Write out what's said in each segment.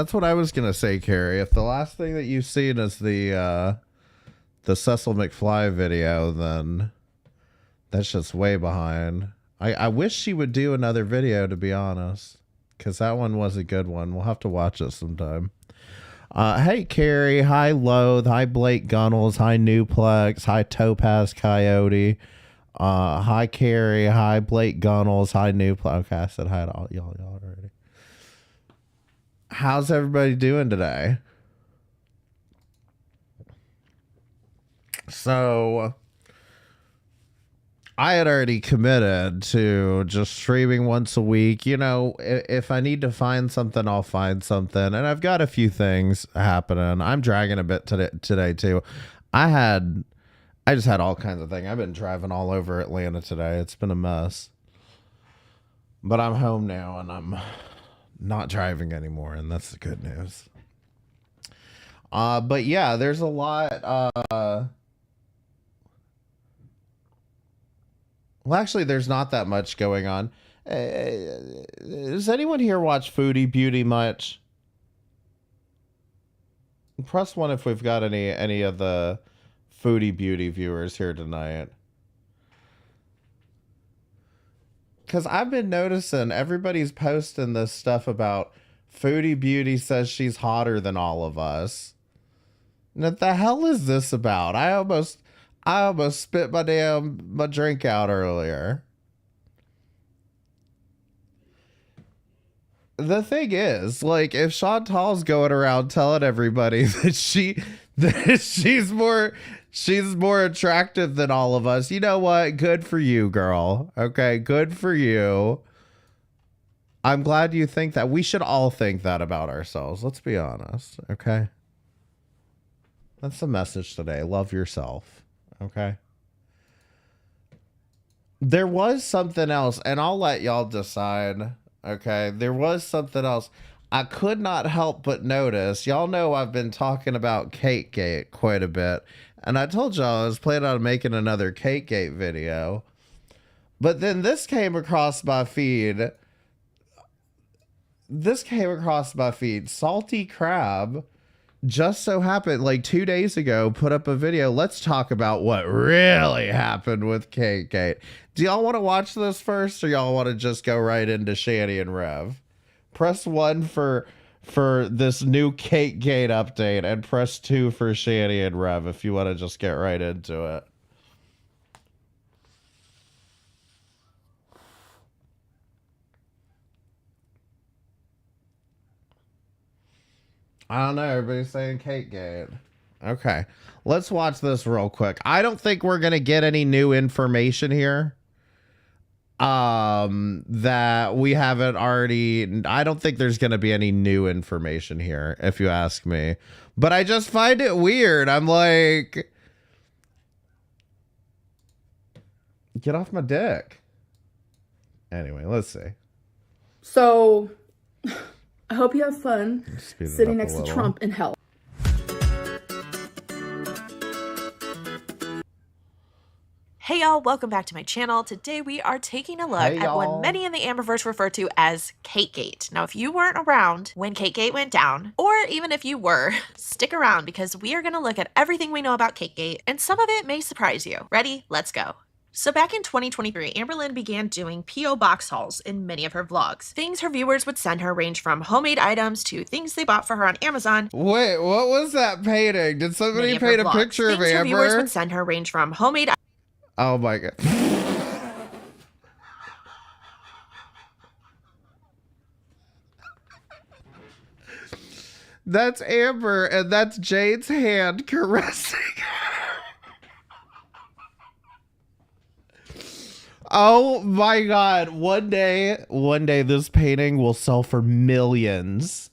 That's what I was gonna say, Carrie. If the last thing that you've seen is the Cecil McFly video, then that's just way behind. I wish she would do another video, to be honest, because that one was a good one. We'll have to watch it sometime. Hey, Carrie. Hi, Loathe. Hi, Blake Gunnels. Hi, Newplex. Hi, Topaz Coyote. Hi, Carrie. Hi, Blake Gunnels. Hi, Newplex. Okay, I said hi to all y'all already. How's everybody doing today? So I had already committed to just streaming once a week. You know, if I need to find something, I'll find something. And I've got a few things happening. I'm dragging a bit today too. I just had all kinds of things. I've been driving all over Atlanta today. It's been a mess. But I'm home now and I'm not driving anymore. And that's the good news. But yeah, there's a lot. Well, actually, there's not that much going on. Does anyone here watch Foodie Beauty much? Press 1 if we've got any of the Foodie Beauty viewers here tonight. Because I've been noticing everybody's posting this stuff about Foodie Beauty says she's hotter than all of us. What the hell is this about? I almost spit my drink out earlier. The thing is, like, if Chantal's going around telling everybody that she's more attractive than all of us, you know what? Good for you, girl. Okay, good for you. I'm glad you think that. We should all think that about ourselves. Let's be honest, okay? That's the message today. Love yourself. Okay. There was something else, and I'll let y'all decide. Okay. There was something else. I could not help but notice. Y'all know I've been talking about Categate quite a bit. And I told y'all I was planning on making another Categate video. But then this came across my feed. Salty Crab just so happened, like 2 days ago, put up a video. Let's talk about what really happened with Categate. Do y'all want to watch this first, or y'all want to just go right into Shanny and Rev? Press 1 for this new Categate update, and press 2 for Shanny and Rev if you want to just get right into it. I don't know. Everybody's saying Categate. Okay. Let's watch this real quick. I don't think we're going to get any new information here. That we haven't already. I don't think there's going to be any new information here, if you ask me. But I just find it weird. I'm like, get off my dick. Anyway, let's see. So I hope you have fun sitting next to Trump in hell. Hey y'all, welcome back to my channel. Today we are taking a look at what many in the Amberverse refer to as Categate. Now, if you weren't around when Categate went down, or even if you were, stick around because we are going to look at everything we know about Categate, and some of it may surprise you. Ready? Let's go. So back in 2023, Amberlynn began doing P.O. box hauls in many of her vlogs. Things her viewers would send her range from homemade items to things they bought for her on Amazon. Wait, what was that painting? Did somebody paint a picture of Amber? Things her viewers would send her range from homemade. Oh my god. That's Amber, and that's Jade's hand caressing her. Oh my god. One day this painting will sell for millions.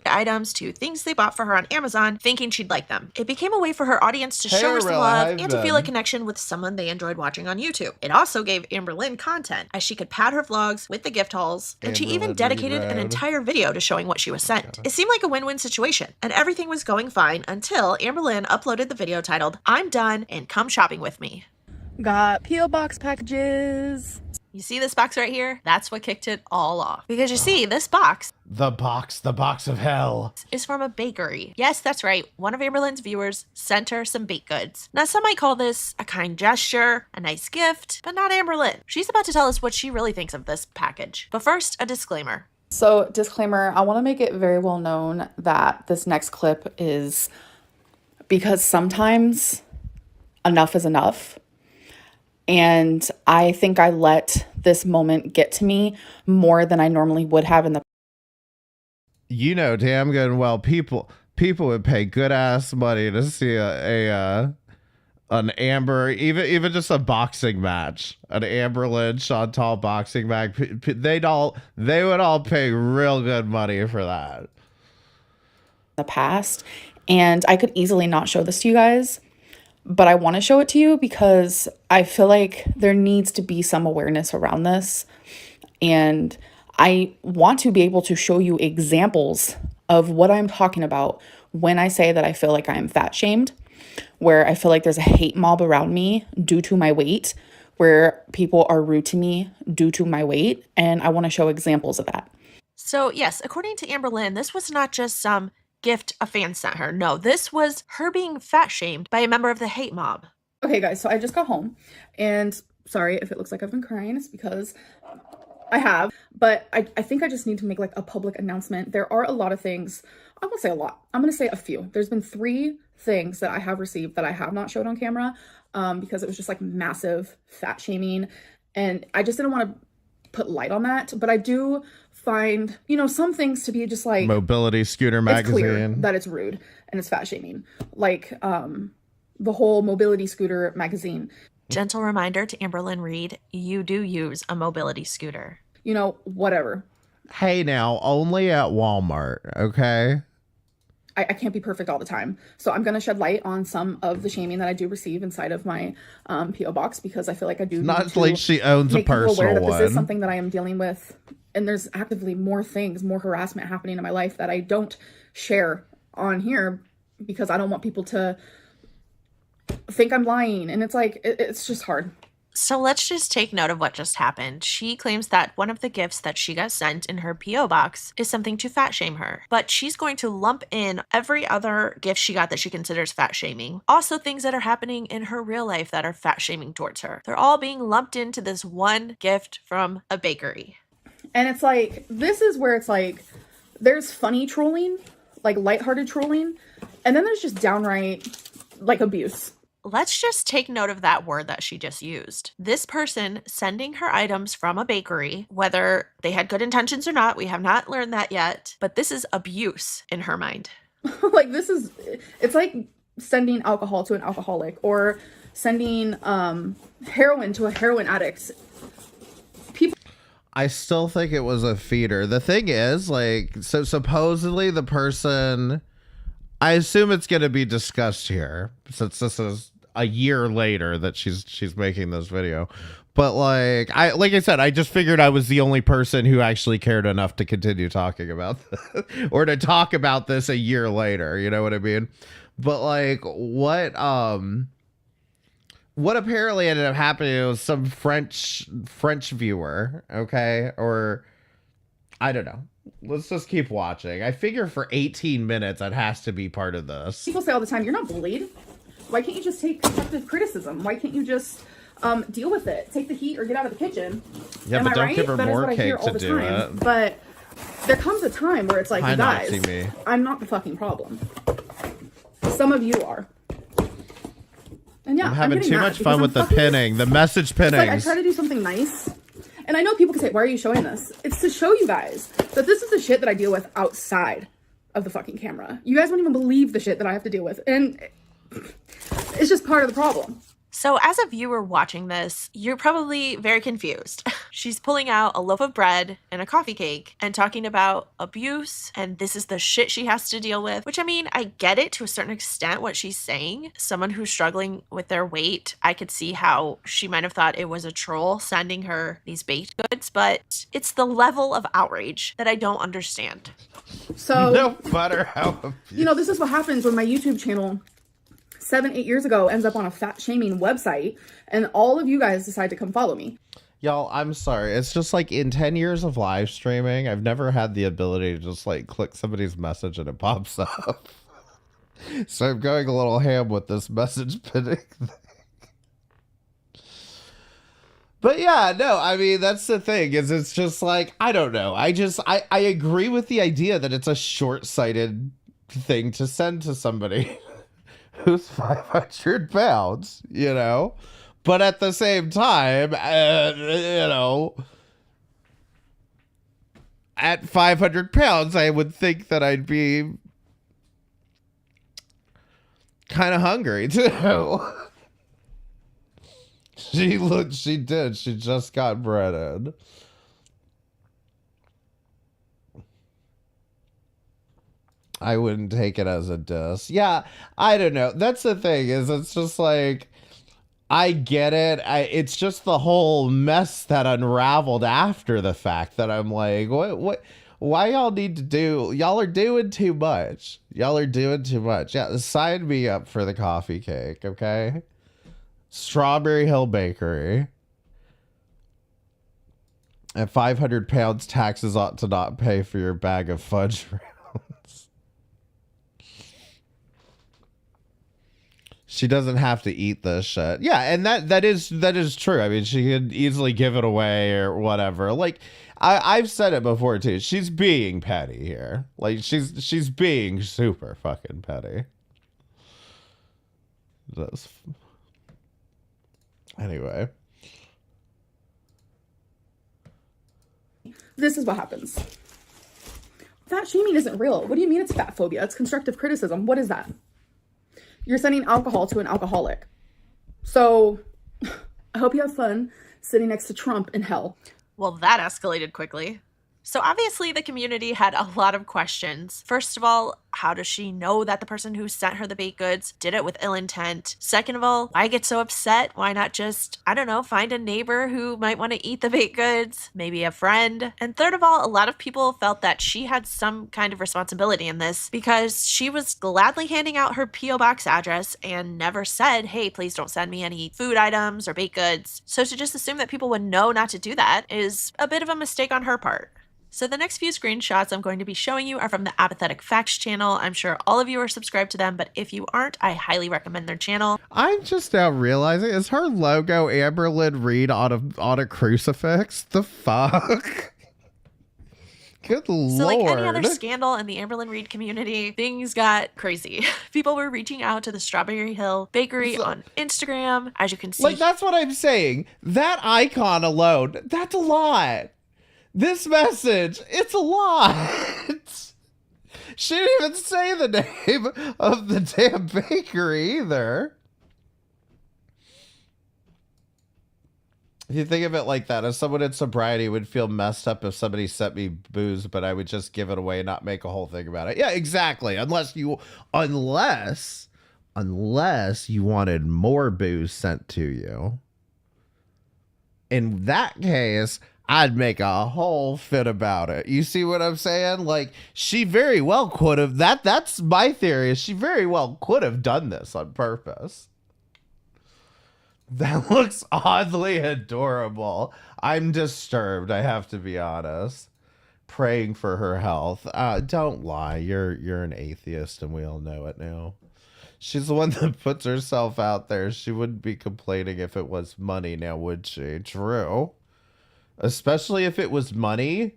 Items to things they bought for her on Amazon, thinking she'd like them. It became a way for her audience to show her some love and to feel a connection with someone they enjoyed watching on YouTube. It also gave Amberlynn content, as she could pad her vlogs with the gift hauls, and she even dedicated an entire video to showing what she was sent. It seemed like a win-win situation, and everything was going fine until Amberlynn uploaded the video titled, "I'm Done and Come Shopping With Me." Got P.O. box packages. You see this box right here? That's what kicked it all off. Because you see, this box. The box of hell. Is from a bakery. Yes, that's right. One of Amberlynn's viewers sent her some baked goods. Now, some might call this a kind gesture, a nice gift, but not Amberlynn. She's about to tell us what she really thinks of this package. But first, a disclaimer. So, disclaimer, I want to make it very well known that this next clip is because sometimes enough is enough. And I think I let this moment get to me more than I normally would have in the You know damn good and well people would pay good ass money to see an Amber, even just a boxing match, an Amberlynn Chantal boxing match. They would all pay real good money for that. The past, and I could easily not show this to you guys, but I want to show it to you because I feel like there needs to be some awareness around this, and I want to be able to show you examples of what I'm talking about when I say that I feel like I am fat shamed, where I feel like there's a hate mob around me due to my weight, where people are rude to me due to my weight, and I want to show examples of that. So yes, according to Amberlynn, this was not just some gift a fan sent her. No, this was her being fat shamed by a member of the hate mob. Okay guys, so I just got home, and sorry if it looks like I've been crying, it's because I have, but I think I just need to make like a public announcement. There are a lot of things, I won't say a lot, I'm going to say a few. There's been 3 things that I have received that I have not showed on camera because it was just like massive fat shaming, and I just didn't want to put light on that. But I do find, you know, some things to be just like Mobility Scooter magazine. It's clear that it's rude and it's fat shaming. Like the whole Mobility Scooter magazine. Gentle reminder to Amberlynn Reed, you do use a mobility scooter. You know, whatever. Hey now, only at Walmart, okay? I can't be perfect all the time. So I'm going to shed light on some of the shaming that I do receive inside of my P.O. box, because I feel like I do Not like she owns a personal that one. This is something that I am dealing with. And there's actively more things, more harassment happening in my life that I don't share on here because I don't want people to think I'm lying. And it's like, it's just hard. So let's just take note of what just happened. She claims that one of the gifts that she got sent in her P.O. box is something to fat shame her. But she's going to lump in every other gift she got that she considers fat shaming. Also things that are happening in her real life that are fat shaming towards her. They're all being lumped into this one gift from a bakery. And it's like, this is where it's like, there's funny trolling, like lighthearted trolling, and then there's just downright like abuse. Let's just take note of that word that she just used. This person sending her items from a bakery, whether they had good intentions or not, we have not learned that yet, but this is abuse in her mind. Like it's like sending alcohol to an alcoholic or sending heroin to a heroin addict. I still think it was a feeder. The thing is, like, so supposedly the person, I assume it's going to be discussed here since this is a year later that she's making this video. But like I said, I just figured I was the only person who actually cared enough to continue talking about this or to talk about this a year later. You know what I mean? But like what apparently ended up happening was some French viewer, okay? Or I don't know. Let's just keep watching. I figure for 18 minutes it has to be part of this. People say all the time, you're not bullied. Why can't you just take constructive criticism? Why can't you just deal with it? Take the heat or get out of the kitchen. Yeah, but don't give her more cake to do it. But there comes a time where it's like, Hi, you guys, me. I'm not the fucking problem. Some of you are. And yeah, I'm having too much fun with the pinning, the message pinning. Like I try to do something nice. And I know people can say, why are you showing this? It's to show you guys that this is the shit that I deal with outside of the fucking camera. You guys won't even believe the shit that I have to deal with. And it's just part of the problem. So as a viewer watching this, you're probably very confused. She's pulling out a loaf of bread and a coffee cake and talking about abuse, and this is the shit she has to deal with, which I mean, I get it to a certain extent what she's saying. Someone who's struggling with their weight, I could see how she might have thought it was a troll sending her these baked goods, but it's the level of outrage that I don't understand. So, no matter how, you know, this is what happens when my YouTube channel 7-8 years ago ends up on a fat shaming website and all of you guys decide to come follow me. Y'all, I'm sorry. It's just like in 10 years of live streaming, I've never had the ability to just like click somebody's message and it pops up. So I'm going a little ham with this message pinning thing. But yeah, no, I mean, that's the thing, is it's just like, I don't know. I agree with the idea that it's a short-sighted thing to send to somebody who's 500 pounds, you know? But at the same time, you know, at 500 pounds, I would think that I'd be kind of hungry too. She did. She just got breaded. I wouldn't take it as a diss. Yeah, I don't know. That's the thing, is it's just like, I get it. It's just the whole mess that unraveled after the fact that I'm like, why y'all need to do, y'all are doing too much. Y'all are doing too much. Yeah, sign me up for the coffee cake, okay? Strawberry Hill Bakery. At 500 pounds, taxes ought to not pay for your bag of fudge rounds. She doesn't have to eat this shit. Yeah, and that is true. I mean, she could easily give it away or whatever. Like, I've said it before too. She's being petty here. Like, she's being super fucking petty. Anyway. This is what happens. Fat shaming isn't real. What do you mean it's fat phobia? It's constructive criticism. What is that? You're sending alcohol to an alcoholic. So I hope you have fun sitting next to Trump in hell. Well, that escalated quickly. So obviously the community had a lot of questions. First of all, how does she know that the person who sent her the baked goods did it with ill intent? Second of all, why get so upset? Why not just, I don't know, find a neighbor who might want to eat the baked goods? Maybe a friend? And third of all, a lot of people felt that she had some kind of responsibility in this because she was gladly handing out her P.O. box address and never said, hey, please don't send me any food items or baked goods. So to just assume that people would know not to do that is a bit of a mistake on her part. So the next few screenshots I'm going to be showing you are from the Apathetic Facts channel. I'm sure all of you are subscribed to them, but if you aren't, I highly recommend their channel. I'm just now realizing, is her logo Amberlynn Reed on a crucifix? The fuck? Good lord. So like any other scandal in the Amberlynn Reed community, things got crazy. People were reaching out to the Strawberry Hill Bakery on Instagram, as you can see. Like, that's what I'm saying. That icon alone, that's a lot. This message, it's a lot. She didn't even say the name of the damn bakery either. If you think of it like that, as someone in sobriety would feel messed up if somebody sent me booze, but I would just give it away and not make a whole thing about it. Yeah, exactly. Unless you wanted more booze sent to you. In that case, I'd make a whole fit about it. You see what I'm saying? Like, she very well could have. That's my theory, is she very well could have done this on purpose. That looks oddly adorable. I'm disturbed, I have to be honest. Praying for her health. Don't lie. You're an atheist, and we all know it now. She's the one that puts herself out there. She wouldn't be complaining if it was money now, would she? True. Especially if it was money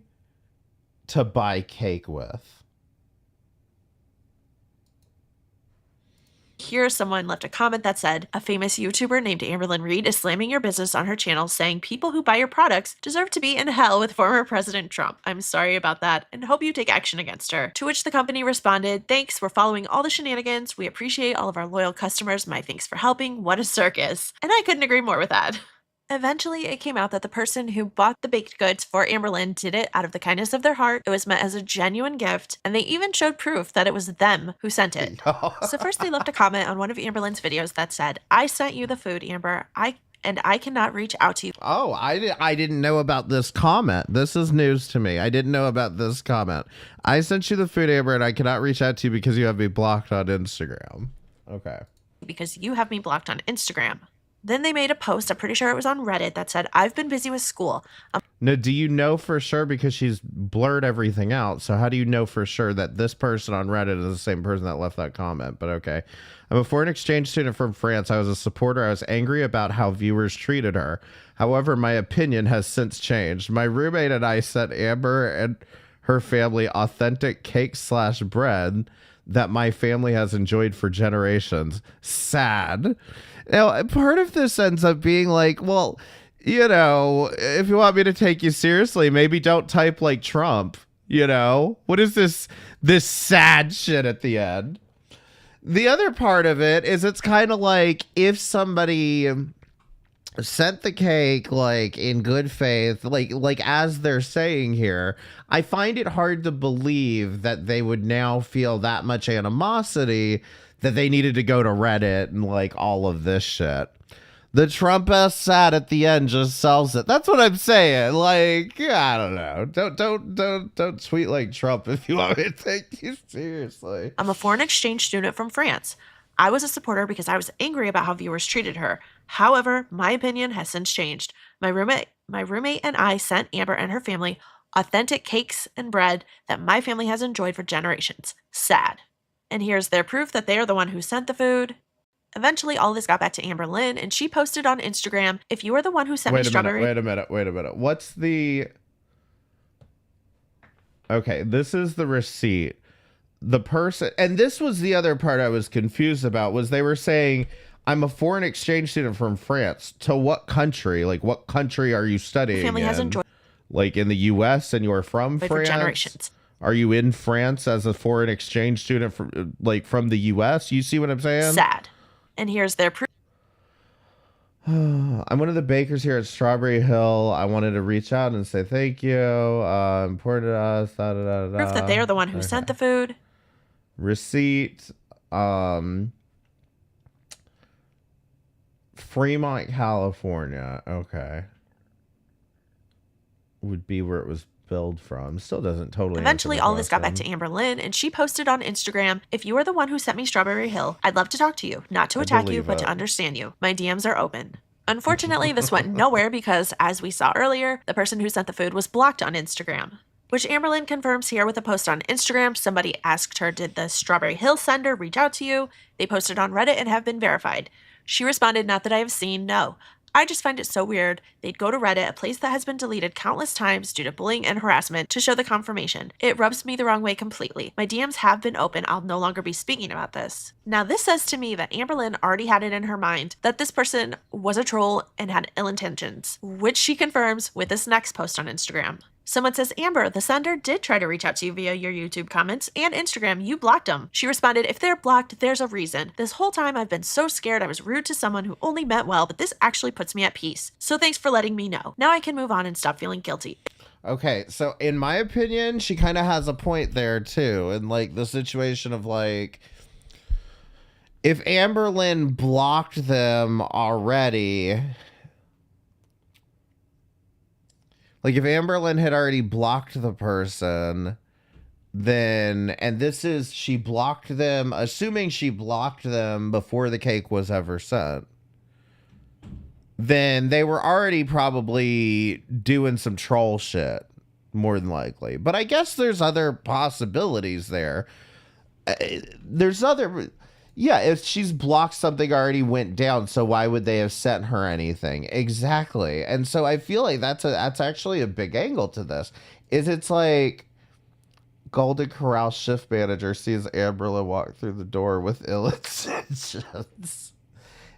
to buy cake with. Here, someone left a comment that said, a famous YouTuber named Amberlynn Reed is slamming your business on her channel, saying people who buy your products deserve to be in hell with former President Trump. I'm sorry about that and hope you take action against her. To which the company responded, thanks, we're following all the shenanigans. We appreciate all of our loyal customers. My thanks for helping. What a circus. And I couldn't agree more with that. Eventually, it came out that the person who bought the baked goods for Amberlynn did it out of the kindness of their heart. It was meant as a genuine gift, and they even showed proof that it was them who sent it. So first, they left a comment on one of Amberlynn's videos that said, I sent you the food, Amber. I cannot reach out to you. Oh, I didn't know about this comment. This is news to me. I didn't know about this comment. I sent you the food, Amber, and I cannot reach out to you because you have me blocked on Instagram. Okay. Because you have me blocked on Instagram. Then they made a post, I'm pretty sure it was on Reddit, that said, I've been busy with school. Now, do you know for sure, because she's blurred everything out, so how do you know for sure that this person on Reddit is the same person that left that comment? But okay. I'm a foreign exchange student from France. I was a supporter. I was angry about how viewers treated her. However, my opinion has since changed. My roommate and I sent Amber and her family authentic cake/bread that my family has enjoyed for generations. Sad. Now, part of this ends up being like, well, you know, if you want me to take you seriously, maybe don't type like Trump, you know? What is this sad shit at the end? The other part of it is it's kind of like if somebody sent the cake like in good faith, like as they're saying here, I find it hard to believe that they would now feel that much animosity that they needed to go to Reddit and like all of this shit. The Trump-esque sad at the end just sells it. That's what I'm saying. Like, I don't know. Don't tweet like Trump if you want me to take you seriously. I'm a foreign exchange student from France. I was a supporter because I was angry about how viewers treated her. However, my opinion has since changed. My roommate and I sent Amber and her family authentic cakes and bread that my family has enjoyed for generations. Sad. And here's their proof that they are the one who sent the food. Eventually, all this got back to Amber Lynn, and she posted on Instagram, if you are the one who sent me strawberry... Wait a minute. What's the... Okay, this is the receipt. The person... And this was the other part I was confused about, was they were saying, I'm a foreign exchange student from France. To what country? Like, what country are you studying family in? has enjoyed... Like, in the U.S. and you're from France? For generations. Are you in France as a foreign exchange student from the U.S.? You see what I'm saying? Sad. And here's their proof. I'm one of the bakers here at Strawberry Hill. I wanted to reach out and say thank you. Important to us. Proof that they are the one who sent the food. Receipt. Fremont, California. Okay. Would be where it was billed from. Still doesn't totally. Eventually, all this got back to Amber Lynn, and she posted on Instagram, if you are the one who sent me Strawberry Hill, I'd love to talk to you. Not to attack you, but to understand you. My DMs are open. Unfortunately, this went nowhere because, as we saw earlier, the person who sent the food was blocked on Instagram. Which Amber Lynn confirms here with a post on Instagram. Somebody asked her, did the Strawberry Hill sender reach out to you? They posted on Reddit and have been verified. She responded, not that I have seen, no. I just find it so weird. They'd go to Reddit, a place that has been deleted countless times due to bullying and harassment, to show the confirmation. It rubs me the wrong way completely. My DMs have been open. I'll no longer be speaking about this. Now, this says to me that Amber Lynn already had it in her mind that this person was a troll and had ill intentions, which she confirms with this next post on Instagram. Someone says, Amber, the sender did try to reach out to you via your YouTube comments and Instagram. You blocked them. She responded, if they're blocked, there's a reason. This whole time I've been so scared I was rude to someone who only meant well, but this actually puts me at peace. So thanks for letting me know. Now I can move on and stop feeling guilty. Okay, so in my opinion, she kind of has a point there too. In like the situation of like, if Amber Lynn blocked them already... Like, if Amber Lynn had already blocked the person, then, and this is, she blocked them, assuming she blocked them before the cake was ever sent, then they were already probably doing some troll shit, more than likely. But I guess there's other possibilities there. There's other... Yeah, if she's blocked, something already went down, so why would they have sent her anything? Exactly. And so I feel like that's actually a big angle to this. It's like Golden Corral shift manager sees Amberla walk through the door with ill intentions.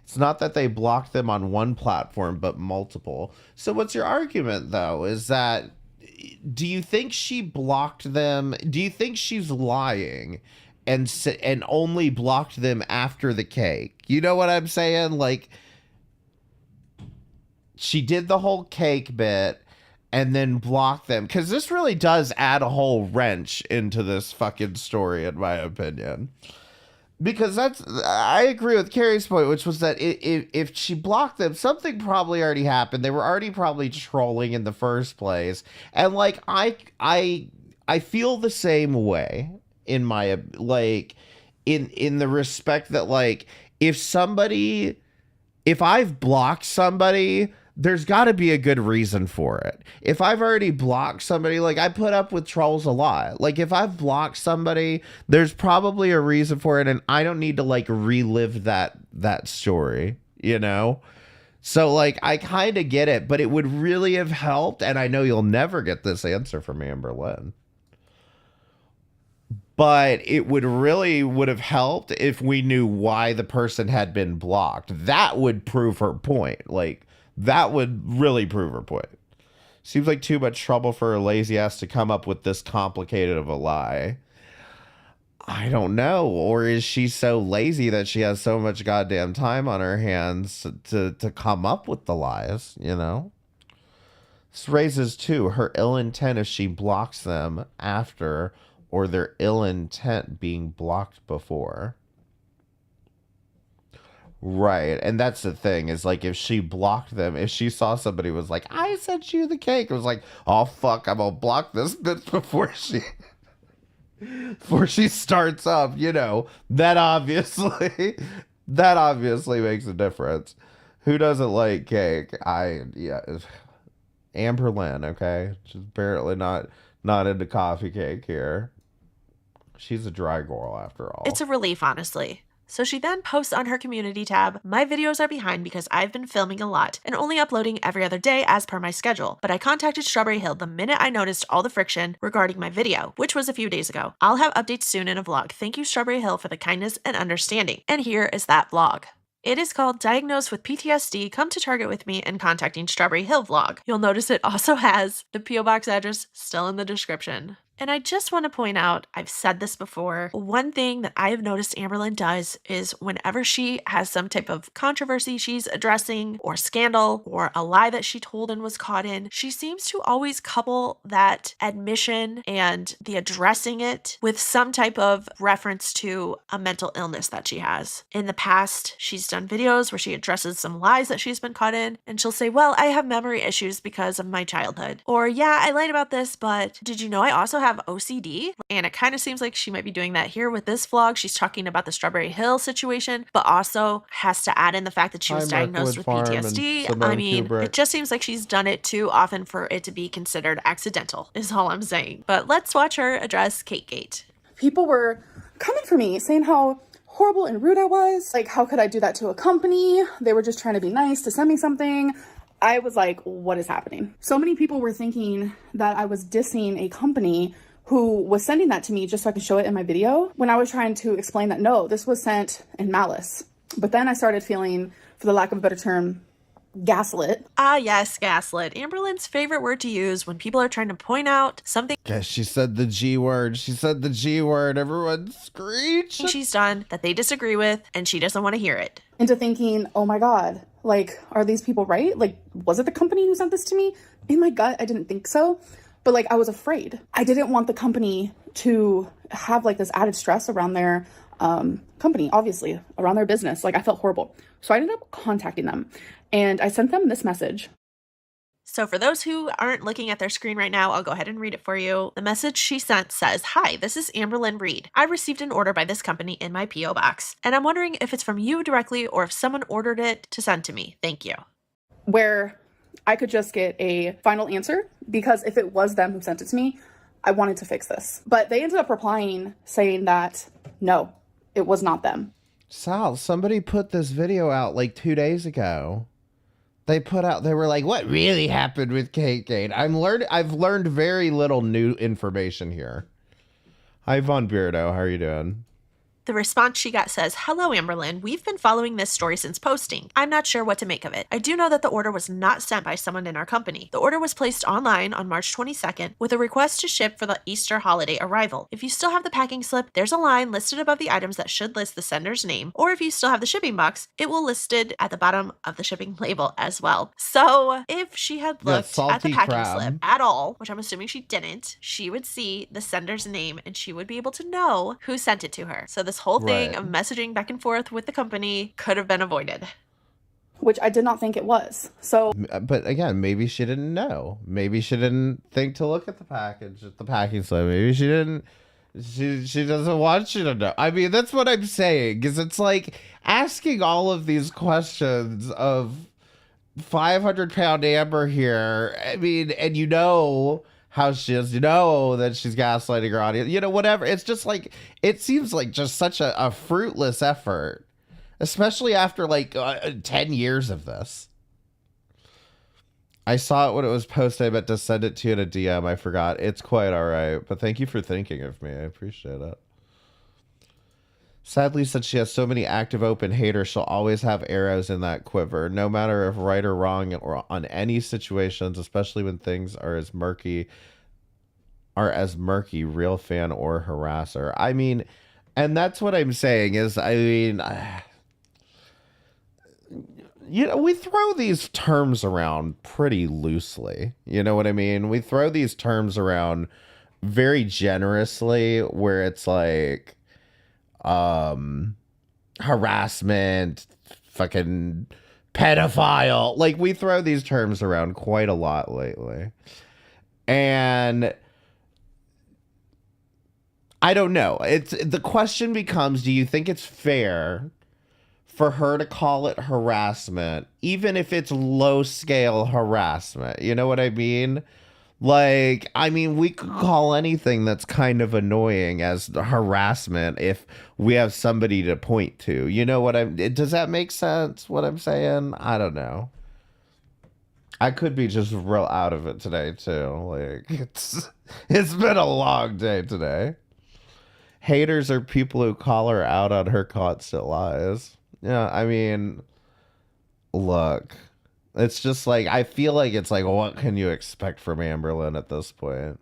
It's not that they blocked them on one platform, but multiple. So what's your argument, though? Is that, do you think she blocked them? Do you think she's lying? And only blocked them after the cake. You know what I'm saying? Like, she did the whole cake bit and then blocked them. Because this really does add a whole wrench into this fucking story, in my opinion. Because I agree with Carrie's point, which was that if she blocked them, something probably already happened. They were already probably trolling in the first place. And, like, I feel the same way. In my, like, in the respect that, like, if somebody if I've blocked somebody, there's got to be a good reason for it. If I've already blocked somebody, like I put up with trolls a lot. Like if I've blocked somebody, there's probably a reason for it, and I don't need to like relive that story, you know? So like I kind of get it, but it would really have helped, and I know you'll never get this answer from Amber Lynn. But it would have helped if we knew why the person had been blocked. That would prove her point. Like, that would really prove her point. Seems like too much trouble for her lazy ass to come up with this complicated of a lie. I don't know. Or is she so lazy that she has so much goddamn time on her hands to come up with the lies, you know? This raises, too, her ill intent if she blocks them after, or their ill intent being blocked before. Right. And that's the thing, is like if she blocked them, if she saw somebody was like, I sent you the cake, it was like, oh fuck, I'm gonna block this bitch before she starts up, you know. That obviously makes a difference. Who doesn't like cake? Amber Lynn, okay? She's apparently not into coffee cake here. She's a dry girl after all. It's a relief, honestly. So she then posts on her community tab, my videos are behind because I've been filming a lot and only uploading every other day as per my schedule. But I contacted Strawberry Hill the minute I noticed all the friction regarding my video, which was a few days ago. I'll have updates soon in a vlog. Thank you, Strawberry Hill, for the kindness and understanding. And here is that vlog. It is called Diagnosed with PTSD, Come to Target with Me and Contacting Strawberry Hill vlog. You'll notice it also has the P.O. Box address still in the description. And I just want to point out, I've said this before, one thing that I have noticed Amberlynn does is whenever she has some type of controversy she's addressing, or scandal, or a lie that she told and was caught in, she seems to always couple that admission and the addressing it with some type of reference to a mental illness that she has. In the past, she's done videos where she addresses some lies that she's been caught in, and she'll say, well, I have memory issues because of my childhood. Or, yeah, I lied about this, but did you know I also have OCD? And it kind of seems like she might be doing that here with this vlog. She's talking about the Strawberry Hill situation, but also has to add in the fact that she was diagnosed with PTSD. I mean, it just seems like she's done it too often for it to be considered accidental, is all I'm saying. But let's watch her address CakeGate. People were coming for me saying how horrible and rude I was. Like, how could I do that to a company? They were just trying to be nice to send me something. I was like, what is happening? So many people were thinking that I was dissing a company who was sending that to me just so I could show it in my video, when I was trying to explain that no, this was sent in malice. But then I started feeling, for the lack of a better term, gaslit. Ah, yes, gaslit. Amberlynn's favorite word to use when people are trying to point out something. Yes, she said the G word. She said the G word. Everyone screech. She's done that they disagree with, and she doesn't want to hear it. Into thinking, oh my God, like, are these people right? Like, was it the company who sent this to me? In my gut, I didn't think so. But like, I was afraid. I didn't want the company to have like this added stress around their company, obviously, around their business. Like, I felt horrible. So I ended up contacting them and I sent them this message. So for those who aren't looking at their screen right now, I'll go ahead and read it for you. The message she sent says, hi, this is Amberlynn Reed. I received an order by this company in my P.O. box, and I'm wondering if it's from you directly or if someone ordered it to send to me. Thank you. Where I could just get a final answer, because if it was them who sent it to me, I wanted to fix this. But they ended up replying saying that, no, it was not them. Sal, somebody put this video out like 2 days ago. They were like, what really happened with CakeGate? I've learned very little new information here. Hi, Von Beardo. How are you doing? The response she got says, hello, Amberlynn. We've been following this story since posting. I'm not sure what to make of it. I do know that the order was not sent by someone in our company. The order was placed online on March 22nd with a request to ship for the Easter holiday arrival. If you still have the packing slip, there's a line listed above the items that should list the sender's name, or if you still have the shipping box, it will listed at the bottom of the shipping label as well. So if she had looked at the packing slip at all, which I'm assuming she didn't, she would see the sender's name and she would be able to know who sent it to her. So this whole thing of messaging back and forth with the company could have been avoided. Which I did not think it was. So, but again, maybe she didn't know. Maybe she didn't think to look at the package, at the packing slip. Maybe she didn't She doesn't want you to know. I mean, that's what I'm saying, because it's like asking all of these questions of 500-pound Amber here. I mean, and you know how she is, you know that she's gaslighting her audience, you know, whatever. It's just like, it seems like just such a fruitless effort, especially after like 10 years of this. I saw it when it was posted. I meant to send it to you in a DM. I forgot. It's quite all right. But thank you for thinking of me. I appreciate it. Sadly, since she has so many active open haters, she'll always have arrows in that quiver, no matter if right or wrong or on any situations, especially when things are as murky, real fan or harasser. I mean, and that's what I'm saying is, I mean, you know, we throw these terms around pretty loosely. You know what I mean? We throw these terms around very generously, where it's like harassment, fucking pedophile. Like, we throw these terms around quite a lot lately. And I don't know. The question becomes, do you think it's fair for her to call it harassment, even if it's low scale harassment? You know what I mean? Like, I mean, we could call anything that's kind of annoying as harassment if we have somebody to point to. You know what does that make sense, what I'm saying? I don't know. I could be just real out of it today too. Like, it's been a long day today. Haters are people who call her out on her constant lies. Yeah, I mean, look, it's just like, I feel like it's like, what can you expect from Amberlynn at this point?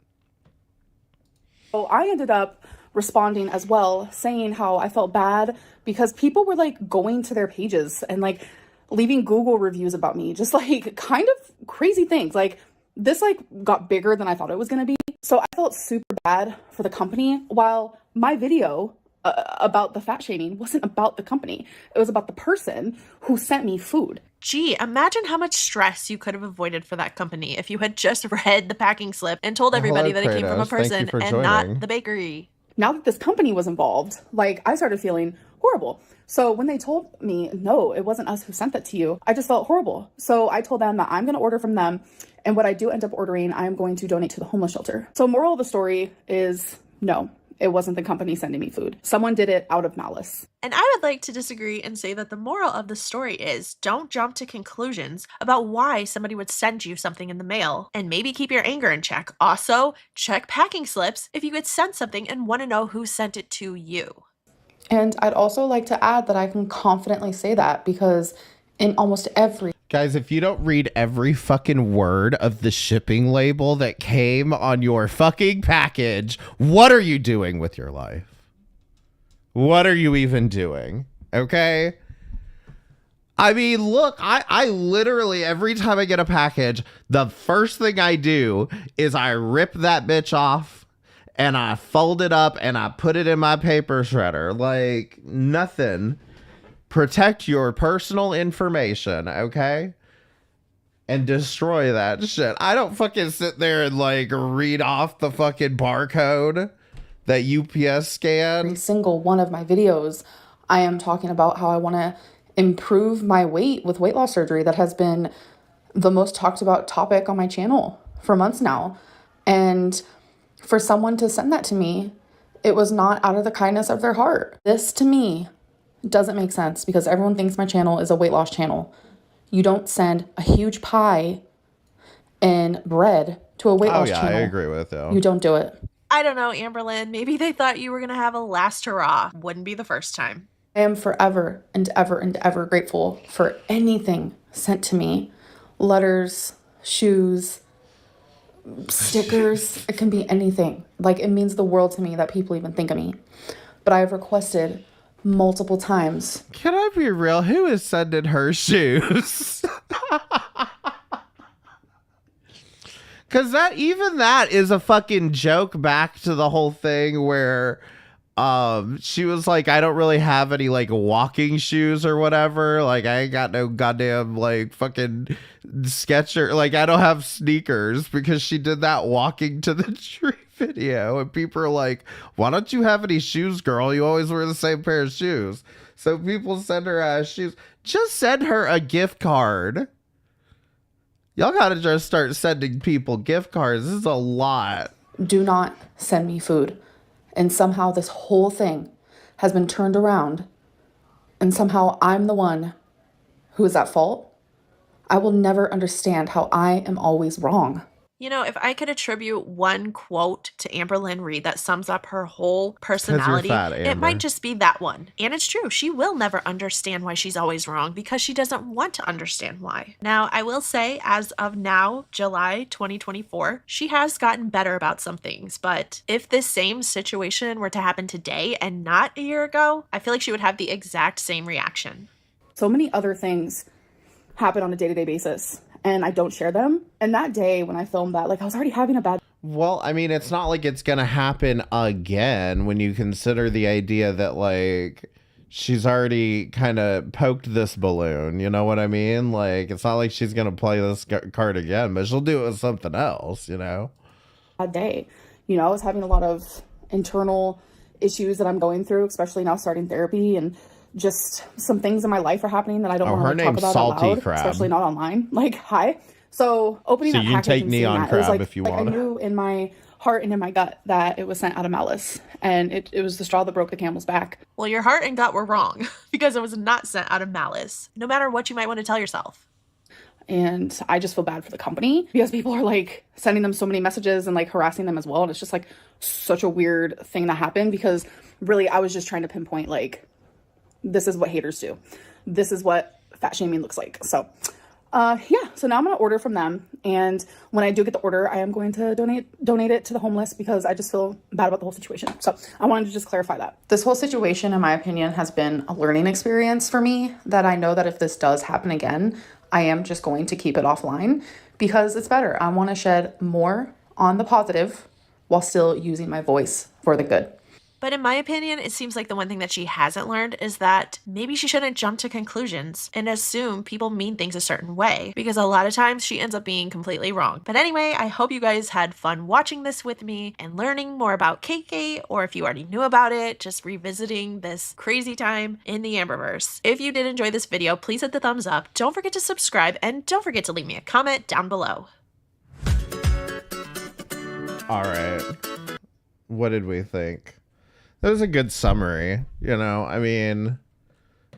So I ended up responding as well, saying how I felt bad because people were like going to their pages and like leaving Google reviews about me, just like kind of crazy things. Like, this like got bigger than I thought it was going to be. So I felt super bad for the company, while my video about the fat shaming wasn't about the company. It was about the person who sent me food. Gee, imagine how much stress you could have avoided for that company if you had just read the packing slip and told everybody that it came from a person and not the bakery. Now that this company was involved, like, I started feeling horrible. So when they told me, no, it wasn't us who sent that to you, I just felt horrible. So I told them that I'm going to order from them. And what I do end up ordering, I am going to donate to the homeless shelter. So moral of the story is, no, it wasn't the company sending me food. Someone did it out of malice. And I would like to disagree and say that the moral of the story is, don't jump to conclusions about why somebody would send you something in the mail, and maybe keep your anger in check. Also, check packing slips if you get sent something and want to know who sent it to you. And I'd also like to add that I can confidently say that because in almost every... Guys, if you don't read every fucking word of the shipping label that came on your fucking package, what are you doing with your life? What are you even doing? Okay? I mean, look, I literally, every time I get a package, the first thing I do is I rip that bitch off and I fold it up and I put it in my paper shredder. Like, nothing. Protect your personal information, okay? And destroy that shit. I don't fucking sit there and like read off the fucking barcode that UPS scanned. Every single one of my videos, I am talking about how I want to improve my weight with weight loss surgery. That has been the most talked about topic on my channel for months now. And for someone to send that to me, it was not out of the kindness of their heart. This to me doesn't make sense because everyone thinks my channel is a weight loss channel. You don't send a huge pie and bread to a weight loss channel. I agree with you. You don't do it. I don't know, Amberlynn. Maybe they thought you were going to have a last hurrah. Wouldn't be the first time. I am forever and ever and ever grateful for anything sent to me. Letters, shoes, stickers. It can be anything. Like, it means the world to me that people even think of me. But I have requested multiple times. Can I be real? Who is sending her shoes? Because that is a fucking joke back to the whole thing where she was like, I don't really have any like walking shoes or whatever. Like, I ain't got no goddamn like fucking Sketcher. Like, I don't have sneakers, because she did that walking to the tree video, and people are like, why don't you have any shoes, girl? You always wear the same pair of shoes. So people send her shoes. Just send her a gift card. Y'all gotta just start sending people gift cards. This is a lot. Do not send me food. And somehow this whole thing has been turned around, and somehow I'm the one who is at fault. I will never understand how I am always wrong. You know, if I could attribute one quote to Amber Lynn Reed that sums up her whole personality, fat, it might just be that one. And it's true. She will never understand why she's always wrong because she doesn't want to understand why. Now, I will say, as of now, July 2024, she has gotten better about some things. But if this same situation were to happen today and not a year ago, I feel like she would have the exact same reaction. So many other things happen on a day-to-day basis, and I don't share them. And that day when I filmed that, like, I was already having a bad... Well, I mean, it's not like it's gonna happen again when you consider the idea that, like, she's already kind of poked this balloon, you know what I mean? Like, it's not like she's gonna play this card again, but she'll do it with something else, you know? Bad day. You know, I was having a lot of internal issues that I'm going through, especially now starting therapy, and just some things in my life are happening that I don't want to talk about out loud, especially not online. Like, hi. So opening that package and seeing that, it was like, if you want. I knew in my heart and in my gut that it was sent out of malice, and it was the straw that broke the camel's back. Well, your heart and gut were wrong because it was not sent out of malice, no matter what you might want to tell yourself. And I just feel bad for the company because people are like sending them so many messages and like harassing them as well. And it's just like such a weird thing that happened because really I was just trying to pinpoint, like, this is what haters do. This is what fat shaming looks like. So, yeah. So now I'm going to order from them. And when I do get the order, I am going to donate it to the homeless because I just feel bad about the whole situation. So I wanted to just clarify that. This whole situation, in my opinion, has been a learning experience for me that I know that if this does happen again, I am just going to keep it offline because it's better. I want to shed more on the positive while still using my voice for the good. But in my opinion, it seems like the one thing that she hasn't learned is that maybe she shouldn't jump to conclusions and assume people mean things a certain way, because a lot of times she ends up being completely wrong. But anyway, I hope you guys had fun watching this with me and learning more about Cake, or if you already knew about it, just revisiting this crazy time in the Amberverse. If you did enjoy this video, please hit the thumbs up. Don't forget to subscribe, and don't forget to leave me a comment down below. All right. What did we think? That was a good summary, you know. I mean,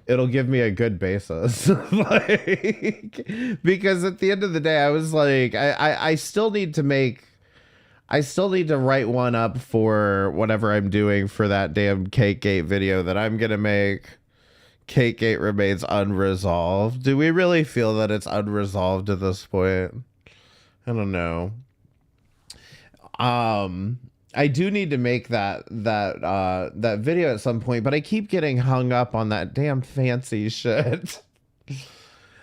it'll give me a good basis, like, because at the end of the day, I was like, I still need to write one up for whatever I'm doing for that damn Cakegate video that I'm gonna make. Cakegate remains unresolved. Do we really feel that it's unresolved at this point? I don't know. I do need to make that video at some point, but I keep getting hung up on that damn fancy shit.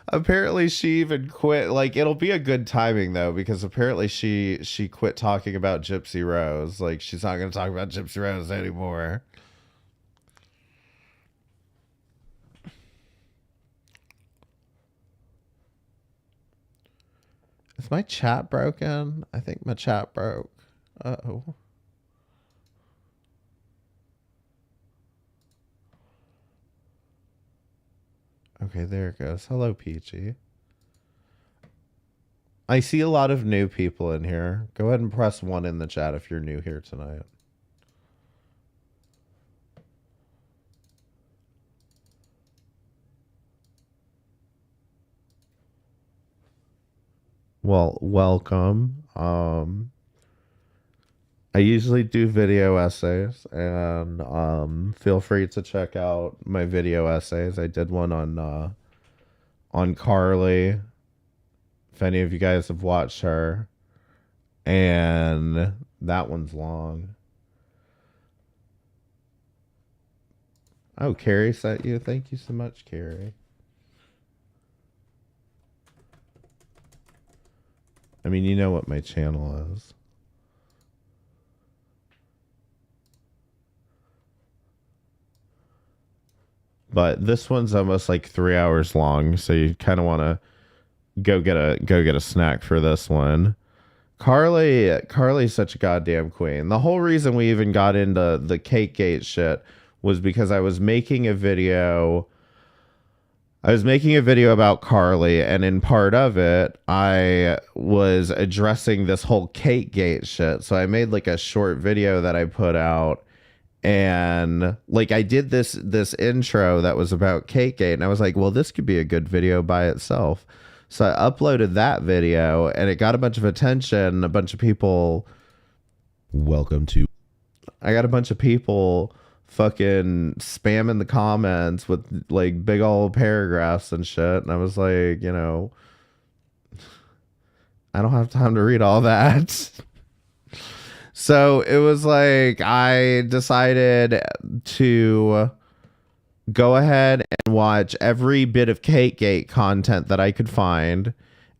Apparently she even quit. Like, it'll be a good timing though, because apparently she quit talking about Gypsy Rose. Like, she's not going to talk about Gypsy Rose anymore. Is my chat broken? I think my chat broke. Uh-oh. Okay, there it goes. Hello, Peachy. I see a lot of new people in here. Go ahead and press 1 in the chat if you're new here tonight. Well, welcome. I usually do video essays, and feel free to check out my video essays. I did one on Carly, if any of you guys have watched her, and that one's long. Oh, Carrie sent you. Thank you so much, Carrie. I mean, you know what my channel is. But this one's almost like 3 hours long, so you kind of want to go get a snack for this one. Carly's such a goddamn queen. The whole reason we even got into the cake gate shit was because I was making a video about Carly, and in part of it, I was addressing this whole cake gate shit. So I made like a short video that I put out, and like I did this intro that was about cake gate, and I was like, well, this could be a good video by itself. So I uploaded that video, and it got a bunch of attention. A bunch of people. I got a bunch of people fucking spamming the comments with like big old paragraphs and shit. And I was like, you know, I don't have time to read all that. So it was like I decided to go ahead and watch every bit of Cakegate content that I could find,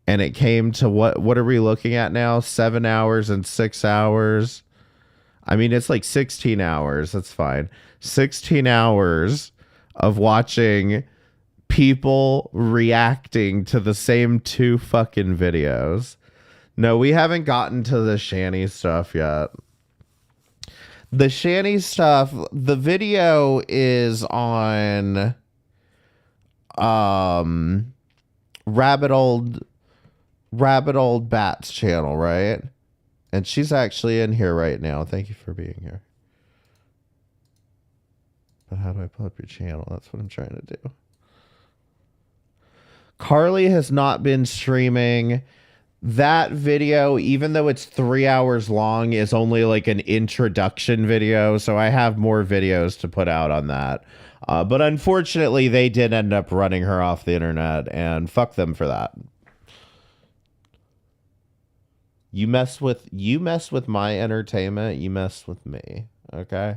and it came to what are we looking at now? 7 hours and 6 hours. I mean, it's like 16 hours. That's fine. 16 hours of watching people reacting to the same 2 fucking videos. No, we haven't gotten to the Shanny stuff yet. The Shanny stuff, the video is on Rabbit Old Bat's channel, right? And she's actually in here right now. Thank you for being here. But how do I pull up your channel? That's what I'm trying to do. Carly has not been streaming. That video, even though it's 3 hours long, is only like an introduction video. So I have more videos to put out on that. But unfortunately, they did end up running her off the internet, and fuck them for that. You mess with my entertainment, you mess with me. Okay?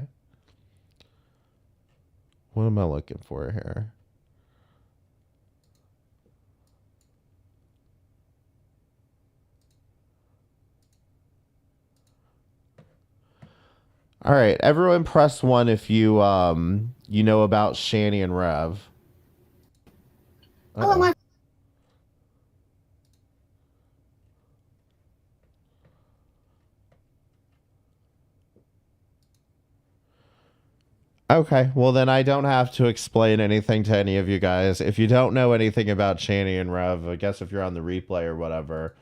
What am I looking for here? All right, everyone press 1 if you you know about Shanny and Rev. Hello, my Okay, well then I don't have to explain anything to any of you guys. If you don't know anything about Shanny and Rev, I guess if you're on the replay or whatever,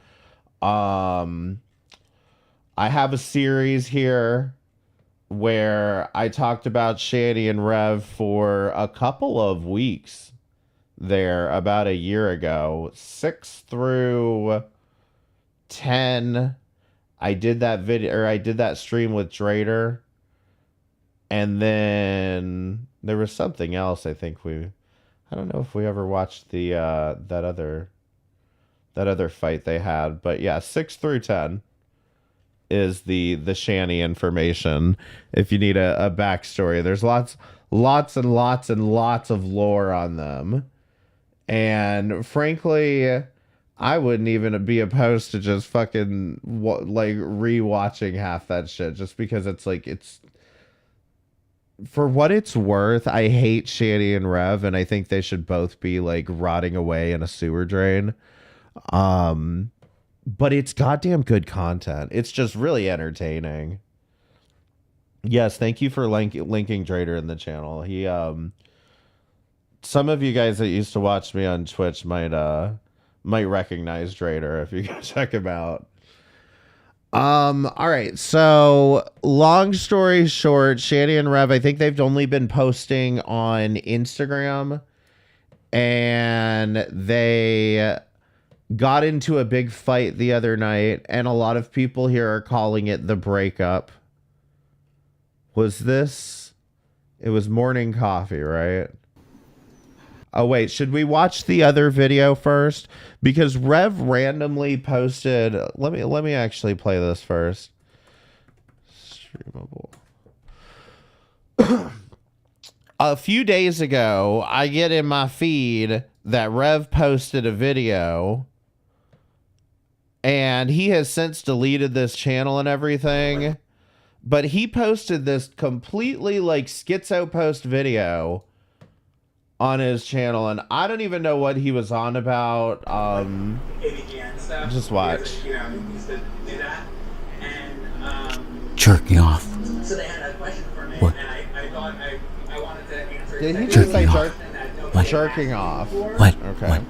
I have a series here where I talked about Shanny and Rev for a couple of weeks there, about a year ago. 6 through 10, I did that video, or I did that stream with Drader. And then there was something else. I think I don't know if we ever watched the that other fight they had, but yeah, 6 through 10 is the Shanny information. If you need a backstory, there's lots and lots of lore on them, and frankly, I wouldn't even be opposed to just fucking like rewatching half that shit, just because it's like it's. For what it's worth, I hate Shanny and Rev, and I think they should both be like rotting away in a sewer drain. But it's goddamn good content. It's just really entertaining. Yes, thank you for linking Drader in the channel. He some of you guys that used to watch me on Twitch might recognize Drader if you go check him out. All right, so long story short, Shanny and Rev, I think they've only been posting on Instagram, and they got into a big fight the other night, and a lot of people here are calling it the breakup. It was morning coffee, right? Oh, wait, should we watch the other video first? Because Rev randomly posted... Let me actually play this first. Streamable. A few days ago, I get in my feed that Rev posted a video, and he has since deleted this channel and everything, but he posted this completely like schizo post video on his channel, and I don't even know what he was on about. stuff. Just watch. He used to do that. And, jerking off. so they had a question for me, What? and I thought I wanted to answer it. Did he Jerking just say off. What? jerking off? What? Okay. What?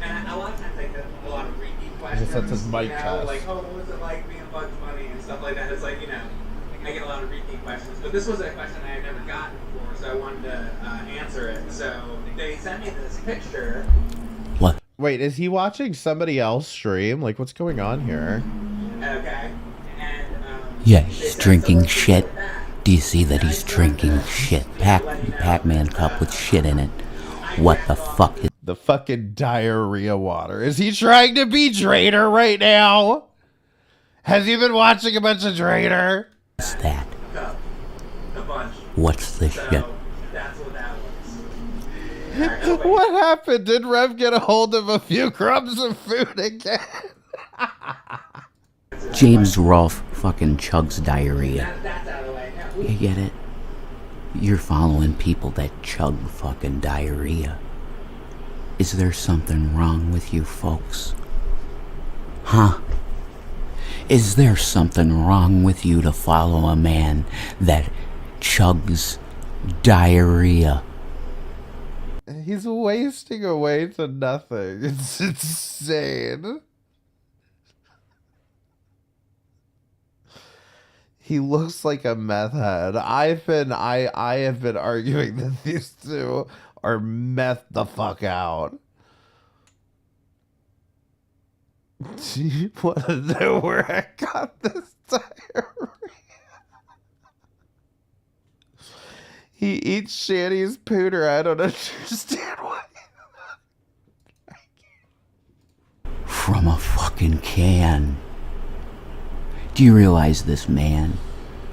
And a lot of times I get a lot of repeat questions. That's his mic test. Like, oh, what was it like being Bugs Bunny and stuff like that. It's like, I get a lot of repeat questions. But this was a question I had never gotten before, so I wanted to answer it. So they sent me this picture. What? Wait, is he watching somebody else stream? Like, what's going on here? Okay. And, Yeah, he's drinking shit. Do you see that he's drinking shit? Pac-Man cup with shit in it. What the fuck is The fucking diarrhea water. Is he trying to be Drader right now? Has he been watching a bunch of Drader? that? a bunch. What's this shit? So that's what that was. What happened? Did Rev get a hold of a few crumbs of food again? James Rolfe fucking chugs diarrhea. That's out of the way. Now, You get it? You're following people that chug fucking diarrhea. Is there something wrong with you folks? Huh? Is there something wrong with you to follow a man that chugs diarrhea? He's wasting away to nothing. It's insane. He looks like a meth head. I have been arguing that these two are meth the fuck out. Do you want to know where I got this diarrhea? He eats Shanny's pooter. I don't understand why. From a fucking can. Do you realize this man,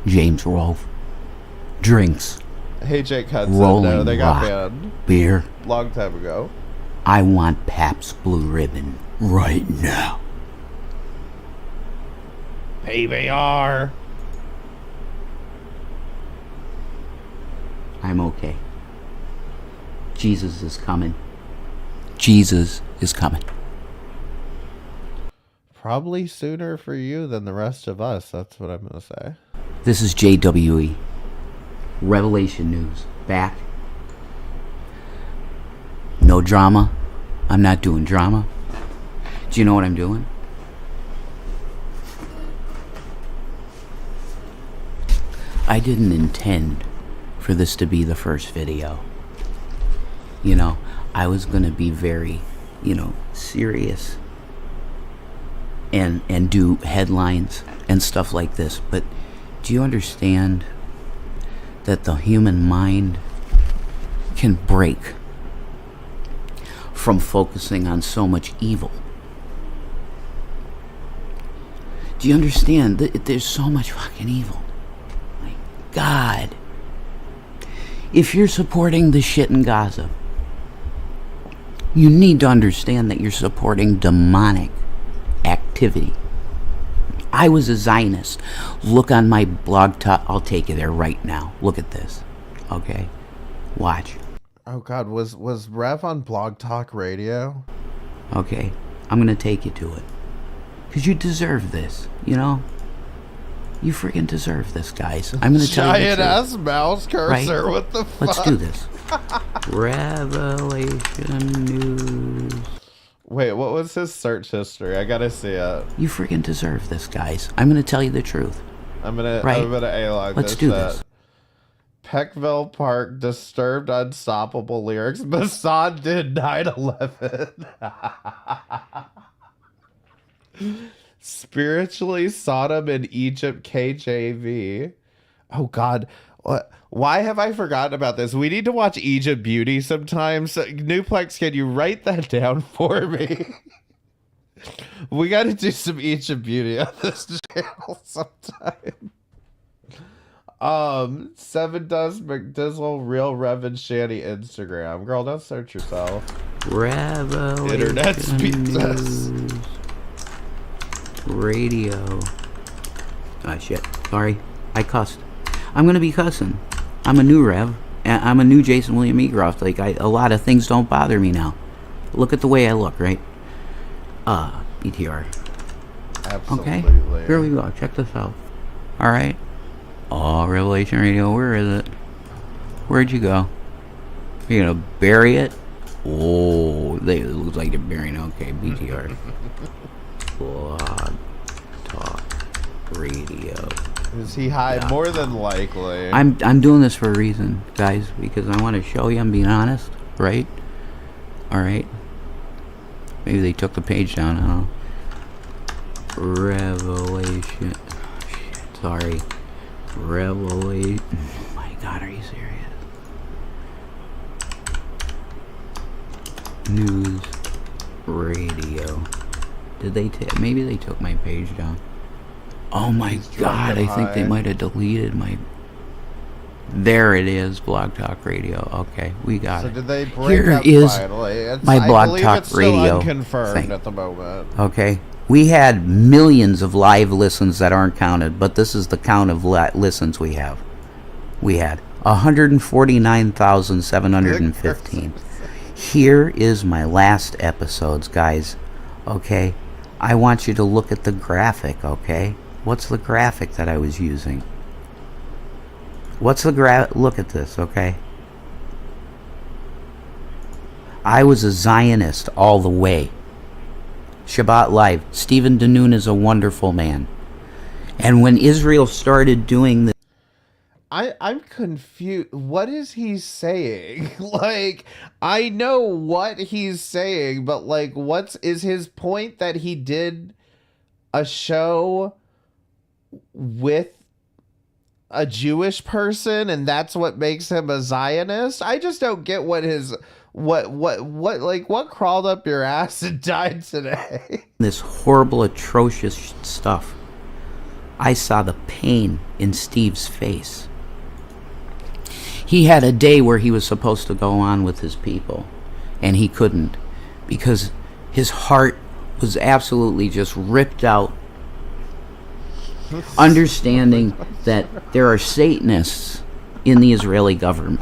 James Rolfe, drinks Hey, Jake Hudson. Rolling No, they got Rock banned beer? long time ago. I want Pabst Blue Ribbon right now. PBR. I'm okay. Jesus is coming. Jesus is coming. Probably sooner for you than the rest of us. That's what I'm going to say. This is JWE. Revelation News. Back. No drama. I'm not doing drama. Do you know what I'm doing? I didn't intend for this to be the first video. I was going to be very, serious and do headlines and stuff like this. But do you understand that the human mind can break from focusing on so much evil? Do you understand that there's so much fucking evil? My God. If you're supporting the shit in Gaza, you need to understand that you're supporting demonic activity. I was a Zionist. Look on my blog talk. I'll take you there right now. Look at this. Okay? Watch. Oh, God. Was Rev on Blog Talk Radio? Okay? I'm going to take you to it. Because you deserve this, You freaking deserve this, guys. I'm going to tell you the truth. Giant-ass mouse cursor. Right? What the fuck? Let's do this. Revelation News. Wait, what was his search history? I gotta see it. You freaking deserve this, guys. I'm going to tell you the truth. I'm gonna Right. A-log Let's this do shit. this. Peckville Park, disturbed, unstoppable lyrics. Mossad did 9/11. Spiritually Sodom in Egypt, KJV. Oh, God. What? Why have I forgotten about this? We need to watch Egypt Beauty sometimes. Newplex, can you write that down for me? We got to do some Egypt Beauty on this channel sometime. Seven Does McDizzle, Real Rev and Shanny Instagram. Girl, don't search yourself. Revelation Internet speaks us. News. Radio. Ah, shit. Sorry. I cussed. I'm going to be cussing. I'm a new Rev. I'm a new Jason William Egroff. A lot of things don't bother me now. Look at the way I look, right? BTR. Absolutely. Okay, here we go. Check this out. All right. Oh, Revelation Radio, where is it? Where'd you go? You gonna bury it? Oh, it looks like they're burying. Okay, BTR. Blog Talk Radio. Is he high? More than likely. I'm doing this for a reason, guys, because I want to show you I'm being honest, right? All right. Maybe they took the page down. I don't know. Revelation. Shit, sorry. Revelation. Oh my God, are you serious? News radio. Did they maybe they took my page down? Oh my God, I think they might have deleted my... There it is, Blog Talk Radio. Okay, we got it. So did they break Here up is finally? my Blog it's Talk still Radio unconfirmed thing. at the moment. Okay, we had millions of live listens that aren't counted, but this is the count of listens we have. We had 149,715. Here is my last episodes, guys. Okay, I want you to look at the graphic. Okay, what's the graphic that I was using? What's the look at this, okay? I was a Zionist all the way. Shabbat Live. Stephen Danoon is a wonderful man. And when Israel started doing this... I'm confused. What is he saying? Like, I know what he's saying, but like, is his point that he did a show with a Jewish person and that's what makes him a Zionist? I just don't get what his what crawled up your ass and died today. This horrible, atrocious stuff. I saw the pain in Steve's face. He had a day where he was supposed to go on with his people, and he couldn't because his heart was absolutely just ripped out. Understanding that there are Satanists in the Israeli government.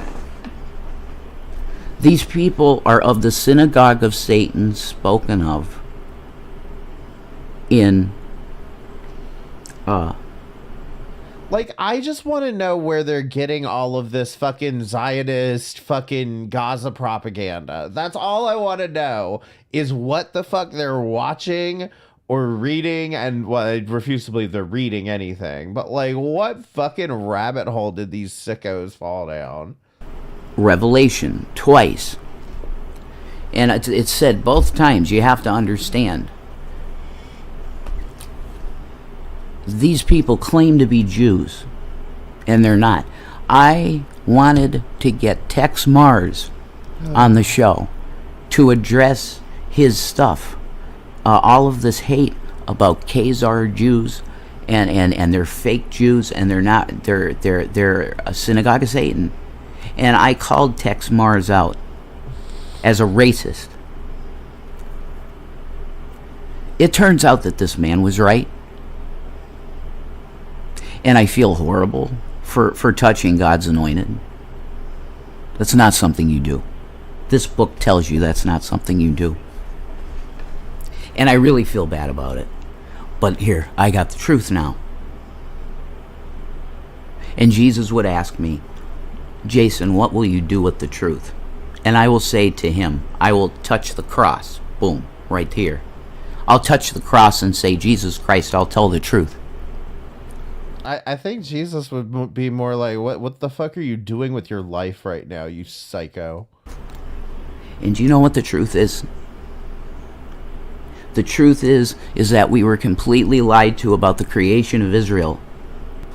These people are of the synagogue of Satan spoken of in like, I just want to know where they're getting all of this fucking Zionist fucking Gaza propaganda. That's all I want to know, is what the fuck they're watching or reading. And well, I refuse to believe they're reading anything, but like, what fucking rabbit hole did these sickos fall down? Revelation twice. And it's said both times. You have to understand. These people claim to be Jews, and they're not. I wanted to get Tex Mars on the show to address his stuff. All of this hate about Khazar Jews and they're fake Jews, and they're not. They're a synagogue of Satan. And I called Tex Mars out as a racist. It turns out that this man was right. And I feel horrible for touching God's anointed. That's not something you do. This book tells you that's not something you do. And I really feel bad about it. But here, I got the truth now. And Jesus would ask me, Jason, what will you do with the truth? And I will say to him, I will touch the cross. Boom, right here. I'll touch the cross and say, Jesus Christ, I'll tell the truth. I think Jesus would be more like, what the fuck are you doing with your life right now, you psycho? And do you know what the truth is? The truth is that we were completely lied to about the creation of Israel.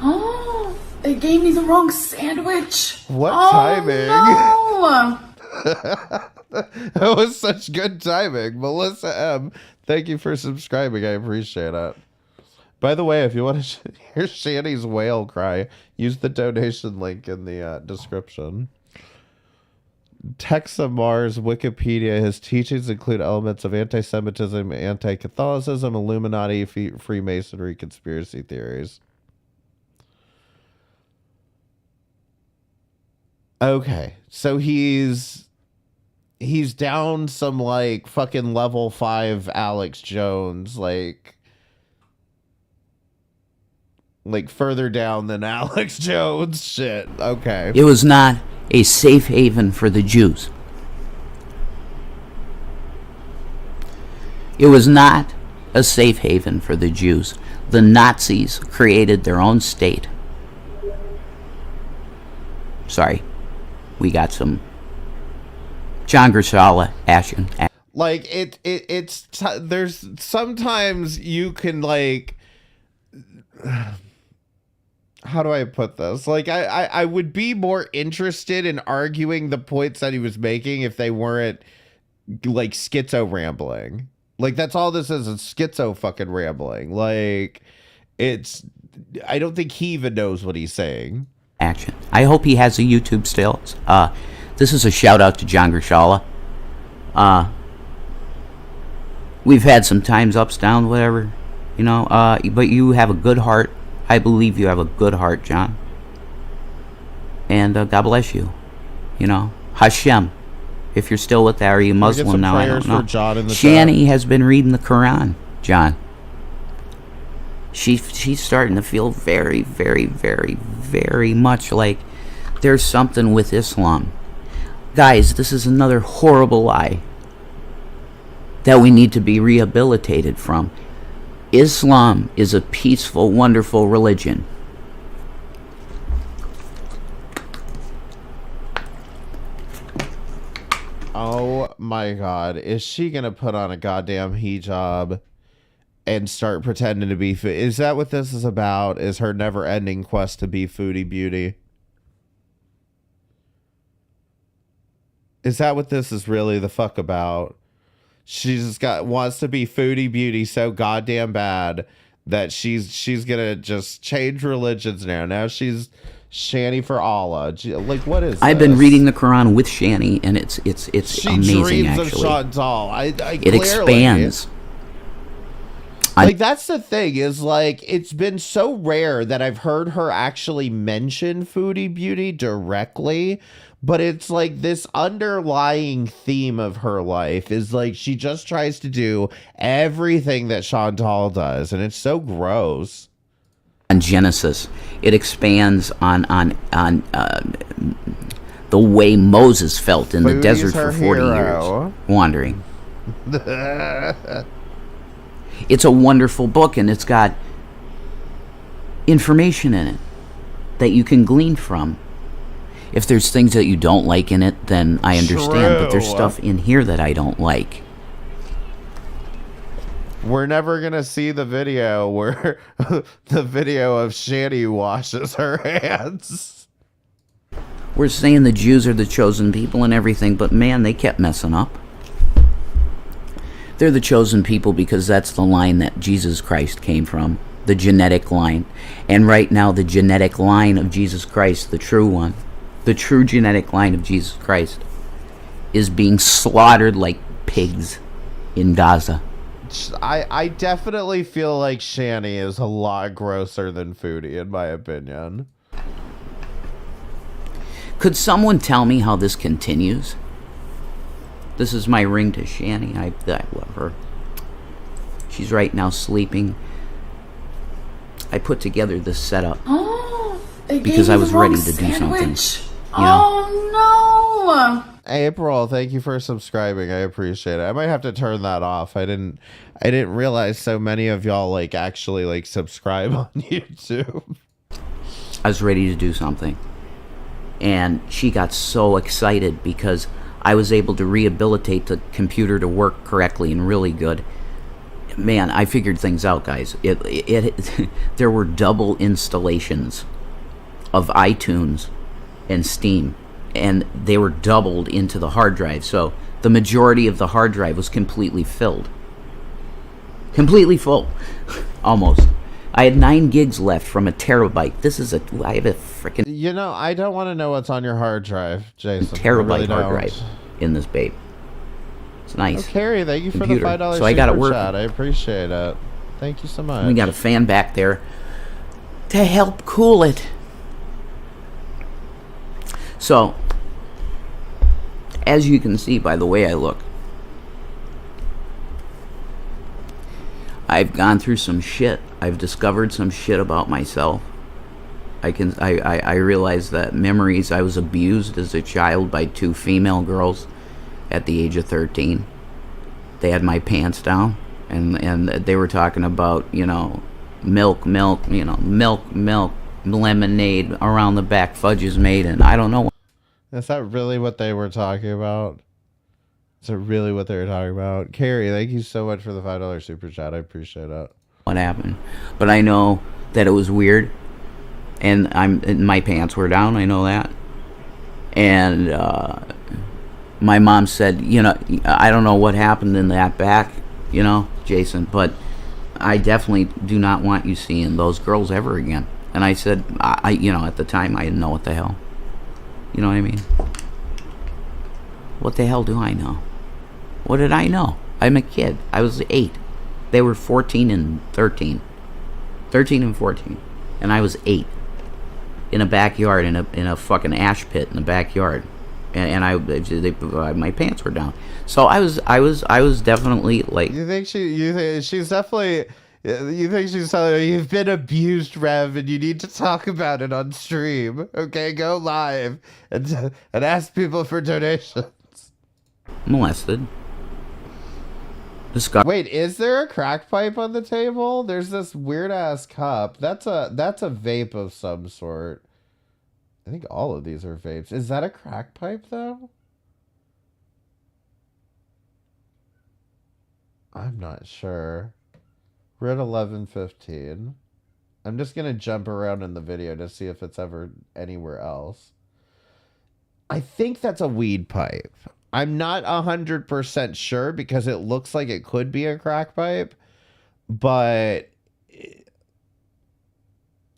Oh, they gave me the wrong sandwich. What timing? No. That was such good timing. Melissa M., thank you for subscribing. I appreciate it. By the way, if you want to hear Shanny's whale cry, use the donation link in the description. Tex Mars Wikipedia, his teachings include elements of anti-Semitism, anti-Catholicism, Illuminati, Freemasonry, conspiracy theories. Okay, so he's he's down some like fucking level 5 Alex Jones, like further down than Alex Jones shit. Okay. It was not a safe haven for the Jews. It was not a safe haven for the Jews. The Nazis created their own state. Sorry, we got some John Grisham action. Like it's there's sometimes you can like, how do I put this? Like I would be more interested in arguing the points that he was making if they weren't like schizo rambling. Like that's all this is schizo fucking rambling. Like it's, I don't think he even knows what he's saying. Action. I hope he has a YouTube still. This is a shout out to John Grisham. We've had some times ups, down, whatever, you know. But you have a good heart. I believe you have a good heart, John. And God bless you. You know, Hashem. If you're still with that, are you Muslim now? I don't know. Shanny has been reading the Quran, John. She's starting to feel very, very, very, very much like there's something with Islam. Guys, this is another horrible lie that we need to be rehabilitated from. Islam is a peaceful, wonderful religion. Oh my God. Is she going to put on a goddamn hijab and start pretending to be is that what this is about? Is her never ending quest to be Foodie Beauty? Is that what this is really the fuck about? She's wants to be Foodie Beauty so goddamn bad that she's gonna just change religions now. Now she's Shanny for Allah. Like, what is I've this? been reading the Quran with Shanny, and it's she amazing. Dreams actually, of Chantal. it expands. Like, that's the thing, is like it's been so rare that I've heard her actually mention Foodie Beauty directly, but it's like this underlying theme of her life is like she just tries to do everything that Chantal does, and it's so gross. On Genesis, it expands on the way Moses felt in the desert for 40 years, wandering. It's a wonderful book, and it's got information in it that you can glean from. If there's things that you don't like in it, then I understand, but there's stuff in here that I don't like. We're never going to see the video where the video of Shanny washes her hands. We're saying the Jews are the chosen people and everything, but man, they kept messing up. They're the chosen people because that's the line that Jesus Christ came from, the genetic line. And right now, the genetic line of Jesus Christ, the true one, the true genetic line of Jesus Christ, is being slaughtered like pigs in Gaza. I definitely feel like Shanny is a lot grosser than Foodie, in my opinion. Could someone tell me how this continues? This is my ring to Shanny. I love her. She's right now sleeping. I put together this setup because I was ready to do something. You know? Oh no! April, thank you for subscribing. I appreciate it. I might have to turn that off. I didn't realize so many of y'all like actually like subscribe on YouTube. I was ready to do something, and she got so excited because I was able to rehabilitate the computer to work correctly and really good. Man, I figured things out, guys. There were double installations of iTunes and Steam, and they were doubled into the hard drive. So the majority of the hard drive was completely filled. Completely full. Almost. I had 9 gigs left from a terabyte. I have a freaking... You know, I don't want to know what's on your hard drive, Jason. Terabyte really hard drive in this babe. It's nice. Oh, Carrie, thank you computer. For the $5 so I got it working. Chat. I appreciate it. Thank you so much. We got a fan back there to help cool it. So, As you can see by the way I look, I've gone through some shit. I've discovered some shit about myself. I realize that memories, I was abused as a child by 2 female girls at the age of 13. They had my pants down, and they were talking about, you know, milk, lemonade, around the back fudge is made, and I don't know. Is that really what they were talking about? Is that really what they were talking about? Carrie, thank you so much for the $5 super chat. I appreciate it. What happened, but I know that it was weird, and my pants were down. I know that, and my mom said, you know, I don't know what happened in that back, you know, Jason, but I definitely do not want you seeing those girls ever again. And I said, you know, at the time I didn't know what the hell, you know what I mean? What the hell do I know? What did I know? I'm a kid. I was 8. They were 14 and 13. 13 and 14. And I was 8. In a backyard, in a fucking ash pit in the backyard. And my pants were down. So I was definitely like... You think she's definitely... You think she's telling you, you've been abused, Rev, and you need to talk about it on stream. Okay, go live and ask people for donations. Molested. Wait, is there a crack pipe on the table? There's this weird ass cup. That's a vape of some sort. I think all of these are vapes. Is that a crack pipe though? I'm not sure. We're at 11:15. I'm just gonna jump around in the video to see if it's ever anywhere else. I think that's a weed pipe. I'm not 100% sure because it looks like it could be a crack pipe, but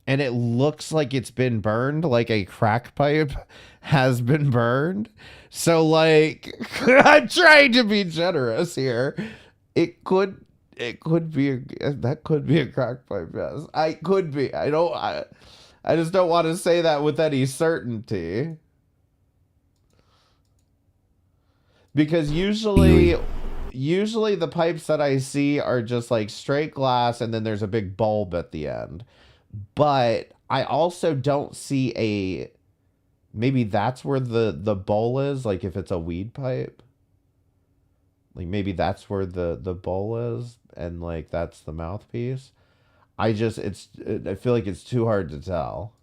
and it looks like it's been burned, like a crack pipe has been burned. So like, I'm trying to be generous here. It could be that could be a crack pipe. Yes, I could be. I just don't want to say that with any certainty. Because usually the pipes that I see are just like straight glass and then there's a big bulb at the end. But I also don't see maybe that's where the bowl is, like if it's a weed pipe. Like maybe that's where the bowl is and like that's the mouthpiece. I feel like it's too hard to tell.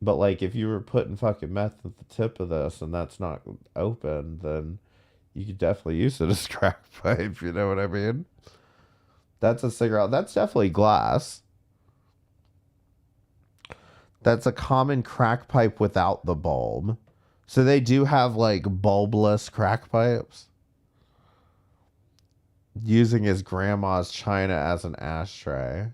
But like if you were putting fucking meth at the tip of this and that's not open, then you could definitely use it as crack pipe, you know what I mean? That's a cigarette. That's definitely glass. That's a common crack pipe without the bulb. So they do have like bulbless crack pipes. Using his grandma's china as an ashtray.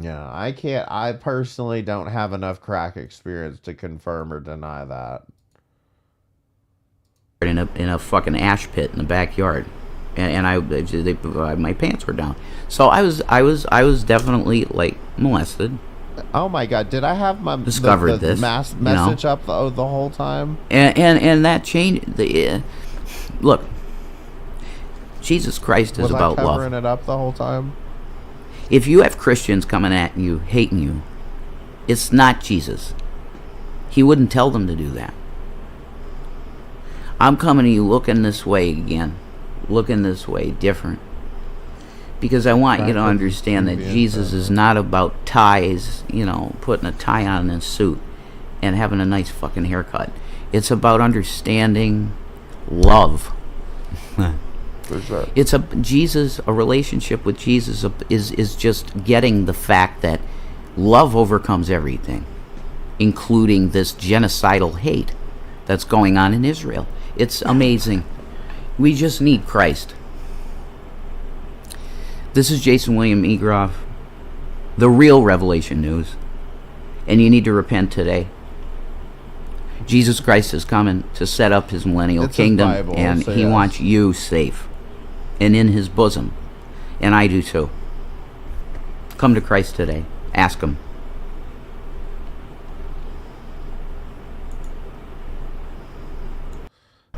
Yeah, I personally don't have enough crack experience to confirm or deny that. In a fucking ash pit in the backyard, and my pants were down. So I was definitely like molested. Oh my god! Did I have my discovered this message up the whole time? And that changed. Look, Jesus Christ is about love. Was I covering it up the whole time? If you have Christians coming at you, hating you, it's not Jesus. He wouldn't tell them to do that. I'm coming to you looking this way again. Looking this way, different. Because I want you to understand that Jesus is not about ties, you know, putting a tie on in a suit and having a nice fucking haircut. It's about understanding love. For sure. It's a relationship with Jesus is just getting the fact that love overcomes everything, including this genocidal hate that's going on in Israel. It's amazing. We just need Christ. This is Jason William Egroff, the real Revelation News, and you need to repent today. Jesus Christ is coming to set up his millennial kingdom, Bible, and he wants you safe and in his bosom, and I do too. come to Christ today. Ask him.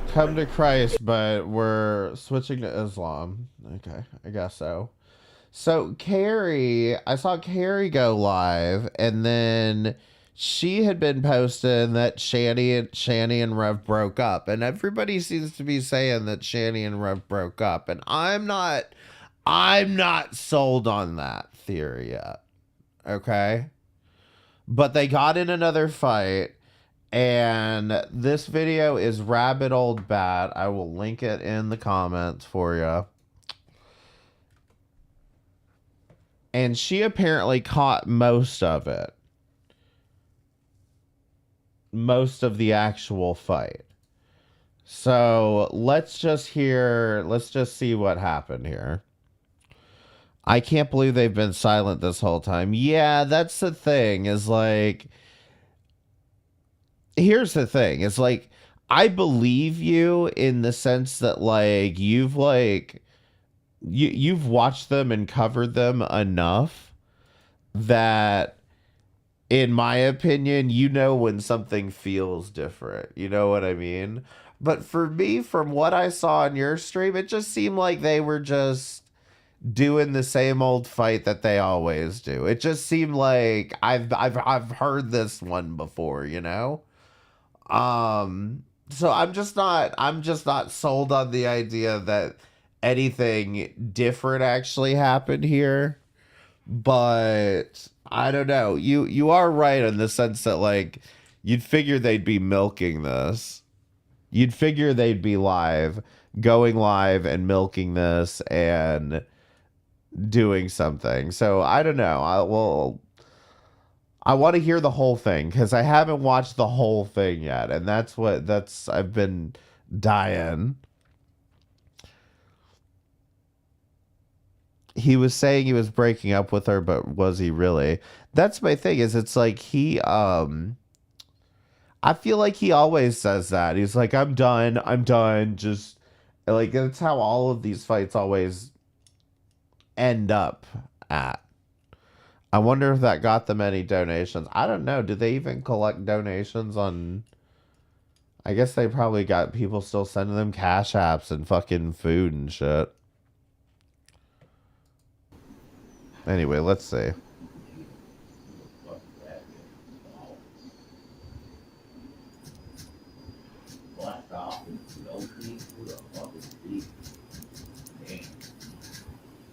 Come to Christ, but we're switching to Islam. Okay, I guess so. So Carrie, I saw Carrie go live, and then she had been posting that Shanny and Rev broke up, and everybody seems to be saying that Shanny and Rev broke up, and I'm not sold on that theory yet. Okay, but they got in another fight. And this video is rabid old bad. I will link it in the comments for you. And she apparently caught most of it. Most of the actual fight. So let's just see what happened here. I can't believe they've been silent this whole time. Yeah, that's the thing, is like... Here's the thing. It's like, I believe you in the sense that, like, you've watched them and covered them enough that, in my opinion, you know when something feels different. You know what I mean? But for me, from what I saw on your stream, it just seemed like they were just doing the same old fight that they always do. It just seemed like I've heard this one before, you know? So I'm just not sold on the idea that anything different actually happened here. But I don't know. You are right in the sense that, like, you'd figure they'd be milking this. You'd figure they'd be going live and milking this and doing something. So I don't know. I want to hear the whole thing, because I haven't watched the whole thing yet, and I've been dying. He was saying he was breaking up with her, but was he really? That's my thing, is it's like I feel like he always says that. He's like, I'm done, just, like, that's how all of these fights always end up at. I wonder if that got them any donations. I don't know. Do they even collect donations on... I guess they probably got people still sending them cash apps and fucking food and shit. Anyway, let's see.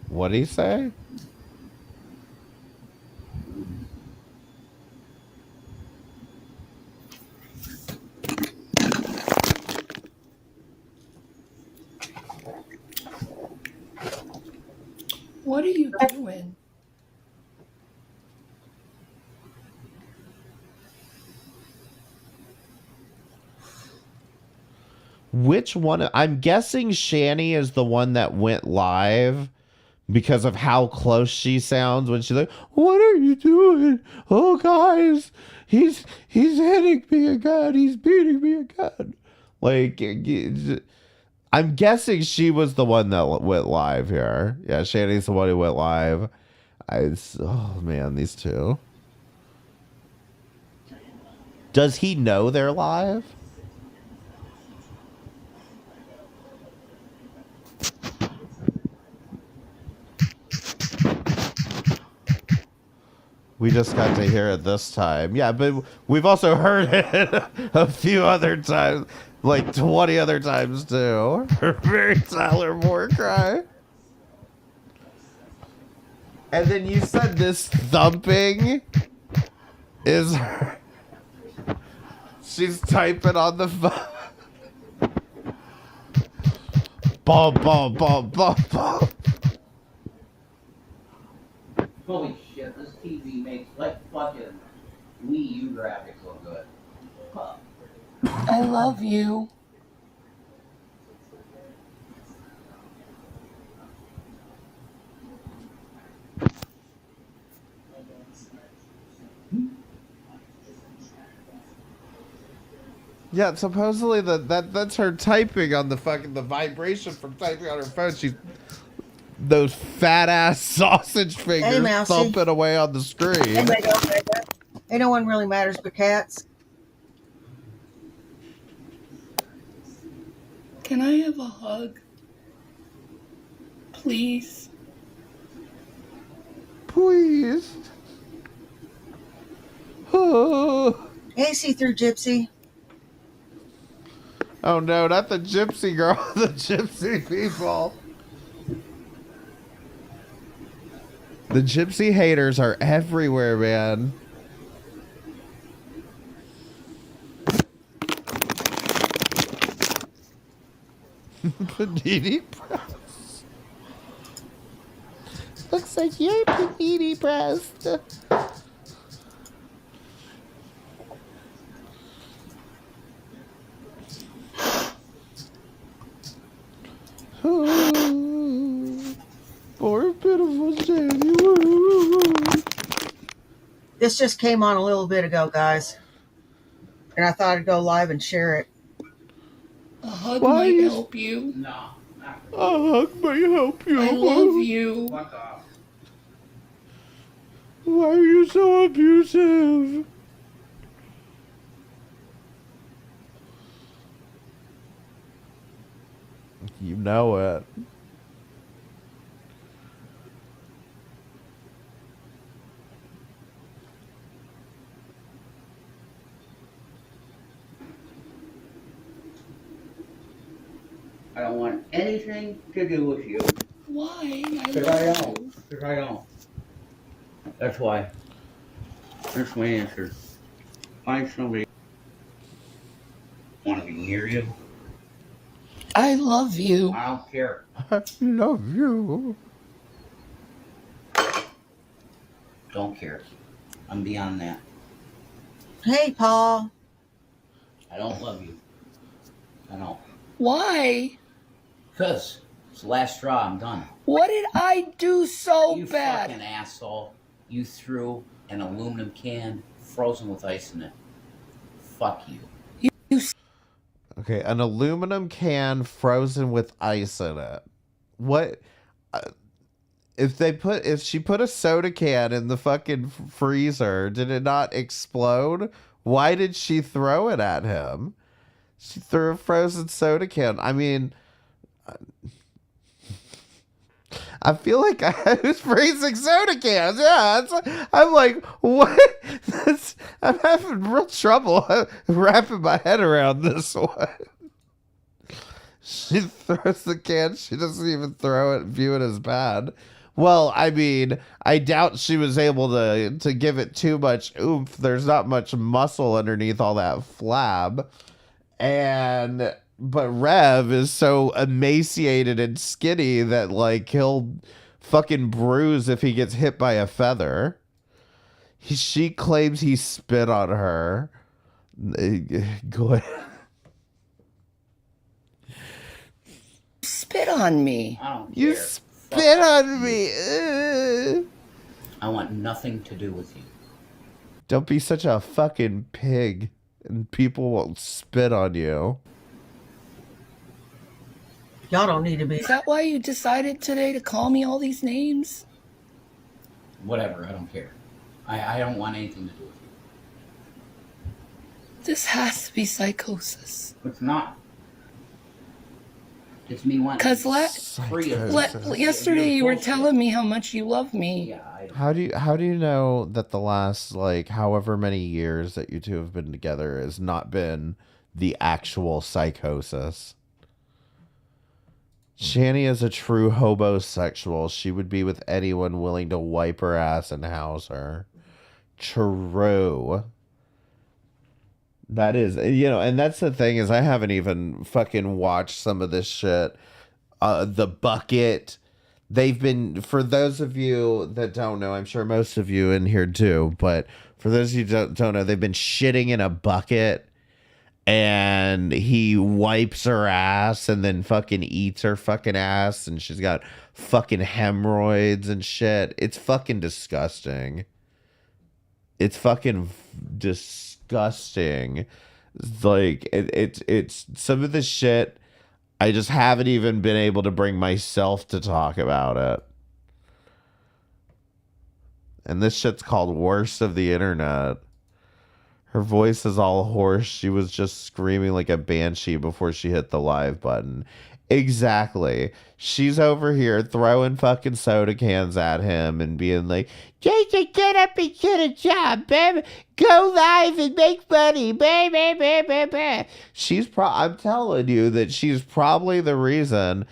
What'd he say? What are you doing? Which one? I'm guessing Shanny is the one that went live because of how close she sounds when she's like, "What are you doing? Oh, guys, he's hitting me again. He's beating me again." Like, I'm guessing she was the one that went live here. Yeah, Shanny's the one who went live. Oh man, these two. Does he know they're live? We just got to hear it this time. Yeah, but we've also heard it a few other times, like 20 other times too. Very Tyler Moore cry. And then you said this thumping is her. She's typing on the phone. Bum, bum, bum, bum, bum. Holy shit, this TV makes like fucking Wii U graphics look good. Huh. I love you. Yeah, supposedly that's her typing on the fucking, the vibration from typing on her phone. She's those fat ass sausage fingers Mousy. thumping away on the screen. Hey, hey, no one really matters but cats. Can I have a hug? Please. Please. Oh. Hey, see-through gypsy. Oh no, not the gypsy girl, the gypsy people. The gypsy haters are everywhere, man. Panini press. Looks like you're panini pressed. Poor pitiful Shanny. This just came on a little bit ago, guys. And I thought I'd go live and share it. A hug Why might you- help you. No. A hug may help you. I love you. Fuck off. Why are you so abusive? You know it. I don't want anything to do with you. Why? Because I don't. Because I don't. That's why. That's my answer. Find somebody want to be near you. I love you. I don't care. I love you. Don't care. I'm beyond that. Hey, Paul. I don't love you. I don't. Why? Because it's the last straw. I'm done. What did I do so You bad? fucking asshole. You threw an aluminum can frozen with ice in it. Fuck you. Okay, an aluminum can frozen with ice in it. What? If she put a soda can in the fucking freezer, did it not explode? Why did she throw it at him? She threw a frozen soda can. I mean, I feel like I was freezing soda cans. Yeah, I'm like, what? I'm having real trouble wrapping my head around this one. She throws the can. She doesn't even throw it, view it as bad. Well, I mean, I doubt she was able to give it too much oomph. There's not much muscle underneath all that flab. But Rev is so emaciated and skinny that, like, he'll fucking bruise if he gets hit by a feather. She claims he spit on her. Go ahead. Spit on me. I don't care. You spit on me. I want nothing to do with you. Don't be such a fucking pig, and people won't spit on you. Y'all don't need to be. Is that why you decided today to call me all these names? Whatever, I don't care. I don't want anything to do with you. This has to be psychosis. It's not. It's me wanting 'Cause free of yesterday you were telling me how much you love me. Yeah, I don't. How do you know that the last, like, however many years that you two have been together has not been the actual psychosis? Shanny is a true hobosexual. She would be with anyone willing to wipe her ass and house her. True. That is, and that's the thing is I haven't even fucking watched some of this shit. The Bucket. They've been, for those of you that don't know, I'm sure most of you in here do, but for those of you that don't know, they've been shitting in a bucket and he wipes her ass and then fucking eats her fucking ass and she's got fucking hemorrhoids and shit. It's fucking disgusting. It's fucking disgusting. Like it's some of the shit I just haven't even been able to bring myself to talk about it. And this shit's called Worst of the Internet. Her voice is all hoarse. She was just screaming like a banshee before she hit the live button. Exactly. She's over here throwing fucking soda cans at him and being like, Jason, get up and get a job, baby. Go live and make money, baby. I'm telling you that she's probably the reason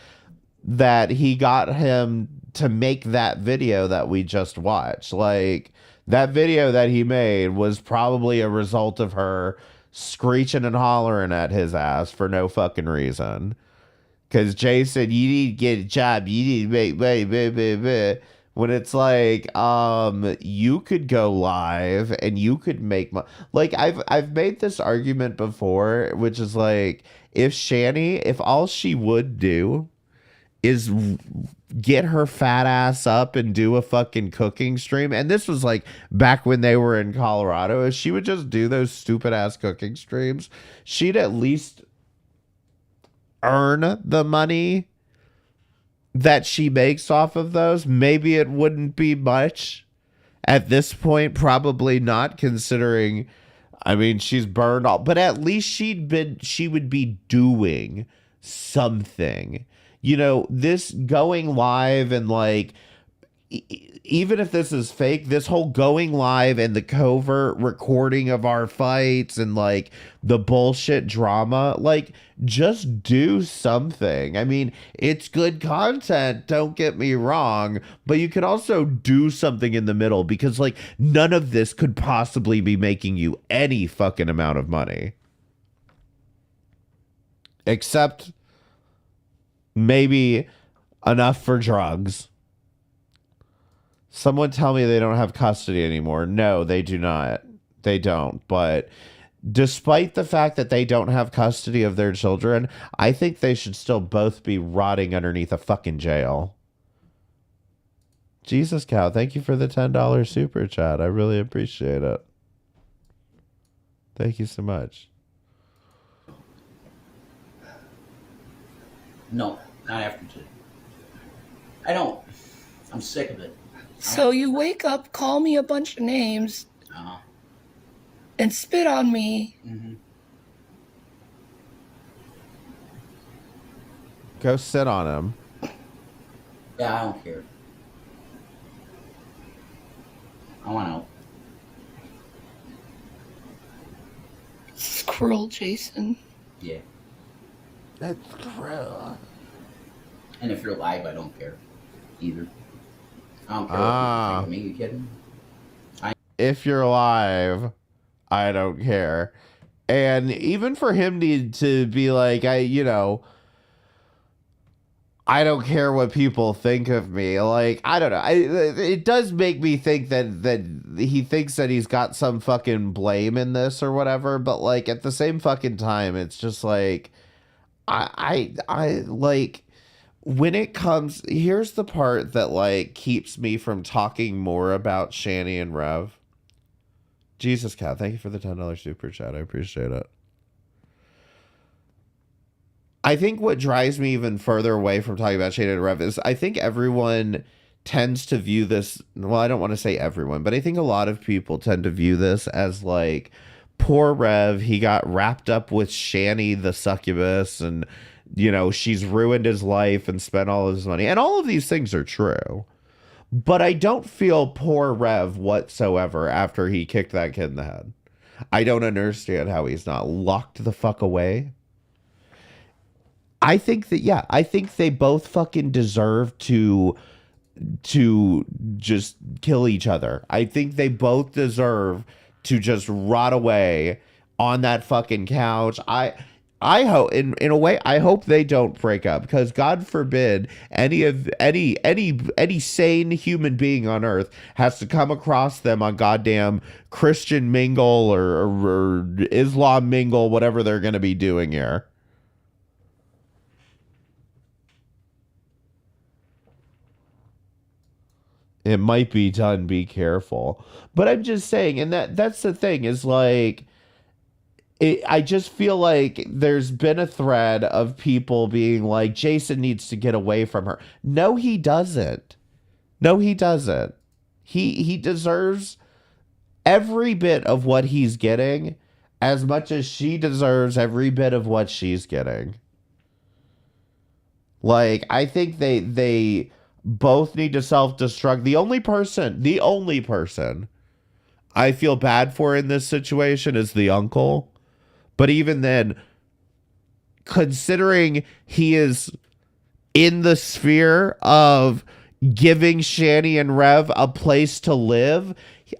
that he got him to make that video that we just watched. Like, that video that he made was probably a result of her screeching and hollering at his ass for no fucking reason. Because Jason, you need to get a job. You need to make money. When it's like, you could go live and you could make money. Like, I've made this argument before, which is like, if all she would do is get her fat ass up and do a fucking cooking stream, and this was like back when they were in Colorado, if she would just do those stupid ass cooking streams, she'd at least earn the money that she makes off of those. Maybe it wouldn't be much at this point, probably not, considering, I mean, she's burned all, but at least she would be doing something. You know, this going live and like, even if this is fake, this whole going live and the covert recording of our fights and like the bullshit drama, like, just do something. I mean, it's good content, don't get me wrong, but you could also do something in the middle, because like none of this could possibly be making you any fucking amount of money. Except maybe enough for drugs. Someone tell me they don't have custody anymore. No, they do not. They don't. But despite the fact that they don't have custody of their children, I think they should still both be rotting underneath a fucking jail. Jesus cow, thank you for the $10 super chat. I really appreciate it. Thank you so much. No, not after 2. I don't. I'm sick of it. So you wake up, call me a bunch of names, and spit on me. Mm-hmm. Go sit on him. Yeah, I don't care. I want out. It's cruel, Jason. Yeah. That's cruel. And if you're live, I don't care either. I don't care what people think of me. You kidding? If you're live, I don't care. And even for him to be like, I don't care what people think of me. Like, I don't know. It does make me think that he thinks that he's got some fucking blame in this or whatever. But like at the same fucking time, it's just like, I like, when it comes, here's the part that like keeps me from talking more about Shanny and Rev. Jesus cow, thank you for the $10 super chat. I appreciate it. I think what drives me even further away from talking about Shanny and Rev is I think everyone tends to view this, well, I don't want to say everyone, but I think a lot of people tend to view this as like, poor Rev, he got wrapped up with Shanny the succubus, and she's ruined his life and spent all his money. And all of these things are true. But I don't feel poor Rev whatsoever after he kicked that kid in the head. I don't understand how he's not locked the fuck away. I think they both fucking deserve to just kill each other. I think they both deserve to just rot away on that fucking couch. I hope, in a way, I hope they don't break up, because God forbid any sane human being on earth has to come across them on goddamn Christian mingle or Islam mingle, whatever they're going to be doing here. It might be done. Be careful. But I'm just saying, and that's the thing, is like, I just feel like there's been a thread of people being like, Jason needs to get away from her. No, he doesn't. No, he doesn't. He deserves every bit of what he's getting as much as she deserves every bit of what she's getting. Like, I think they both need to self-destruct. The only person I feel bad for in this situation is the uncle. But even then, considering he is in the sphere of giving Shanny and Rev a place to live,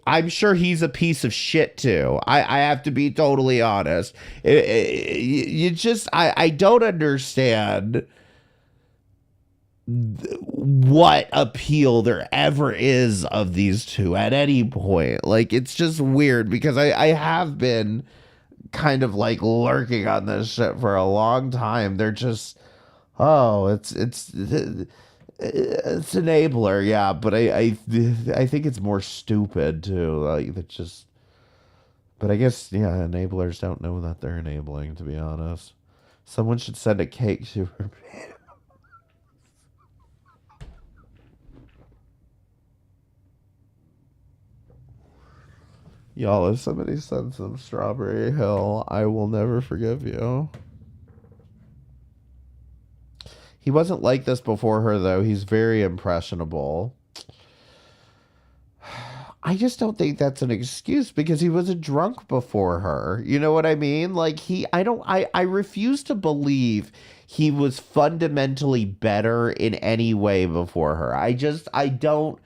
I'm sure he's a piece of shit too. I have to be totally honest. I don't understand what appeal there ever is of these two at any point. Like, it's just weird because I have been kind of like lurking on this shit for a long time. They're just, it's enabler, yeah, but I think it's more stupid too. Like, that just, but I guess, yeah, enablers don't know that they're enabling, to be honest. Someone should send a cake to her. Y'all, if somebody sends them Strawberry Hill, I will never forgive you. He wasn't like this before her, though. He's very impressionable. I just don't think that's an excuse because he was a drunk before her. You know what I mean? Like, I refuse to believe he was fundamentally better in any way before her. I don't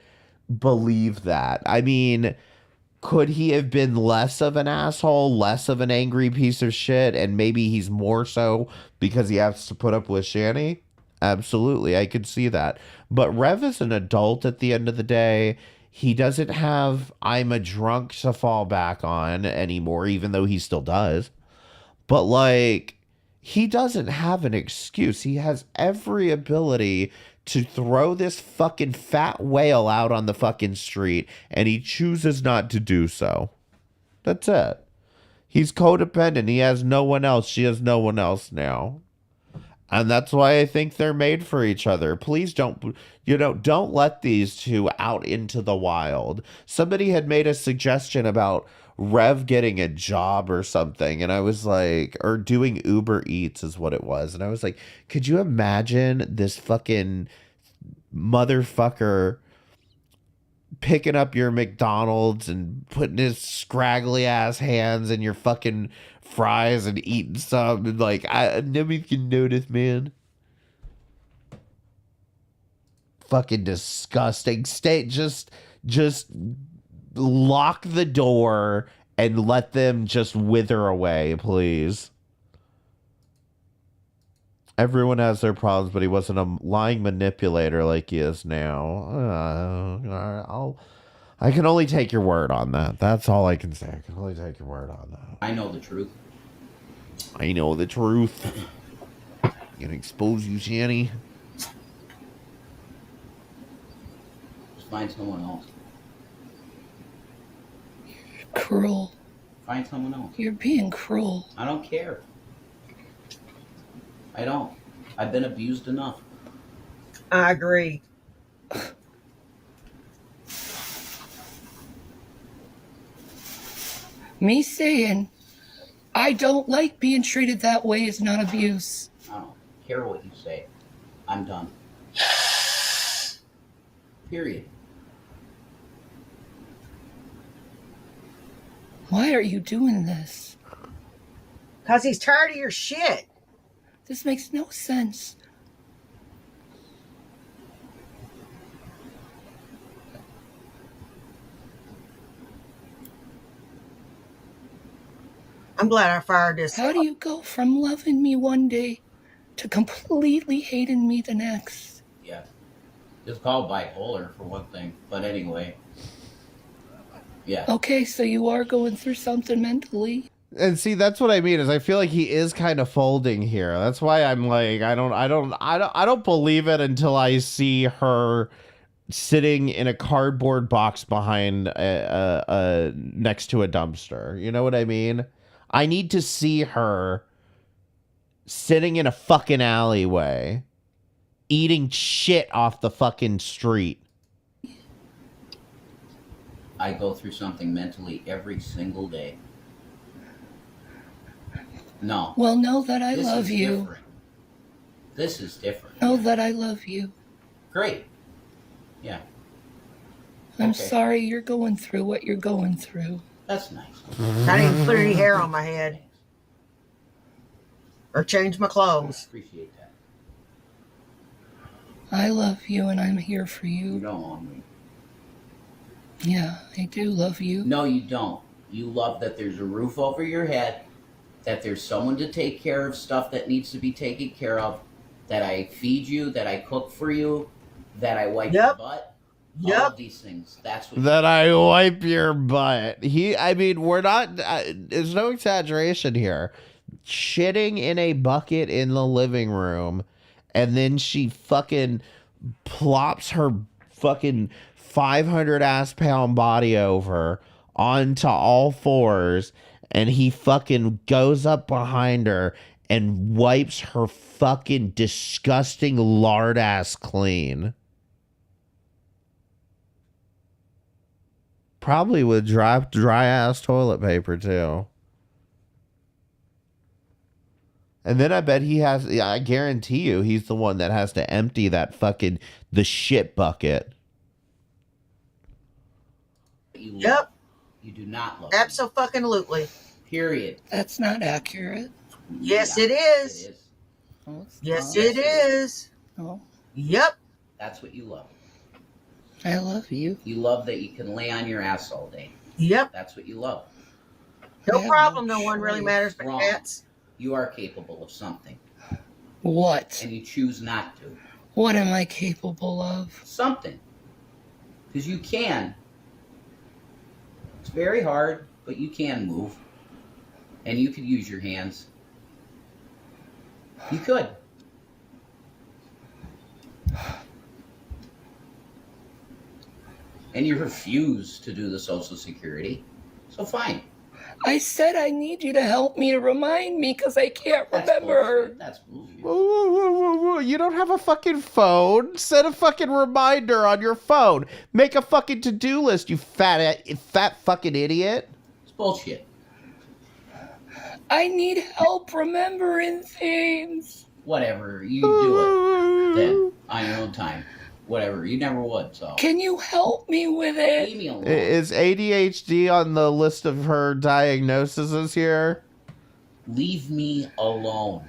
believe that. I mean, could he have been less of an asshole, less of an angry piece of shit, and maybe he's more so because he has to put up with Shanny? Absolutely, I could see that. But Rev is an adult at the end of the day. He doesn't have I'm a drunk to fall back on anymore, even though he still does. But, like, he doesn't have an excuse. He has every ability to throw this fucking fat whale out on the fucking street, and he chooses not to do so. That's it. He's codependent. He has no one else. She has no one else now. And that's why I think they're made for each other. Please don't let these two out into the wild. Somebody had made a suggestion about Rev getting a job or something, and I was like, or doing Uber Eats is what it was, and I was like, could you imagine this fucking motherfucker picking up your McDonald's and putting his scraggly ass hands in your fucking fries and eating some, and like, nobody can notice, man. Fucking disgusting. Just lock the door and let them just wither away, please. Everyone has their problems, but he wasn't a lying manipulator like he is now. I can only take your word on that. That's all I can say. I can only take your word on that. I know the truth. I know the truth. I'm gonna expose you, Shanny. Just find someone else. Cruel. Find someone else. You're being cruel. I don't care. I don't. I've been abused enough. I agree. Me saying I don't like being treated that way is not abuse. I don't care what you say. I'm done. Period. Why are you doing this? Because he's tired of your shit. This makes no sense. I'm glad I fired this. How do you go from loving me one day to completely hating me the next? Yeah. It's called bipolar for one thing. But anyway. Yeah. Okay, so you are going through something mentally. And see, that's what I mean, is I feel like he is kind of folding here. That's why I'm like, I don't believe it until I see her sitting in a cardboard box behind next to a dumpster. You know what I mean? I need to see her sitting in a fucking alleyway, eating shit off the fucking street. I go through something mentally every single day. No. Well, know that I This love is you. different. This is different. Know that I love you. Great. Yeah. I'm Okay. sorry you're going through what you're going through. That's nice. I didn't even put any hair on my head or change my clothes. Appreciate that. I love you and I'm here for You you. don't own me. Yeah, I do love you. No, you don't. You love that there's a roof over your head, that there's someone to take care of stuff that needs to be taken care of, that I feed you, that I cook for you, that I wipe your butt. All of these things. That's what. That I wipe your butt. We're not, there's no exaggeration here. Shitting in a bucket in the living room, and then she fucking plops her fucking 500-pound body over onto all fours, and he fucking goes up behind her and wipes her fucking disgusting lard ass clean. Probably with dry ass toilet paper too. And then I bet I guarantee you he's the one that has to empty that fucking the shit bucket. Yep. You do not love. Absolutely. Period. That's not accurate. Yes, Yeah, it is. It is. No, it's Yes, not. it is. No, Yep. That's what you love. I love you. You love that you can lay on your ass all day. Yep. That's what you love. No Yeah, problem. no No one really choice. matters but Wrong. cats. You are capable of something, What? and you choose not to. What am I capable of? Something. Because you can. It's very hard, but you can move. And you could use your hands. You could. And you refuse to do the Social Security. So fine. I said I need you to help me to remind me because I can't That's remember bullshit. her. That's bullshit. Whoa. You don't have a fucking phone? Set a fucking reminder on your phone. Make a fucking to-do list, you fat fucking idiot. It's bullshit. I need help remembering things. Whatever. You do it then on your own time. Whatever. You never would, so. Can you help me with it? Leave me alone. Is ADHD on the list of her diagnoses here? Leave me alone.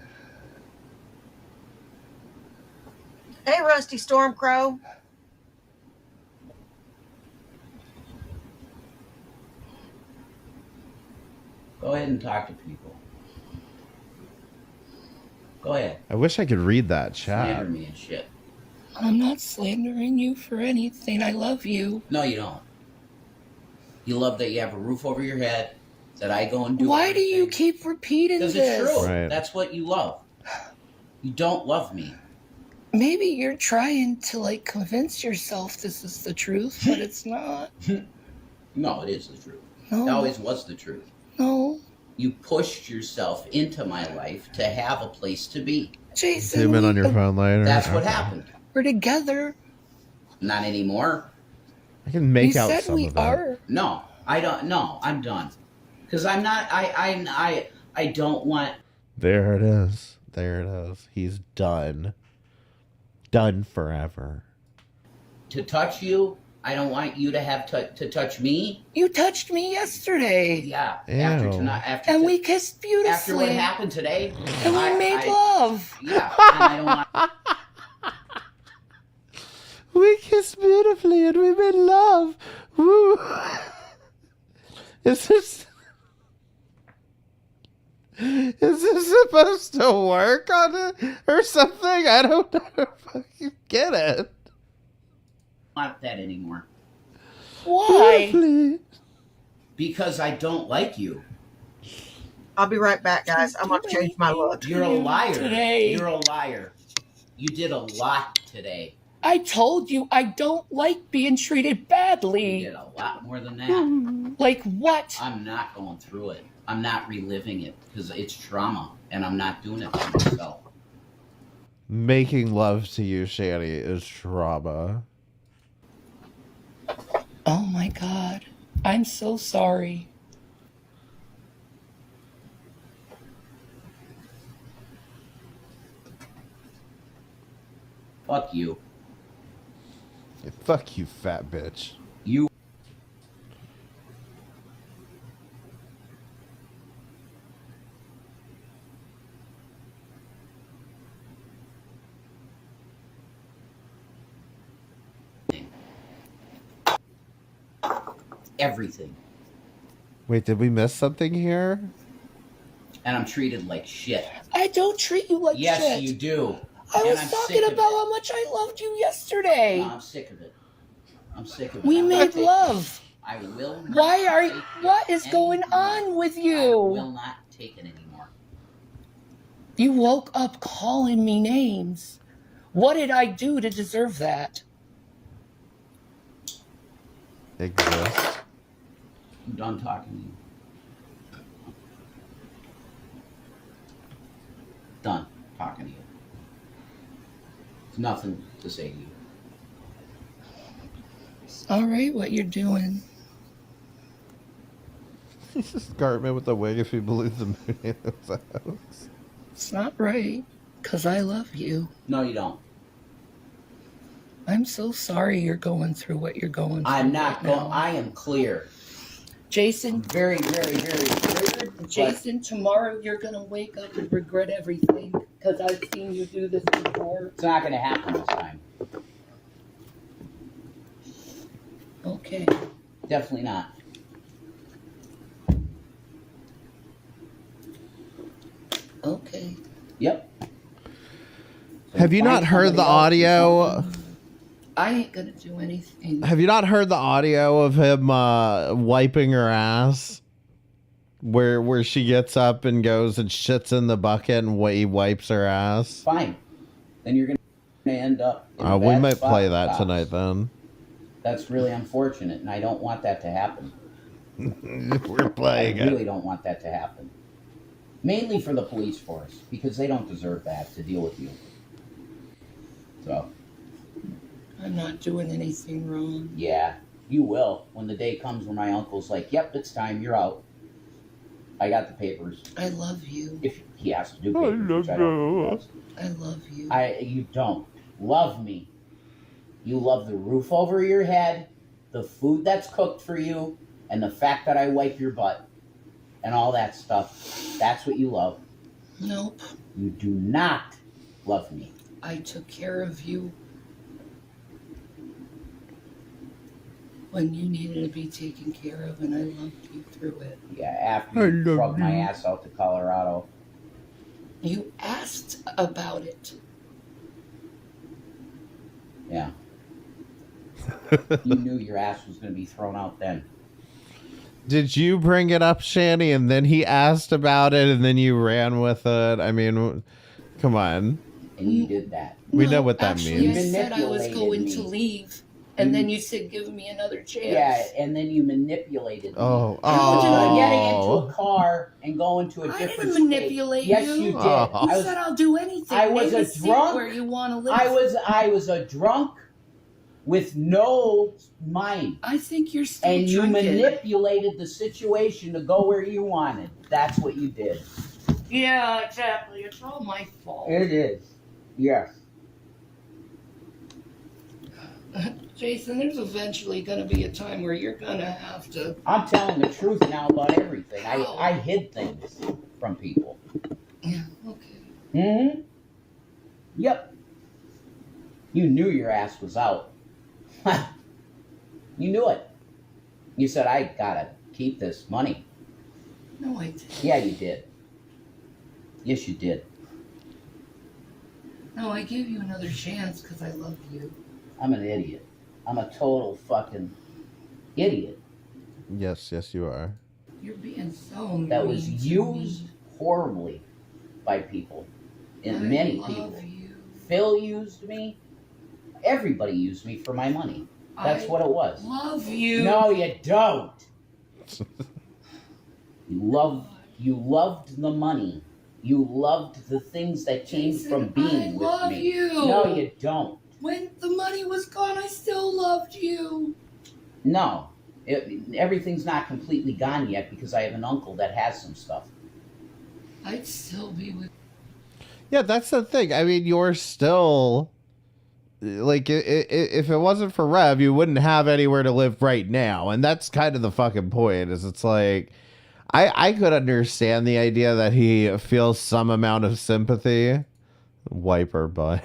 Hey, Rusty Stormcrow. Go ahead and talk to people. Go ahead. I wish I could read that chat. Slander me and shit. I'm not slandering you for anything. I love you. No, you don't. You love that you have a roof over your head, that I go and do Why do you keep repeating Because this? it's true. Right. That's what you love. You don't love me. Maybe you're trying to like convince yourself this is the truth, but it's not. No, it is the truth. No. It always was the truth. No. You pushed yourself into my life to have a place to be. Jason, Zoom in on your phone later. That's what Okay. happened. we're together. Not anymore. I can make We out said some we of it. are. No, I don't. No, I'm done. Because I'm not. I don't want. There it is. There it is. He's done. Done forever. To touch you, I don't want you to have to touch me. You touched me yesterday. Yeah. Ew. After tonight. And we kissed After what beautifully. happened today. And we made love. Yeah. And I don't want. We kissed beautifully and we made love. Woo. Is this supposed to work on it or something? I don't know if I can get it. Want that anymore. Why? Beautifully. Because I don't like you. I'll be right back, guys. I'm going to change my look. You're a liar. Today. You're a liar. You did a lot today. I told you I don't like being treated You badly. did a lot more than that. Like what? I'm not going through it. I'm not reliving it because it's trauma, and I'm not doing it to myself. Making love to you, Shanny, is trauma. Oh my God. I'm so sorry. Fuck you. Yeah, fuck you, fat bitch. You. Everything. Wait, did we miss something here? And I'm treated like shit. I don't treat you like shit. Yes, you do. I And was I'm talking sick of about it. how much I loved you yesterday. No, I'm sick of it. I'm sick of it. We made love. I will not. Why are you? take What it is going anymore. on with I you? will not take it anymore. You woke up calling me names. What did I do to deserve that? Exist. I'm done talking to you. Done talking to you. There's nothing to say to you. All right, what you're doing. He's just Cartman with a wig if he believes the moon was a hoax. It's not right, because I love you. No, you don't. I'm so sorry you're going through what you're going through. I'm not right going. now. I am clear. Jason, Very, very, very clear. Jason, tomorrow you're going to wake up and regret everything, because I've seen you do this before. It's not going to happen this time. Okay. Definitely not. Okay. Yep. So Have you find not heard somebody the else audio? to something. I ain't going to do anything. Have you not heard the audio of him wiping her ass? Where she gets up and goes and shits in the bucket and he wipes her ass? Fine. Then you're going to end up in a We bad might spot play with that cops. tonight then. That's really unfortunate, and I don't want that to happen. We're playing I really it. don't want that to happen. Mainly for the police force, because they don't deserve that to deal with you. So, I'm not doing anything wrong. yeah, you will when the day comes when my uncle's like, yep, it's time, you're out. I got the papers. I love you. If he has to do papers, which I don't think he does. I love you. You don't love me. You love the roof over your head, the food that's cooked for you, and the fact that I wipe your butt and all that stuff. That's what you love. Nope. You do not love me. I took care of you when you needed to be taken care of, and I loved you through it. Yeah, after you drug my ass out to Colorado. You asked about it. Yeah. You knew your ass was going to be thrown out then. Did you bring it up, Shanny, and then he asked about it, and then you ran with it? I mean, come on. And you did that. We know what that actually, means. I said I was Manipulated going me. to leave, and then you said, give me another chance. Yeah, and then you manipulated me. Oh, Getting into oh. a car and going to a I different didn't manipulate state. Yes, you. you did. Oh. You said I'll do anything. I was Maybe a sit drunk. where you want to live. I was a drunk with no mind. I think you're still And you drinking. manipulated the situation to go where you wanted. That's what you did. Yeah, exactly. It's all my fault. It is. Yes. Jason, there's eventually going to be a time where you're going to have to... I'm telling the truth now about everything. I hid things from people. Yeah, okay. Hmm? Yep. You knew your ass was out. You knew it. You said, I gotta keep this money. No, I didn't. Yeah, you did. Yes, you did. No, I gave you another chance because I love you. I'm an idiot. I'm a total fucking idiot. Yes, you are. You're being so mean. That was to used me. horribly by people. And I many love people. you. Phil used me. Everybody used me for my money. That's I what it was. love you. No, you don't. You love You loved the money. You loved the things that came Jason, from being I with love me. you. No, you don't. When the money was gone, I still loved you. No. Everything's not completely gone yet because I have an uncle that has some stuff. I'd still be with. Yeah, that's the thing. I mean, you're still like, if it wasn't for Rev, you wouldn't have anywhere to live right now, and that's kind of the fucking point. Is it's like, I could understand the idea that he feels some amount of sympathy. Wiper butt.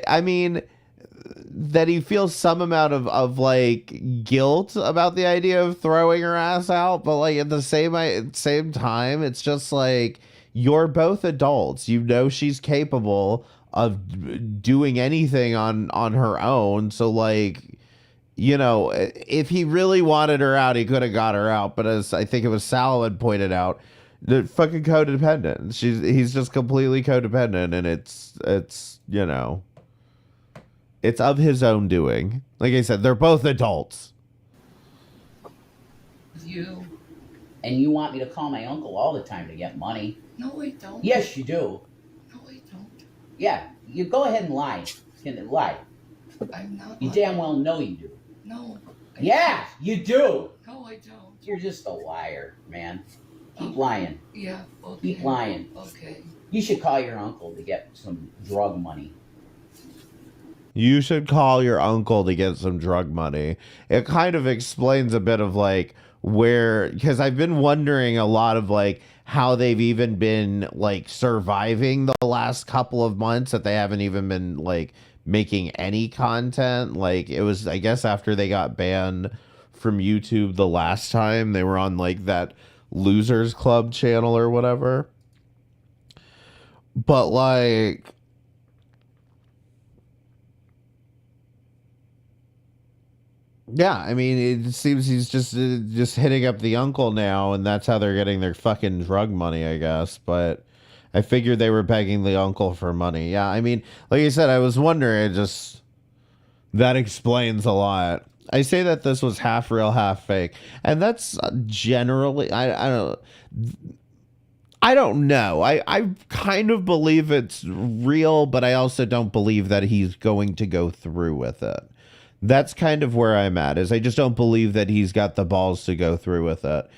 I mean, that he feels some amount of like guilt about the idea of throwing her ass out, but like at the same time, it's just like, you're both adults. You know she's capable of doing anything on her own. So like, you know, if he really wanted her out, he could have got her out. But as I think it was Sal had pointed out, the fucking codependent. He's just completely codependent, and it's you know, it's of his own doing. Like I said, they're both adults. You. And you want me to call my uncle all the time to get money? No, I don't. Yes, you do. No, I don't. Yeah, you go ahead and lie. Lie. I'm not. You damn well know you do. No. Yeah, you do. No, I don't. You're just a liar, man. Keep lying. Yeah, okay. Keep lying. Okay. You should call your uncle to get some drug money. You should call your uncle to get some drug money. It kind of explains a bit of like where, because I've been wondering a lot of like how they've even been like surviving the last couple of months, that they haven't even been like making any content. Like, it was, I guess, after they got banned from YouTube the last time, they were on like that Losers Club channel or whatever. But like, yeah, I mean, it seems he's just hitting up the uncle now, and that's how they're getting their fucking drug money, I guess. But I figured they were begging the uncle for money. Yeah, I mean, like I said, I was wondering, that explains a lot. I say that this was half real, half fake, and that's generally, I don't know. I kind of believe it's real, but I also don't believe that he's going to go through with it. That's kind of where I'm at, is I just don't believe that he's got the balls to go through with it.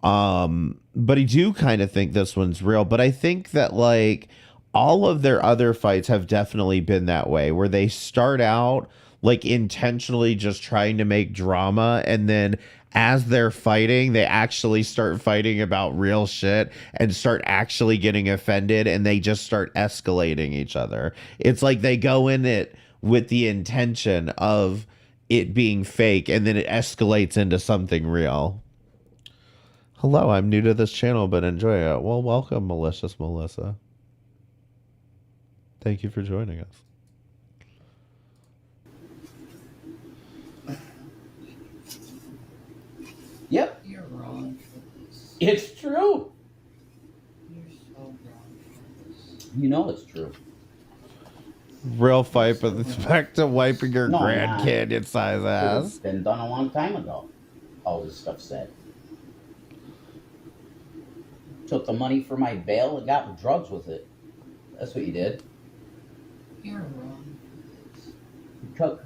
But I do kind of think this one's real. But I think that like all of their other fights have definitely been that way, where they start out like intentionally just trying to make drama, and then as they're fighting, they actually start fighting about real shit and start actually getting offended, and they just start escalating each other. It's like they go in it with the intention of it being fake, and then it escalates into something real. Hello, I'm new to this channel, but enjoy it. Well, welcome, Malicious Melissa. Thank you for joining us. Yep. You're wrong for this. It's true. You're so wrong for this. You know it's true. Real fight with respect to wiping your No, grandkid inside his ass. It's been done a long time ago. All this stuff said. Took the money for my bail and got drugs with it. That's what you did. You're wrong for this. You took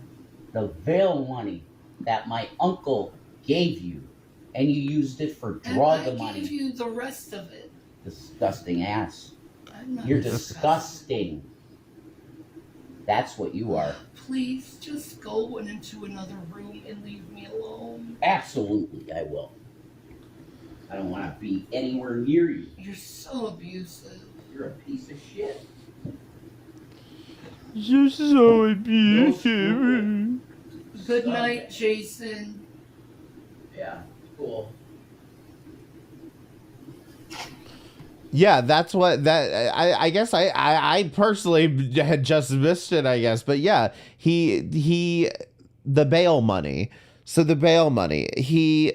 the bail money that my uncle gave you, and you used it for drug and I money. gave you the rest of it. Disgusting ass. I'm not You're disgusting. That's what you are. Please just go into another room and leave me alone. Absolutely, I will. I don't want to be anywhere near you. You're so abusive. You're a piece of shit. You're so abusive. Good night, Jason. Yeah, cool. Yeah, that's what that I guess I personally had just missed it, I guess. But yeah, he the bail money. So the bail money, he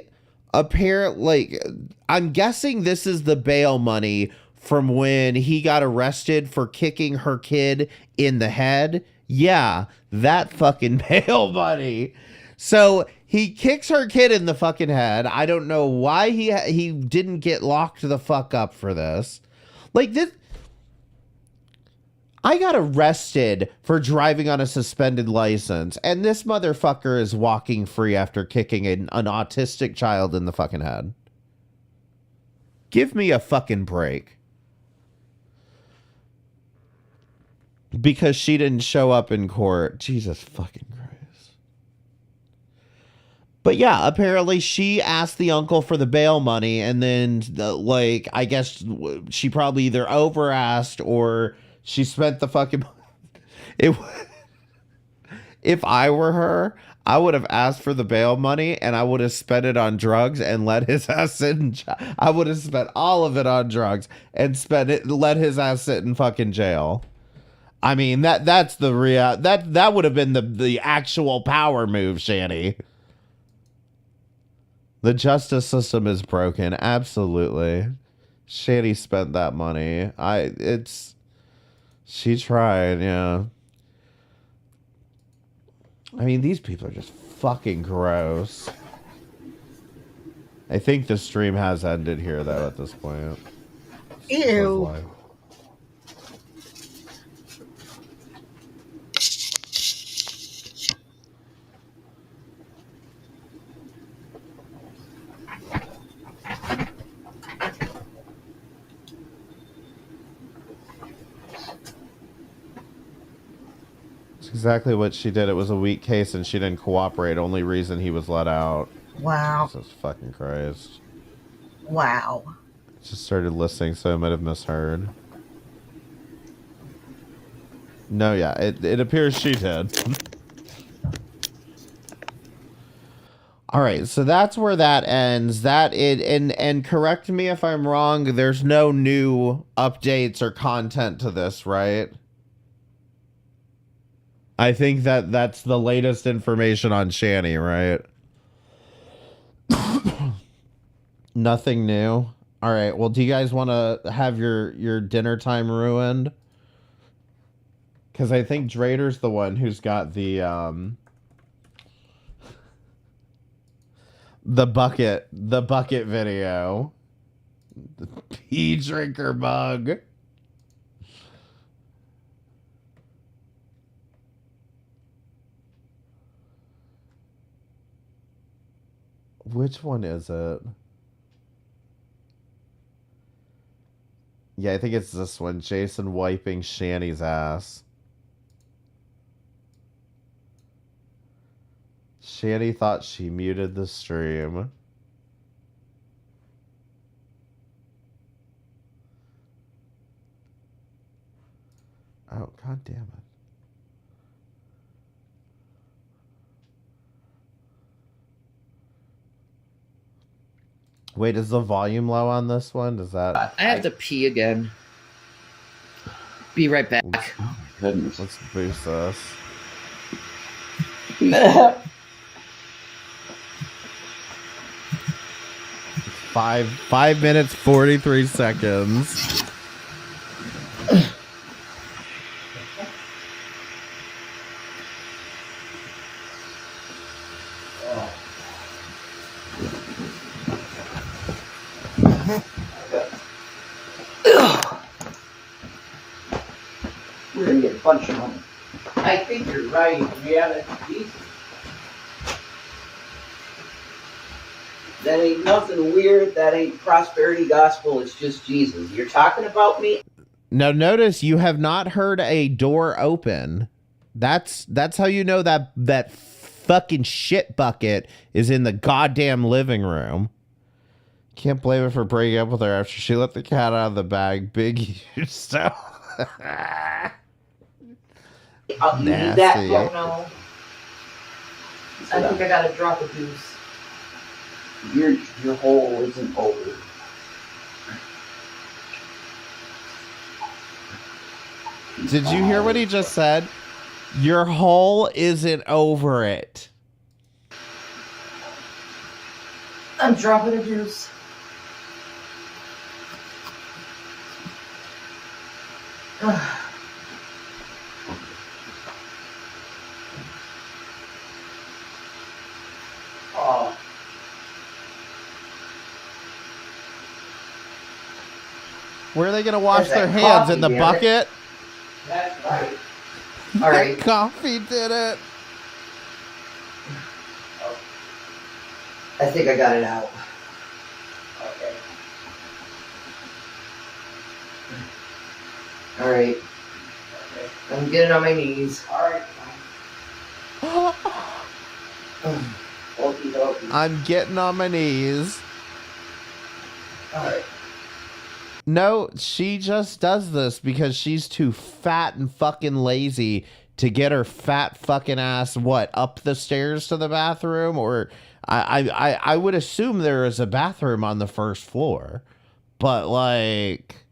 apparently, like, I'm guessing this is the bail money from when he got arrested for kicking her kid in the head. Yeah, that fucking bail money. So He kicks her kid in the fucking head. I don't know why he didn't get locked the fuck up for this. Like this, I got arrested for driving on a suspended license, and this motherfucker is walking free after kicking an autistic child in the fucking head. Give me a fucking break. Because she didn't show up in court. Jesus fucking Christ. But yeah, apparently she asked the uncle for the bail money, and then, like, I guess she probably either over asked or she spent the fucking. If I were her, I would have asked for the bail money and I would have spent it on drugs and let his ass sit in. I would have spent all of it on drugs and let his ass sit in fucking jail. I mean, that's the real. That would have been the actual power move, Shanny. The justice system is broken. Absolutely. Shanny spent that money. She tried, yeah. I mean, these people are just fucking gross. I think the stream has ended here, though, at this point. Ew. Exactly what she did. It was a weak case and she didn't cooperate. Only reason he was let out. Wow. Jesus fucking Christ. Wow. Just started listening, so I might have misheard. No, yeah, it appears she did. All right, so that's where that ends. And correct me if I'm wrong. There's no new updates or content to this, right? I think that's the latest information on Shanny, right? Nothing new. All right. Well, do you guys want to have your dinner time ruined? Because I think Drader's the one who's got the bucket video. The pee drinker mug. Which one is it? Yeah, I think it's this one. Jason wiping Shanny's ass. Shanny thought she muted the stream. Oh, god damn it. Wait, is the volume low on this one? Does that... I have to pee again. Be right back. Oh my goodness. Let's boost this. 5 minutes 43 seconds. We're gonna get a bunch of money. I think you're right. Yeah, that's Jesus. That ain't nothing weird. That ain't prosperity gospel. It's just Jesus. You're talking about me? Now notice you have not heard a door open. That's how you know that fucking shit bucket is in the goddamn living room. Can't blame her for breaking up with her after she let the cat out of the bag. Big huge stuff. You need that? Oh, no. I think I got a drop of juice. Your hole isn't over. Did you hear what he just said? Your hole isn't over it. I'm dropping a juice. Where are they gonna wash That's their that hands? coffee, In the damn it. bucket? That's right. All right. Coffee did it. I think I got it out. Okay. All right. Okay. I'm getting on my knees. All right. Okie dokie. I'm getting on my knees. All right. No, she just does this because she's too fat and fucking lazy to get her fat fucking ass, what, up the stairs to the bathroom? Or I would assume there is a bathroom on the first floor. But, like,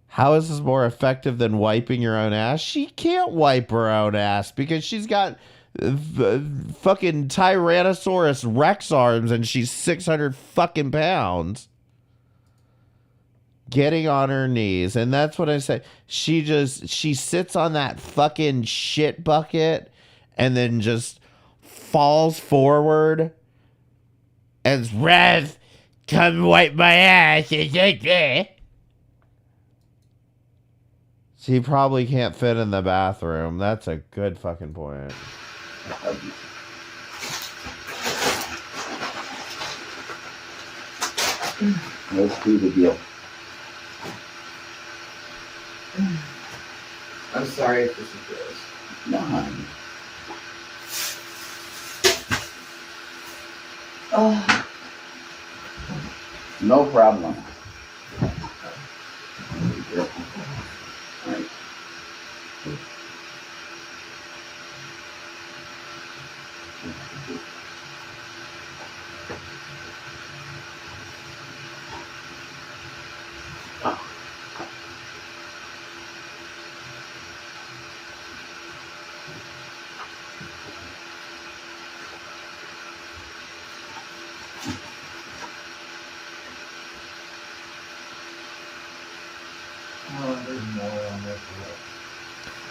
how is this more effective than wiping your own ass? She can't wipe her own ass because she's got fucking Tyrannosaurus Rex arms and she's 600 fucking pounds. Getting on her knees. And that's what I say. She sits on that fucking shit bucket and then just falls forward and Rev, come wipe my ass. She probably can't fit in the bathroom. That's a good fucking point. Let's do the deal. I'm sorry if this is gross. No, honey. Oh. No problem. Alright.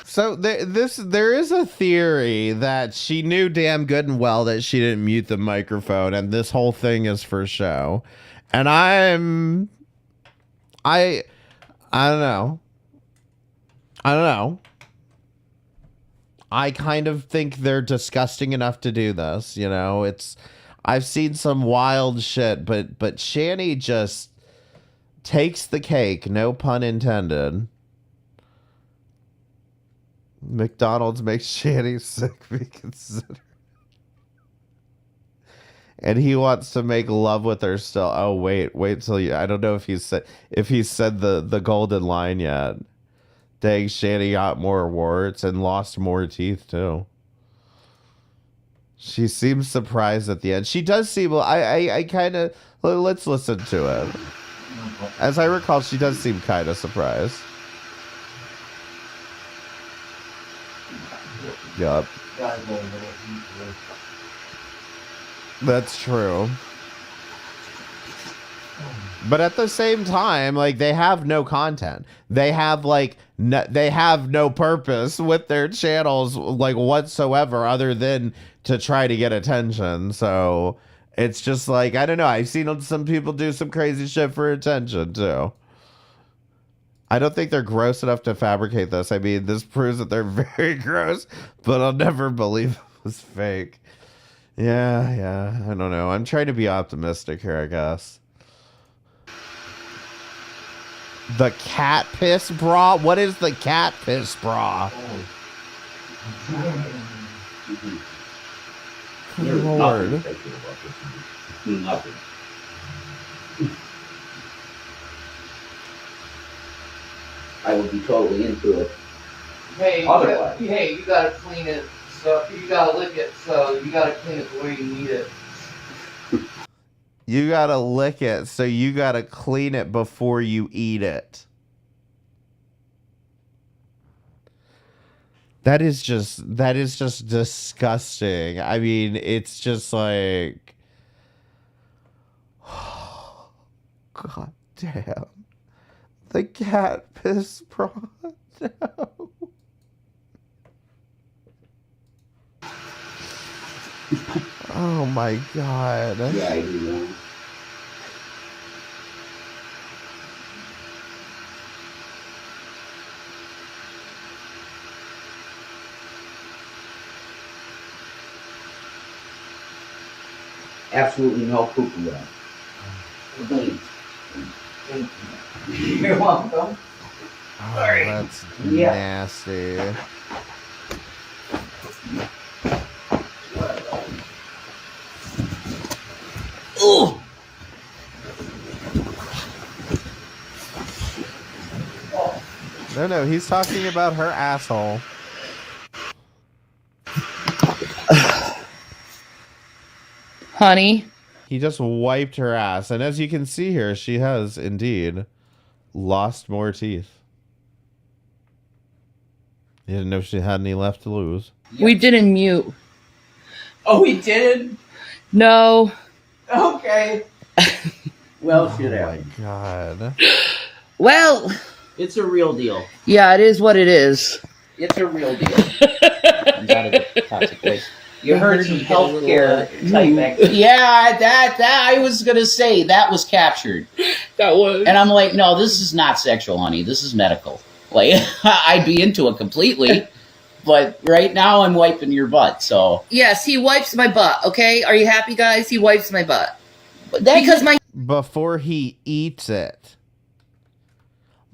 So there is a theory that she knew damn good and well that she didn't mute the microphone and this whole thing is for show. And I don't know. I kind of think they're disgusting enough to do this, you know. I've seen some wild shit, but Shanny just takes the cake, no pun intended. McDonald's makes Shanny sick be considered. And he wants to make love with her still. Oh, wait till you. I don't know if he said the golden line yet. Dang, Shanny got more warts and lost more teeth too. She seems surprised at the end. She does seem. I kind of. Let's listen to it. As I recall, she does seem kind of surprised. Yup. That's true. But at the same time, like, they have no content. They have they have no purpose with their channels, like, whatsoever, other than to try to get attention. So it's just like, I don't know. I've seen some people do some crazy shit for attention too. I don't think they're gross enough to fabricate this. I mean, this proves that they're very gross, but I'll never believe it was fake. Yeah, I don't know. I'm trying to be optimistic here, I guess. The cat piss bra? What is the cat piss bra? Good Lord. Nothing. I would be totally into it. Hey, you gotta clean it. So you gotta lick it. So you gotta clean it the way you need it. You gotta lick it, so you gotta clean it before you eat it. That is just disgusting. I mean, it's just like, God damn. The cat piss bra. No. Oh my God. Yeah, I do know. absolutely no poo-poo on. Clean. You're welcome. Oh, Sorry. that's Yeah. nasty. Ooh. No, he's talking about her asshole. Honey. He just wiped her ass. And as you can see here, she has indeed lost more teeth. You didn't know she had any left to lose. We didn't mute. Oh, we did? No. Okay. Well, shit Oh my happened. god. Well, It's a real deal. yeah, it is what it is. It's a real deal. Comes out of the toxic waste. You heard some healthcare type activity. Yeah, that I was gonna say that was captured. That was. And I'm like, no, this is not sexual, honey. This is medical. Like, I'd be into it completely, but right now I'm wiping your butt. So Yes, he wipes my butt, okay? Are you happy, guys? He wipes my butt. that, Because my Before he eats it.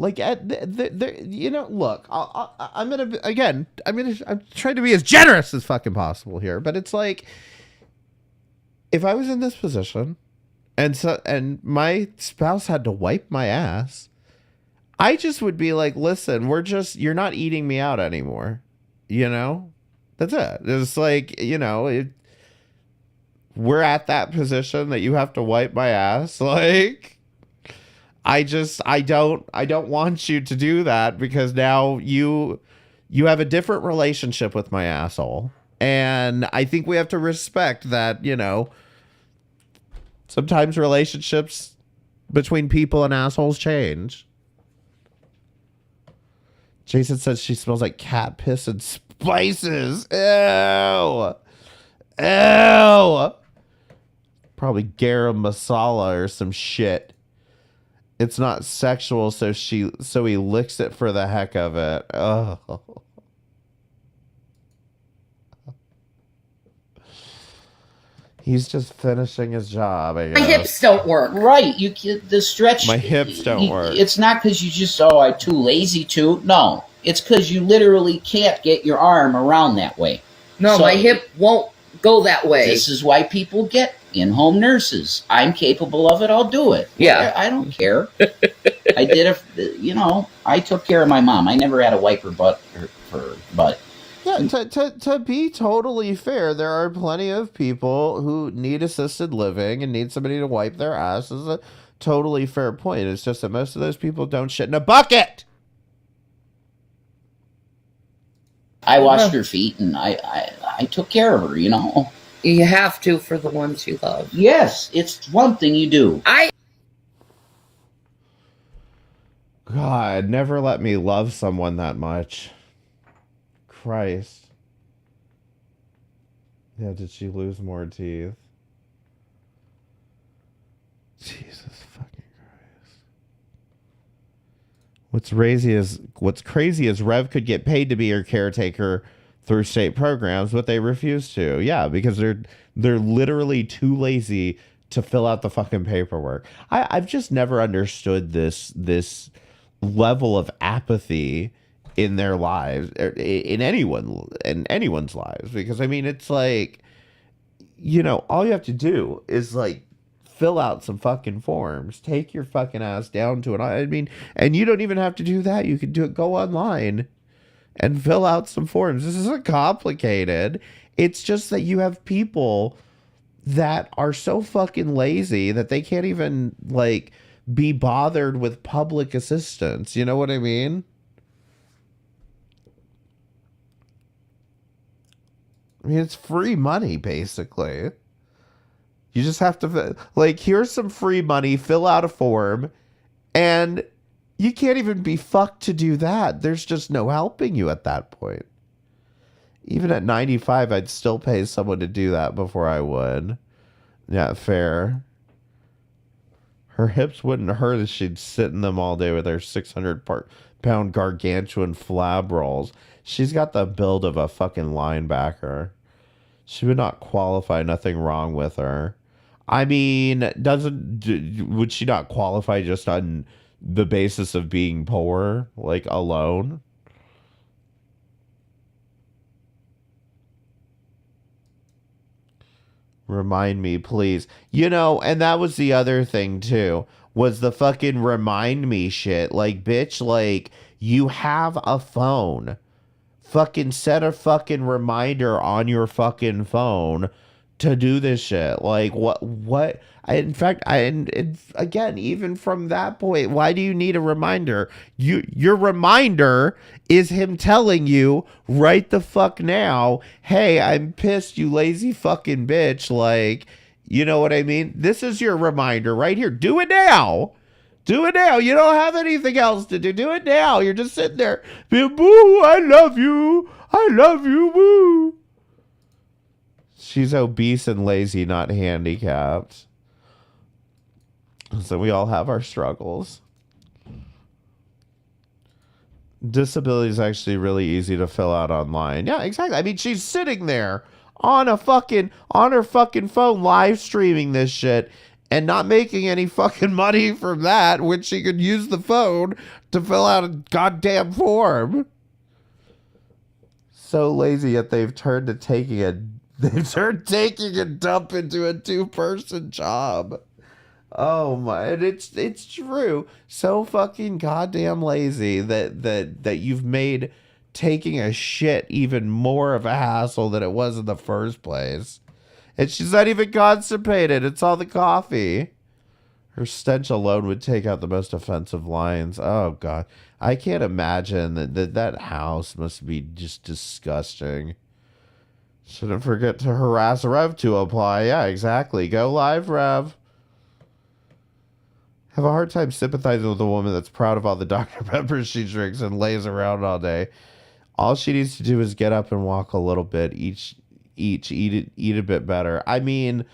Like, you know, look, I'm trying to be as generous as fucking possible here, but it's like, if I was in this position and my spouse had to wipe my ass, I just would be like, listen, you're not eating me out anymore. You know? That's it. It's like, you know, we're at that position that you have to wipe my ass. Like, I don't want you to do that, because now you have a different relationship with my asshole. And I think we have to respect that, you know, sometimes relationships between people and assholes change. Jason says she smells like cat piss and spices. Ew. Ew. Probably garam masala or some shit. It's not sexual, so he licks it for the heck of it. Oh. He's just finishing his job, I guess. My hips don't work. right, the stretch. My hips don't work. It's not because you just I'm too lazy to. No, it's because you literally can't get your arm around that way. No, So- my hip won't go that way. This is why people get in-home nurses. I'm capable of it. I'll do it. Yeah. I don't care. I did it. You know, I took care of my mom. I never had to wipe her butt. Yeah, to be totally fair, there are plenty of people who need assisted living and need somebody to wipe their ass. Is a totally fair point. It's just that most of those people don't shit in a bucket. I washed her feet and I took care of her. You know. You have to for the ones you love. Yes, it's one thing you do. God, never let me love someone that much. Christ. Yeah, did she lose more teeth? Jesus fucking Christ. What's crazy is Rev could get paid to be her caretaker through state programs, but they refuse to. Yeah, because they're literally too lazy to fill out the fucking paperwork. I've just never understood this level of apathy in their lives, in anyone's lives, because I mean, it's like, you know, all you have to do is like fill out some fucking forms, take your fucking ass down to it. I mean, and you don't even have to do that. You can go online and fill out some forms. This isn't complicated. It's just that you have people that are so fucking lazy that they can't even like be bothered with public assistance. You know what I mean? I mean, it's free money, basically. You just have to, like, here's some free money, fill out a form, and you can't even be fucked to do that. There's just no helping you at that point. Even at 95, I'd still pay someone to do that before I would. Yeah, fair. Her hips wouldn't hurt if she'd sit in them all day with her 600-pound gargantuan flab rolls. She's got the build of a fucking linebacker. She would not qualify. Nothing wrong with her. I mean, would she not qualify just on the basis of being poor, like alone? Remind me, please. You know, and that was the other thing too, was the fucking remind me shit. Like, bitch, like, you have a phone. Fucking set a fucking reminder on your fucking phone to do this shit. Like, what? And again, even from that point, why do you need a reminder? Your reminder is him telling you right the fuck now, hey, I'm pissed, you lazy fucking bitch. Like, you know what I mean? This is your reminder right here. Do it now. Do it now. You don't have anything else to do. Do it now. You're just sitting there being, boo, I love you. I love you, boo. She's obese and lazy, not handicapped. So we all have our struggles. Disability is actually really easy to fill out online. Yeah, exactly. I mean, she's sitting there on her fucking phone live streaming this shit and not making any fucking money from that, when she could use the phone to fill out a goddamn form. So lazy, yet they've turned taking a dump into a 2-person job. Oh my, and it's true. So fucking goddamn lazy that you've made taking a shit even more of a hassle than it was in the first place. And she's not even constipated. It's all the coffee. Her stench alone would take out the most offensive lines. Oh God, I can't imagine that house must be just disgusting. Shouldn't forget to harass Rev to apply. Yeah, exactly. Go live, Rev. Have a hard time sympathizing with a woman that's proud of all the Dr. Peppers she drinks and lays around all day. All she needs to do is get up and walk a little bit. Eat a bit better. I mean,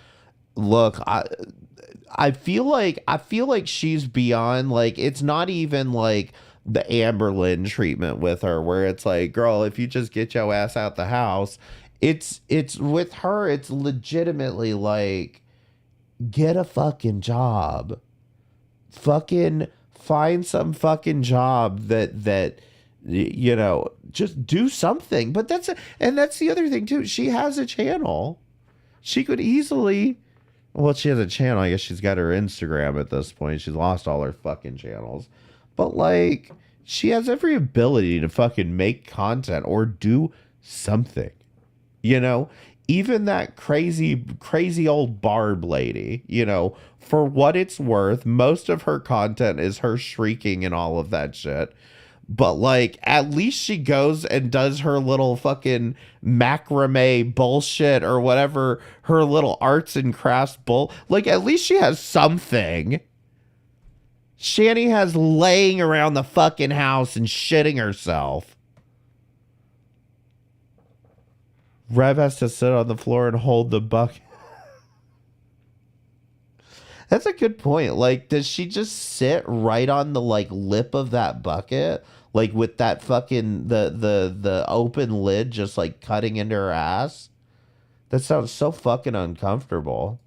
look, I feel like she's beyond, like, it's not even like the Amber Lynn treatment with her, where it's like, girl, if you just get your ass out the house. It's with her, it's legitimately like, get a fucking job. Fucking find some fucking job that you know, just do something. But that's the other thing too. She has a channel. She could easily, well, she has a channel. I guess she's got her Instagram at this point. She's lost all her fucking channels. But like, she has every ability to fucking make content or do something. You know, even that crazy old Barb lady, you know, for what it's worth, most of her content is her shrieking and all of that shit. But like, at least she goes and does her little fucking macrame bullshit or whatever, her little arts and crafts like, at least she has something. Shanny has laying around the fucking house and shitting herself. Rev has to sit on the floor and hold the bucket. That's a good point. Like, does she just sit right on the like lip of that bucket? Like with that fucking the open lid just like cutting into her ass? That sounds so fucking uncomfortable.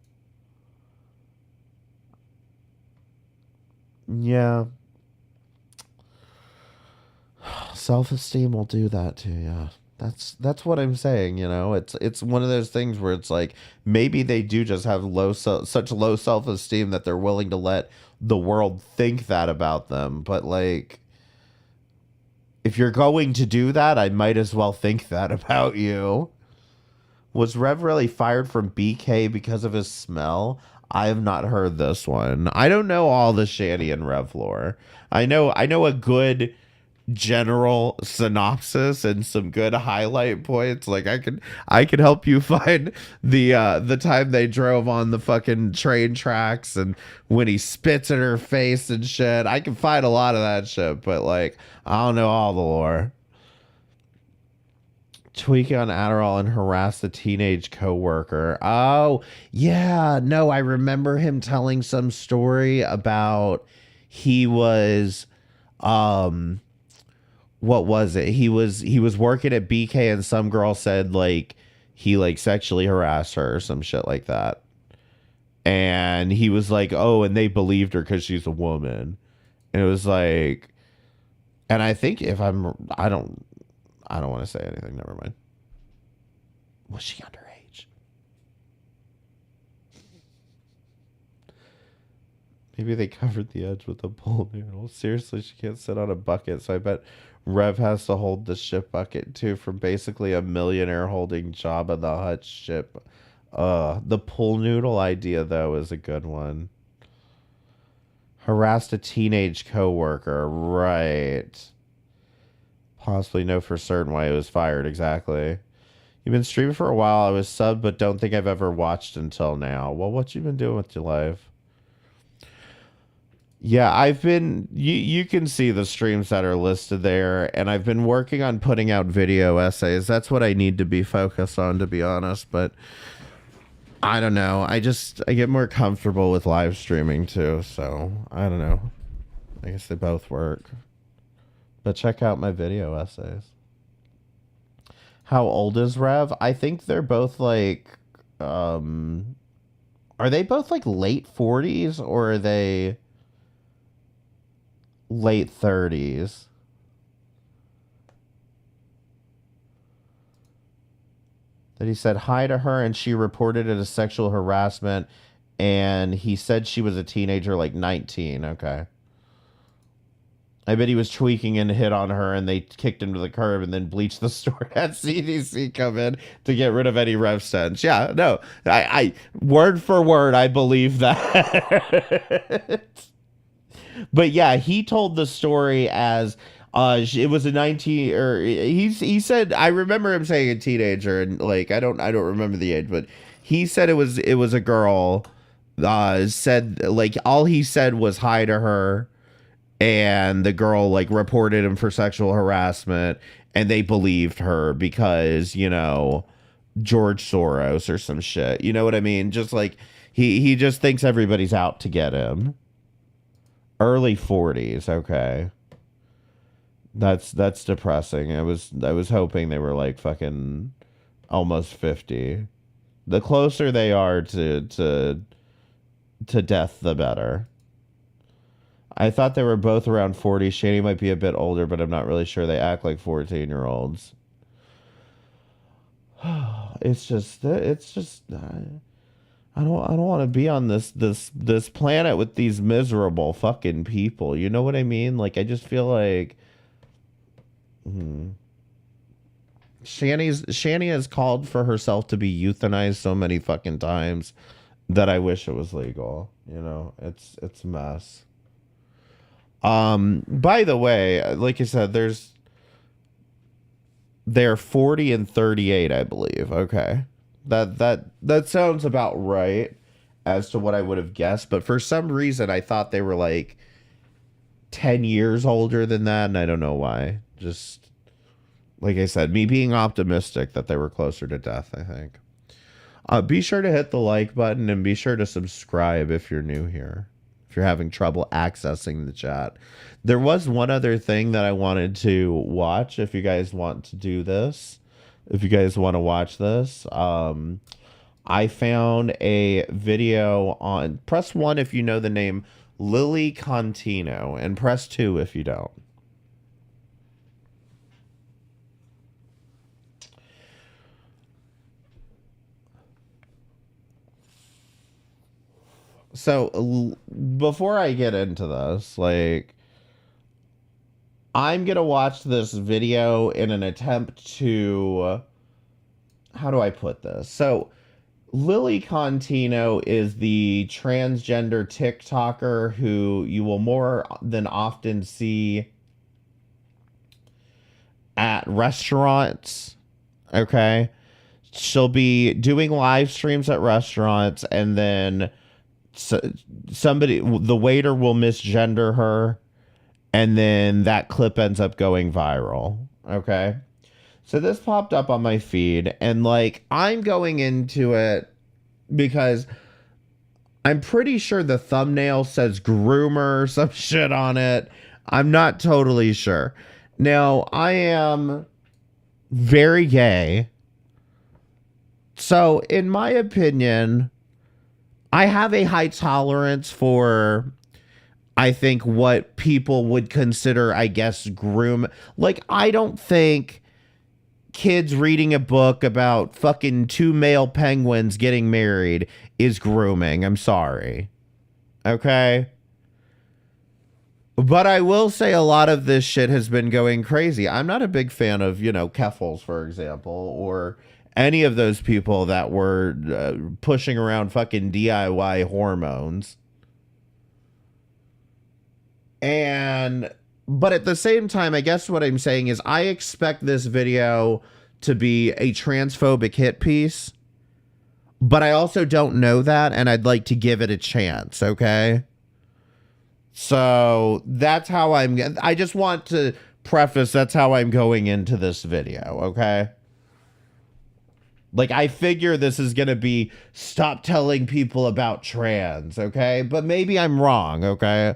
Yeah. Self-esteem will do that too, yeah. That's what I'm saying, you know. It's one of those things where it's like, maybe they do just have such low self-esteem that they're willing to let the world think that about them. But like, if you're going to do that, I might as well think that about you. Was Rev really fired from BK because of his smell? I have not heard this one. I don't know all the Shanny and Rev lore. I know a good general synopsis and some good highlight points. Like, I could help you find the time they drove on the fucking train tracks and when he spits in her face and shit. I can find a lot of that shit, but like, I don't know all the lore. Tweaking on Adderall and harass the teenage coworker. Oh yeah, no, I remember him telling some story about he was what was it? He was working at BK and some girl said like he like sexually harassed her or some shit like that. And he was like, oh, and they believed her because she's a woman. And it was like, and I think if I don't want to say anything. Never mind. Was she underage? Maybe they covered the edge with a pool noodle. Seriously, she can't sit on a bucket. So I bet Rev has to hold the ship bucket too, from basically a millionaire holding Jabba the Hutt ship. The pool noodle idea though is a good one. Harassed a teenage coworker, right? Possibly know for certain why it was fired. Exactly. You've been streaming for a while. I was subbed, but don't think I've ever watched until now. Well, what you been doing with your life? Yeah, I've been, you can see the streams that are listed there, and I've been working on putting out video essays. That's what I need to be focused on, to be honest, but I don't know. I get more comfortable with live streaming too, so I don't know. I guess they both work. But check out my video essays. How old is Rev? I think they're both like, are they both like late 40s or are they late 30s? That he said hi to her and she reported it as sexual harassment, and he said she was a teenager, like 19. Okay. I bet he was tweaking and hit on her and they kicked him to the curb and then bleached the store, had CDC come in to get rid of any Rev sense. Yeah, no, I word for word, I believe that. But yeah, he told the story as it was a 19, or he said, I remember him saying a teenager, and like I don't remember the age, but he said it was a girl. Said like all he said was hi to her, and the girl like reported him for sexual harassment, and they believed her because, you know, George Soros or some shit. You know what I mean? Just like he just thinks everybody's out to get him. Early 40s, okay. That's depressing. I was hoping they were like fucking almost 50. The closer they are to death, the better. I thought they were both around 40. Shanny might be a bit older, but I'm not really sure. They act like 14-year-olds. It's just I don't want to be on this planet with these miserable fucking people. You know what I mean? Like I just feel like Shanny has called for herself to be euthanized so many fucking times that I wish it was legal. You know, it's a mess. By the way, like I said, they're 40 and 38, I believe. Okay. That sounds about right as to what I would have guessed, but for some reason I thought they were like 10 years older than that, and I don't know why. Just like I said, me being optimistic that they were closer to death, I think. Be sure to hit the like button and be sure to subscribe if you're new here. If you're having trouble accessing the chat. There was one other thing that I wanted to watch if you guys want to do this. If you guys want to watch this, I found a video on, press 1 if you know the name Lilly Contino, and press 2 if you don't. So before I get into this, like, I'm gonna watch this video in an attempt to, how do I put this? So Lilly Contino is the transgender TikToker who you will more than often see at restaurants. Okay. She'll be doing live streams at restaurants, and then the waiter will misgender her, and then that clip ends up going viral. Okay. So this popped up on my feed, and like, I'm going into it because I'm pretty sure the thumbnail says groomer, some shit on it. I'm not totally sure. Now, I am very gay. So, in my opinion, I have a high tolerance for, I think, what people would consider, I guess, groom. Like, I don't think kids reading a book about fucking 2 male penguins getting married is grooming. I'm sorry. Okay? But I will say a lot of this shit has been going crazy. I'm not a big fan of, you know, Keffels, for example, or any of those people that were pushing around fucking DIY hormones. But at the same time, I guess what I'm saying is I expect this video to be a transphobic hit piece, but I also don't know that, and I'd like to give it a chance, okay? So that's how I just want to preface, that's how I'm going into this video, okay? Like, I figure this is going to be stop telling people about trans, okay? But maybe I'm wrong, okay?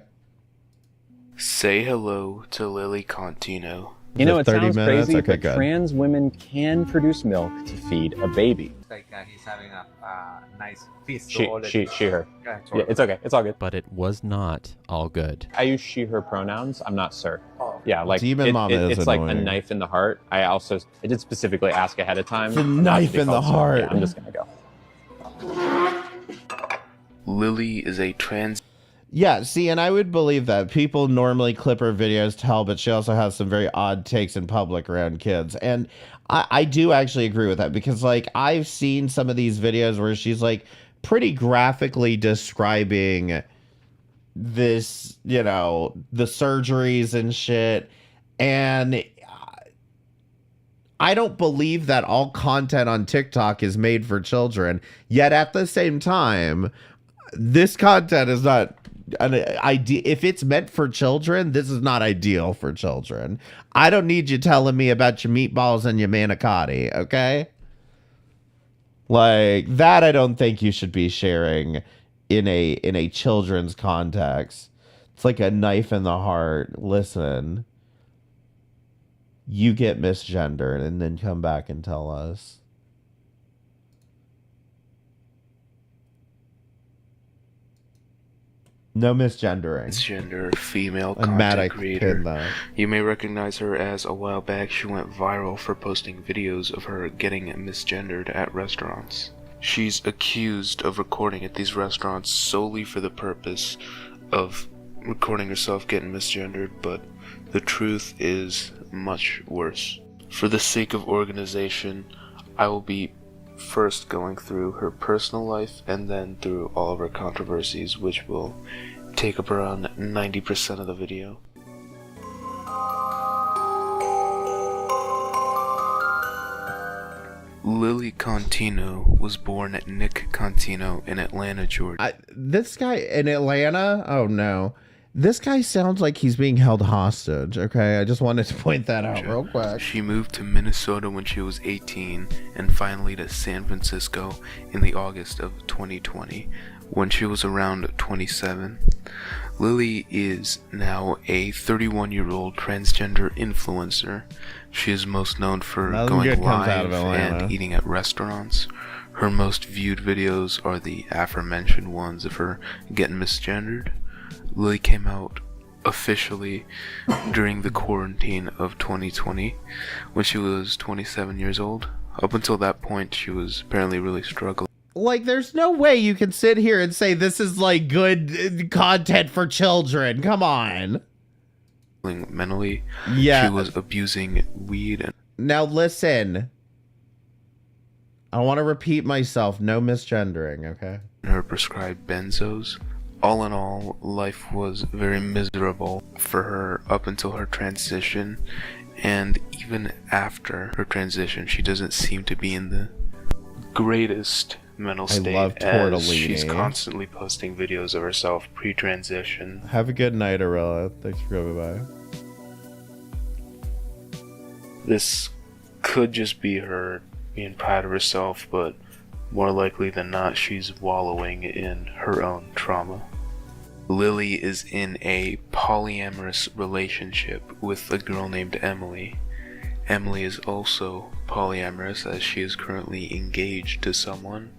Say hello to Lilly Contino. You know, it sounds minutes? crazy, Okay, but good. trans women can produce milk to feed a baby. Like he's having a nice feast. She, her. Yeah, Yeah, it's okay. It's all good. But it was not all good. I use she, her pronouns. I'm not sir. Oh. Yeah, like Demon Mama is it's like a annoying. knife in the heart. I did specifically ask ahead of time. It's a knife in the heart. Yeah, I'm just gonna go. Lilly is a trans. Yeah, see, and I would believe that. People normally clip her videos to hell, but she also has some very odd takes in public around kids. And I do actually agree with that, because, like, I've seen some of these videos where she's, like, pretty graphically describing this, you know, the surgeries and shit. And I don't believe that all content on TikTok is made for children. Yet at the same time, this content is not an idea. If it's meant for children, this is not ideal for children. I don't need you telling me about your meatballs and your manicotti, okay? Like, that I don't think you should be sharing in a children's context. It's like a knife in the heart. Listen, you get misgendered and then come back and tell us. No misgendering. Transgender female I'm mad I content pinned creator. that. You may recognize her as a while back she went viral for posting videos of her getting misgendered at restaurants. She's accused of recording at these restaurants solely for the purpose of recording herself getting misgendered, but the truth is much worse. For the sake of organization, I will be first going through her personal life and then through all of her controversies, which will take up around 90% of the video. Lilly Contino was born at Nick Cantino in Atlanta, Georgia. This guy in Atlanta? Oh no. This guy sounds like he's being held hostage, okay? I just wanted to point that out real quick. She moved to Minnesota when she was 18 and finally to San Francisco in the August of 2020 when she was around 27. Lilly is now a 31-year-old transgender influencer. She is most known for going live and eating at restaurants. Her most viewed videos are the aforementioned ones of her getting misgendered. Lilly came out officially during the quarantine of 2020 when she was 27 years old. Up until that point, she was apparently really struggling. Like, there's no way you can sit here and say this is, like, good content for children. Come on. Mentally, yeah. She was abusing weed. And now, listen. I want to repeat myself. No misgendering, okay? Her prescribed benzos. All in all, life was very miserable for her up until her transition, and even after her transition, she doesn't seem to be in the greatest mental state, as she's constantly posting videos of herself pre-transition. Have a good night, Arella. Thanks for coming by. This could just be her being proud of herself, but more likely than not, she's wallowing in her own trauma. Lilly is in a polyamorous relationship with a girl named Emily. Emily is also polyamorous, as she is currently engaged to someone.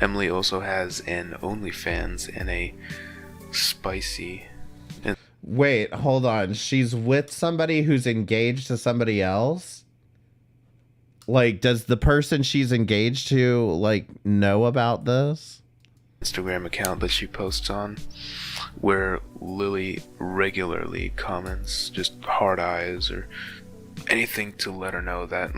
Emily also has an OnlyFans and a spicy. Wait, hold on. She's with somebody who's engaged to somebody else? Like, does the person she's engaged to, like, know about this? Instagram account that she posts on, where Lilly regularly comments just hard eyes or anything to let her know that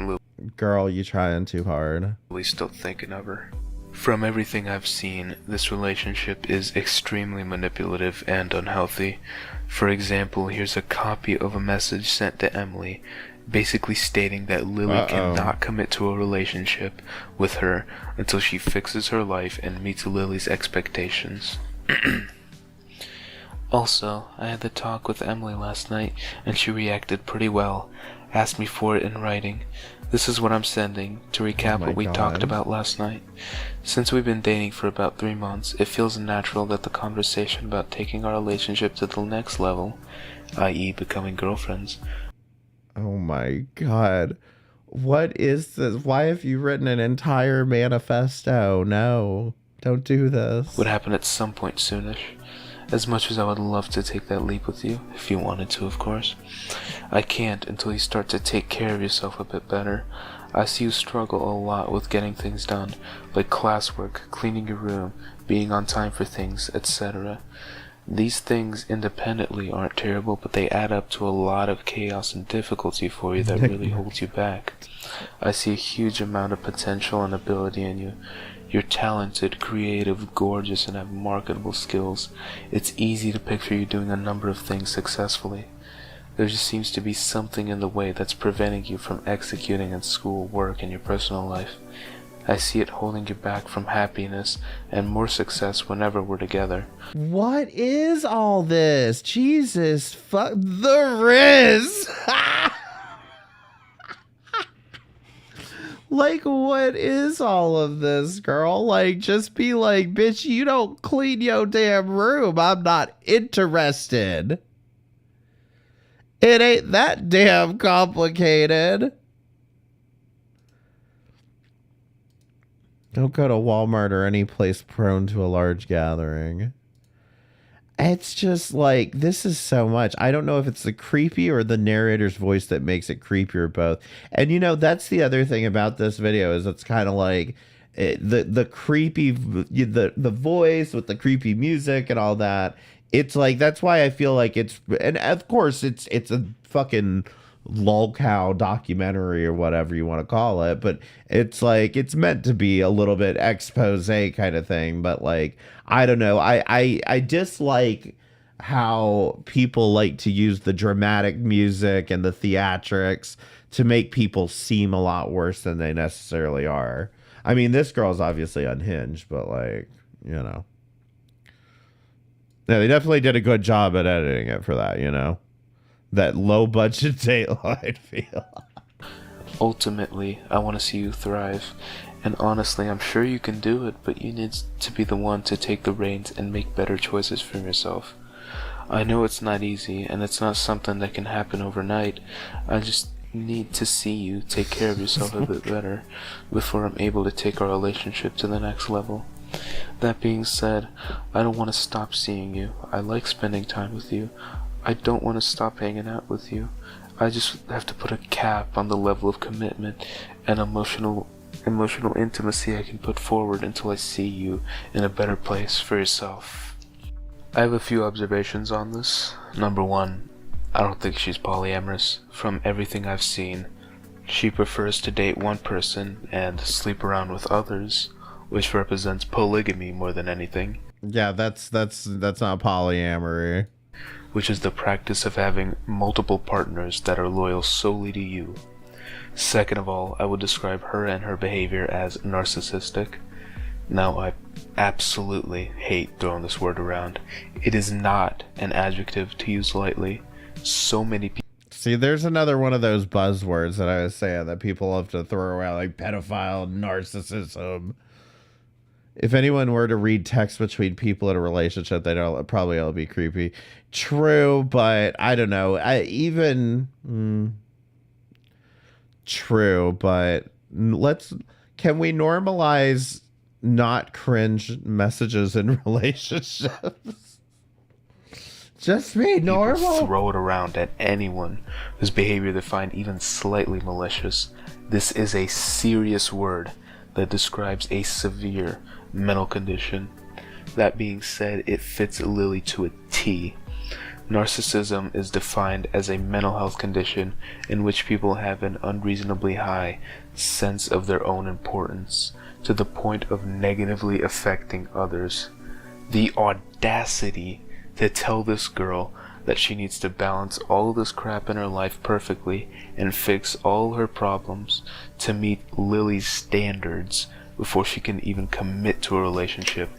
Girl, you trying too hard. Lily's still thinking of her. From everything I've seen, this relationship is extremely manipulative and unhealthy. For example, here's a copy of a message sent to Emily, basically stating that Lilly cannot commit to a relationship with her until she fixes her life and meets Lily's expectations. Also, I had the talk with Emily last night, and she reacted pretty well. Asked me for it in writing. This is what I'm sending to recap what we talked about last night. Since we've been dating for about 3 months, it feels natural that the conversation about taking our relationship to the next level, i.e. becoming girlfriends. Oh my god. What is this? Why have you written an entire manifesto? No, don't do this. Would happen at some point soonish. As much as I would love to take that leap with you, if you wanted to, of course. I can't until you start to take care of yourself a bit better. I see you struggle a lot with getting things done, like classwork, cleaning your room, being on time for things, etc. These things independently aren't terrible, but they add up to a lot of chaos and difficulty for you that really holds you back. I see a huge amount of potential and ability in you. You're talented, creative, gorgeous, and have marketable skills. It's easy to picture you doing a number of things successfully. There just seems to be something in the way that's preventing you from executing in school, work, and your personal life. I see it holding you back from happiness and more success whenever we're together. What is all this? Jesus fuck the Riz! Like, what is all of this, girl? Like, just be like, bitch, you don't clean your damn room. I'm not interested. It ain't that damn complicated. Don't go to Walmart or any place prone to a large gathering. It's just like, this is so much. I don't know if it's the creepy or the narrator's voice that makes it creepy or both. And, you know, that's the other thing about this video is it's kind of like the creepy, the voice with the creepy music and all that. It's like, that's why I feel like it's, and of course it's a fucking lolcow documentary or whatever you want to call it, but it's like, it's meant to be a little bit expose kind of thing. But like, I don't know, I dislike how people like to use the dramatic music and the theatrics to make people seem a lot worse than they necessarily are. I mean, this girl's obviously unhinged, but like, you know, yeah, they definitely did a good job at editing it for that, you know, that low budget Dateline feel. Ultimately, I want to see you thrive. And honestly, I'm sure you can do it, but you need to be the one to take the reins and make better choices for yourself. I know it's not easy, and it's not something that can happen overnight. I just need to see you take care of yourself a bit better before I'm able to take our relationship to the next level. That being said, I don't want to stop seeing you. I like spending time with you. I don't want to stop hanging out with you. I just have to put a cap on the level of commitment and emotional intimacy I can put forward until I see you in a better place for yourself. I have a few observations on this. Number one, I don't think she's polyamorous. From everything I've seen, she prefers to date one person and sleep around with others, which represents polygamy more than anything. Yeah, that's not polyamory. Which is the practice of having multiple partners that are loyal solely to you. Second of all, I would describe her and her behavior as narcissistic. Now, I absolutely hate throwing this word around. It is not an adjective to use lightly. So many people... See, there's another one of those buzzwords that I was saying that people love to throw around, like pedophile, narcissism. If anyone were to read text between people in a relationship, they'd probably all be creepy. True, but I don't know. True, but can we normalize not cringe messages in relationships. Just be normal. People throw it around at anyone whose behavior they find even slightly malicious. This is a serious word that describes a severe mental condition. That being said, it fits Lilly to a T. Narcissism is defined as a mental health condition in which people have an unreasonably high sense of their own importance to the point of negatively affecting others. The audacity to tell this girl that she needs to balance all of this crap in her life perfectly and fix all her problems to meet Lily's standards before she can even commit to a relationship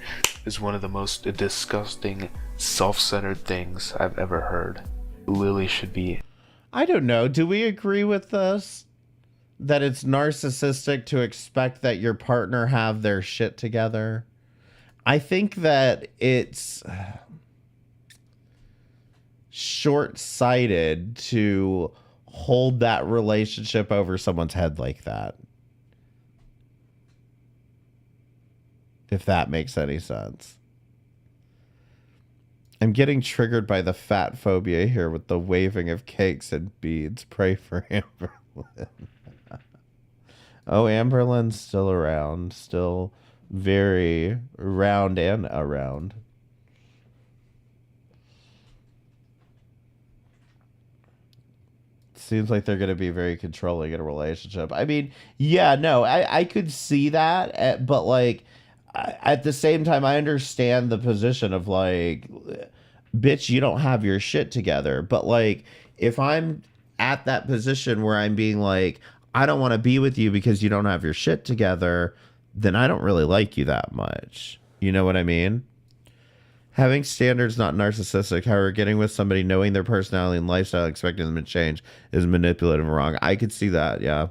is one of the most disgusting, self-centered things I've ever heard. Lilly should be... I don't know. Do we agree with this? That it's narcissistic to expect that your partner have their shit together? I think that it's short-sighted to hold that relationship over someone's head like that. If that makes any sense. I'm getting triggered by the fat phobia here with the waving of cakes and beads. Pray for Amberlynn. Oh, Amberlynn's still around. Still very round and around. Seems like they're going to be very controlling in a relationship. I mean, yeah, no, I could see that, but like, at the same time, I understand the position of like, bitch, you don't have your shit together. But like, if I'm at that position where I'm being like, I don't want to be with you because you don't have your shit together, then I don't really like you that much. You know what I mean? Having standards, not narcissistic. However, getting with somebody, knowing their personality and lifestyle, expecting them to change is manipulative and wrong. I could see that. Yeah,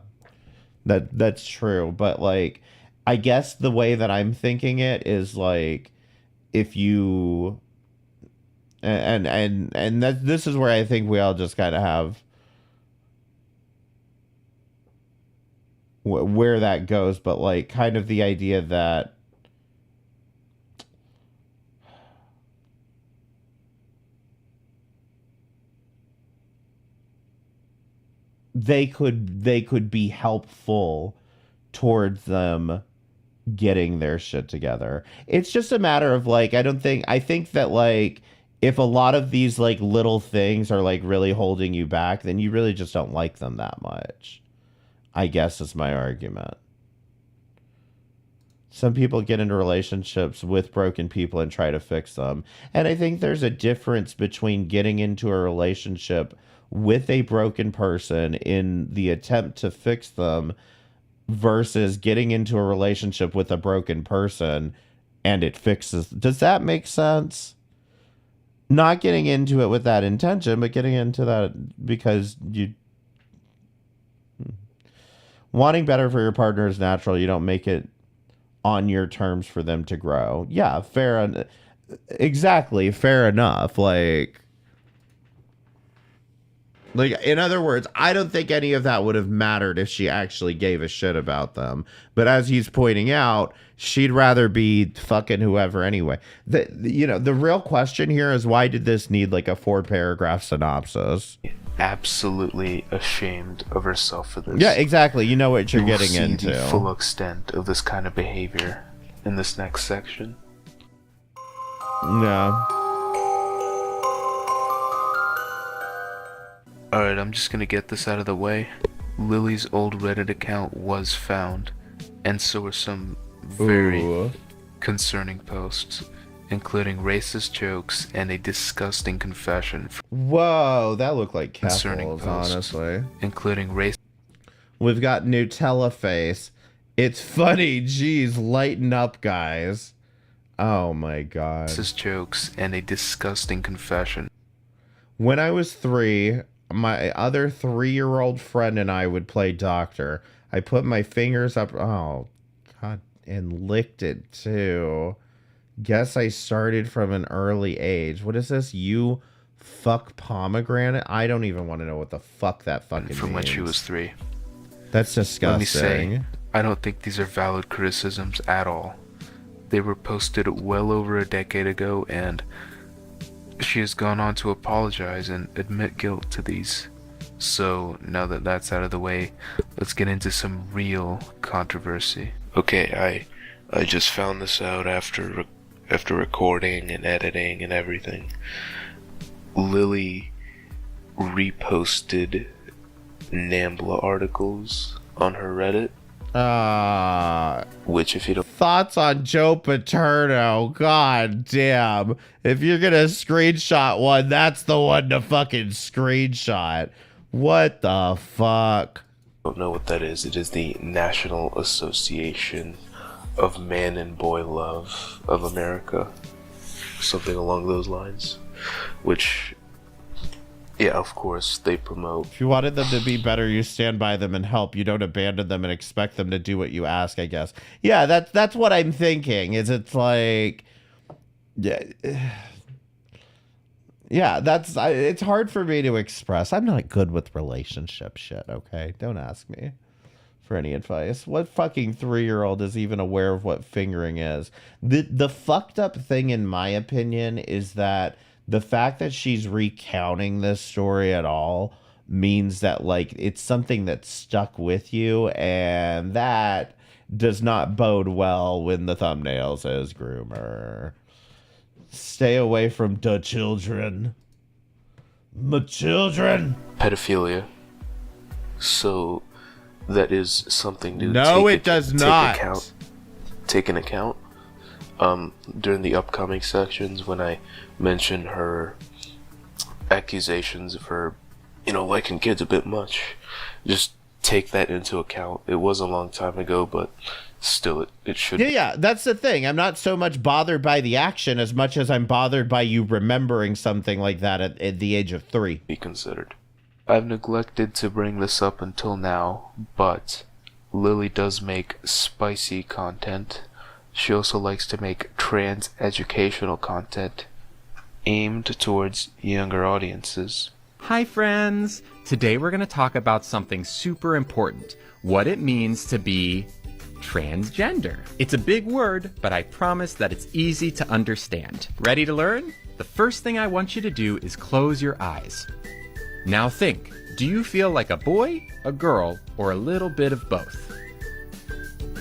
that's true. But like, I guess the way that I'm thinking it is like, if you, and that this is where I think we all just gotta have where that goes, but like kind of the idea that they could be helpful towards them getting their shit together. It's just a matter of like, I think that like, if a lot of these like little things are like really holding you back, then you really just don't like them that much, I guess is my argument. Some people get into relationships with broken people and try to fix them. And I think there's a difference between getting into a relationship with a broken person in the attempt to fix them versus getting into a relationship with a broken person and it fixes. Does that make sense? Not getting into it with that intention, but getting into that because you wanting better for your partner is natural. You don't make it on your terms for them to grow. Yeah, exactly, fair enough. Like, in other words, I don't think any of that would have mattered if she actually gave a shit about them. But as he's pointing out, she'd rather be fucking whoever anyway. The real question here is, why did this need like a 4-paragraph synopsis? Absolutely ashamed of herself for this. Yeah, exactly. You know what you're getting into. The full extent of this kind of behavior in this next section. Yeah. Alright, I'm just gonna get this out of the way. Lily's old Reddit account was found, and so were some very concerning posts, including racist jokes and a disgusting confession. Whoa, that looked like concerning posts, honestly. Including race. We've got Nutella face. It's funny, geez, lighten up, guys. Oh my god. Racist jokes and a disgusting confession. When I was 3, my other 3-year-old friend and I would play doctor. I put my fingers up, oh god, and licked it too. Guess I started from an early age. What is this? You fuck pomegranate? I don't even want to know what the fuck that fucking means. From when she was 3. That's disgusting. Let me say, I don't think these are valid criticisms at all. They were posted well over a decade ago, and she has gone on to apologize and admit guilt to these. So now that that's out of the way, let's get into some real controversy. Okay, I just found this out after recording and editing and everything. Lilly reposted NAMBLA articles on her Reddit. Which, if you don't... Thoughts on Joe Paterno? God damn. If you're gonna screenshot one, that's the one to fucking screenshot. What the fuck? Don't know what that is. It is the National Association of Man and Boy Love of America. Something along those lines. Which... yeah, of course, they promote. If you wanted them to be better, you stand by them and help. You don't abandon them and expect them to do what you ask, I guess. Yeah, that's what I'm thinking. It's like... yeah, it's hard for me to express. I'm not good with relationship shit, okay? Don't ask me for any advice. What fucking 3-year-old is even aware of what fingering is? The fucked up thing, in my opinion, is that the fact that she's recounting this story at all means that, like, it's something that's stuck with you, and that does not bode well when the thumbnail says groomer. Stay away from the children. My children. Pedophilia. So that is something to take in account. During the upcoming sections, when I mention her accusations of her, liking kids a bit much, just take that into account. It was a long time ago, but still, it should. Yeah, that's the thing. I'm not so much bothered by the action as much as I'm bothered by you remembering something like that at the age of 3. Be considered. I've neglected to bring this up until now, but Lilly does make spicy content. She also likes to make trans educational content aimed towards younger audiences. Hi friends! Today we're going to talk about something super important. What it means to be transgender. It's a big word, but I promise that it's easy to understand. Ready to learn? The first thing I want you to do is close your eyes. Now think, do you feel like a boy, a girl, or a little bit of both?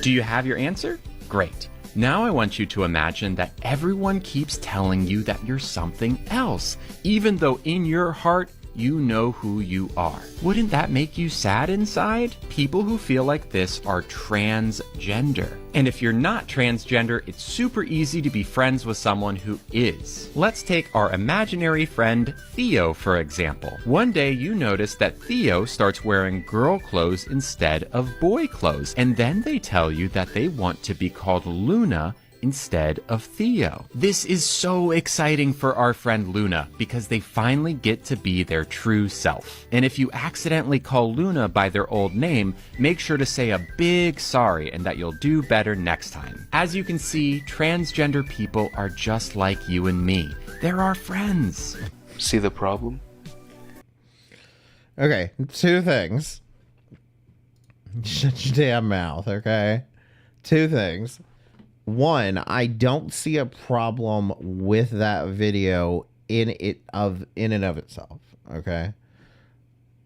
Do you have your answer? Great. Now I want you to imagine that everyone keeps telling you that you're something else, even though in your heart you know who you are. Wouldn't that make you sad inside? People who feel like this are transgender. And if you're not transgender, it's super easy to be friends with someone who is. Let's take our imaginary friend Theo, for example. One day you notice that Theo starts wearing girl clothes instead of boy clothes, and then they tell you that they want to be called Luna instead of Theo. This is so exciting for our friend Luna because they finally get to be their true self. And if you accidentally call Luna by their old name, make sure to say a big sorry and that you'll do better next time. As you can see, transgender people are just like you and me. They're our friends. See the problem? Okay, 2 things. Shut your damn mouth, okay? 2 things. 1, I don't see a problem with that video in and of itself, okay?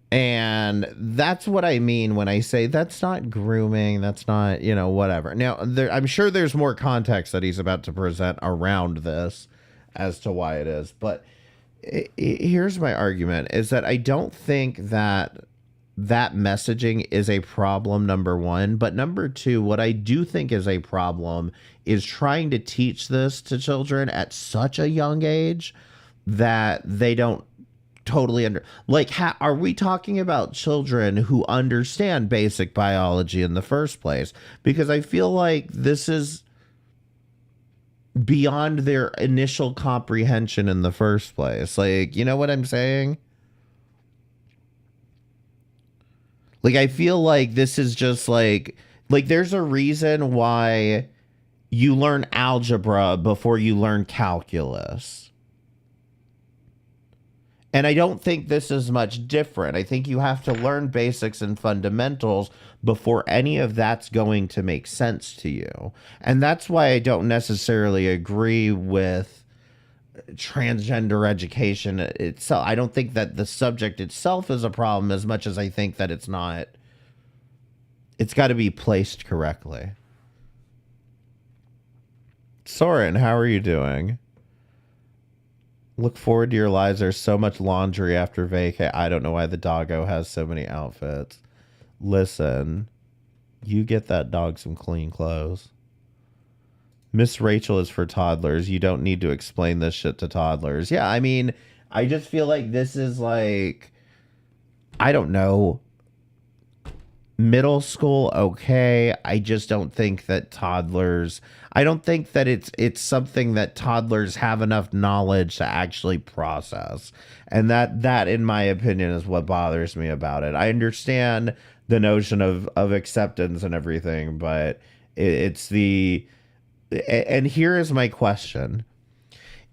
And that's what I mean when I say that's not grooming, that's not, whatever. Now, I'm sure there's more context that he's about to present around this as to why it is, but here's my argument, is that I don't think that messaging is a problem, number 1. But number 2, what I do think is a problem is trying to teach this to children at such a young age that they don't totally are we talking about children who understand basic biology in the first place? Because I feel like this is beyond their initial comprehension in the first place. Like, you know what I'm saying? Like, I feel like this is just like there's a reason why you learn algebra before you learn calculus. And I don't think this is much different. I think you have to learn basics and fundamentals before any of that's going to make sense to you. And that's why I don't necessarily agree with transgender education itself. I don't think that the subject itself is a problem as much as I think that it's got to be placed correctly. Soren, how are you doing? Look forward to your lives. There's so much laundry after vacay. I don't know why the doggo has so many outfits. Listen, you get that dog some clean clothes. Miss Rachel is for toddlers. You don't need to explain this shit to toddlers. Yeah, I mean, I just feel like this is like, I don't know, middle school, okay. I just don't think that toddlers, I don't think that it's something that toddlers have enough knowledge to actually process. And that in my opinion is what bothers me about it. I understand the notion of acceptance and everything, but it's the, and here is my question.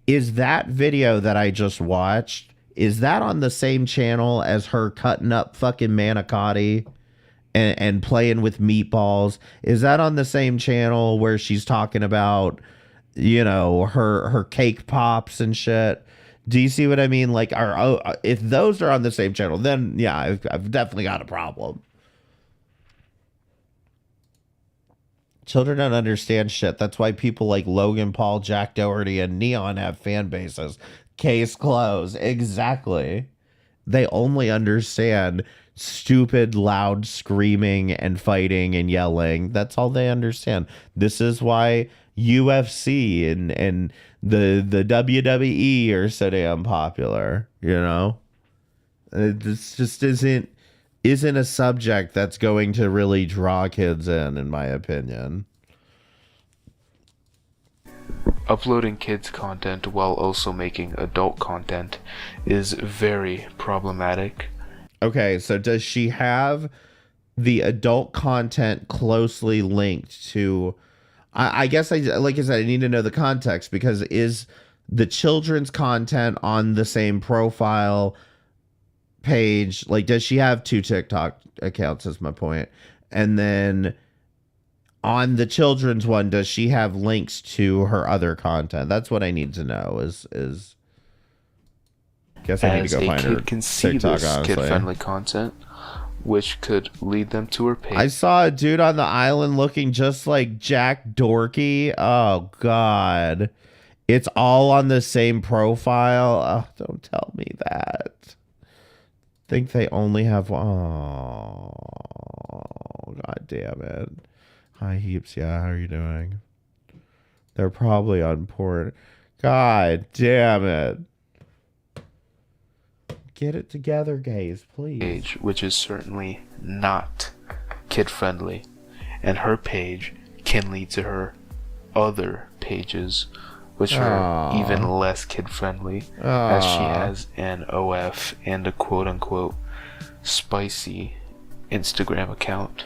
Is that video that I just watched, is that on the same channel as her cutting up fucking manicotti and playing with meatballs? Is that on the same channel where she's talking about, you know, her cake pops and shit? Do you see what I mean? Like, if those are on the same channel, then yeah, I've definitely got a problem. Children don't understand shit. That's why people like Logan Paul, Jack Doherty, and Neon have fan bases. Case closed. Exactly. They only understand stupid, loud screaming and fighting and yelling. That's all they understand. This is why UFC and the WWE are so damn popular, you know? This just isn't a subject that's going to really draw kids in my opinion. Uploading kids content while also making adult content is very problematic. Okay, so does she have the adult content closely linked to, I guess like I said, I need to know the context, because is the children's content on the same profile page? Like, does she have 2 TikTok accounts is my point. And then on the children's one, does she have links to her other content? That's what I need to know is guess I need to go find her can see TikTok, this honestly. kid-friendly content, which could lead them to her page. I saw a dude on the island looking just like Jack Dorky. Oh, God. It's all on the same profile. Oh, don't tell me that. Think they only have... Oh, God damn it. Hi, Heaps. Yeah, how are you doing? They're probably on porn. God damn it. Get it together, gays, please. Page, which is certainly not kid-friendly, and her page can lead to her other pages, which are even less kid-friendly, as she has an OF and a quote-unquote spicy Instagram account.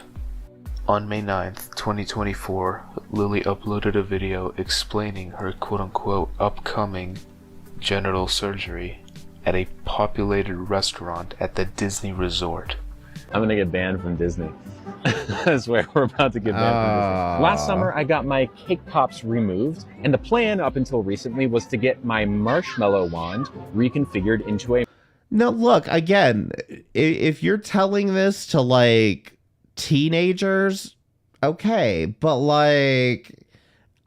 On May 9th, 2024, Lilly uploaded a video explaining her quote-unquote upcoming genital surgery at a populated restaurant at the Disney resort. I'm gonna get banned from Disney. I swear we're about to get banned from Disney. Last summer, I got my cake pops removed, and the plan up until recently was to get my marshmallow wand reconfigured into a... No, look, again, if you're telling this to, like, teenagers, okay, but, like...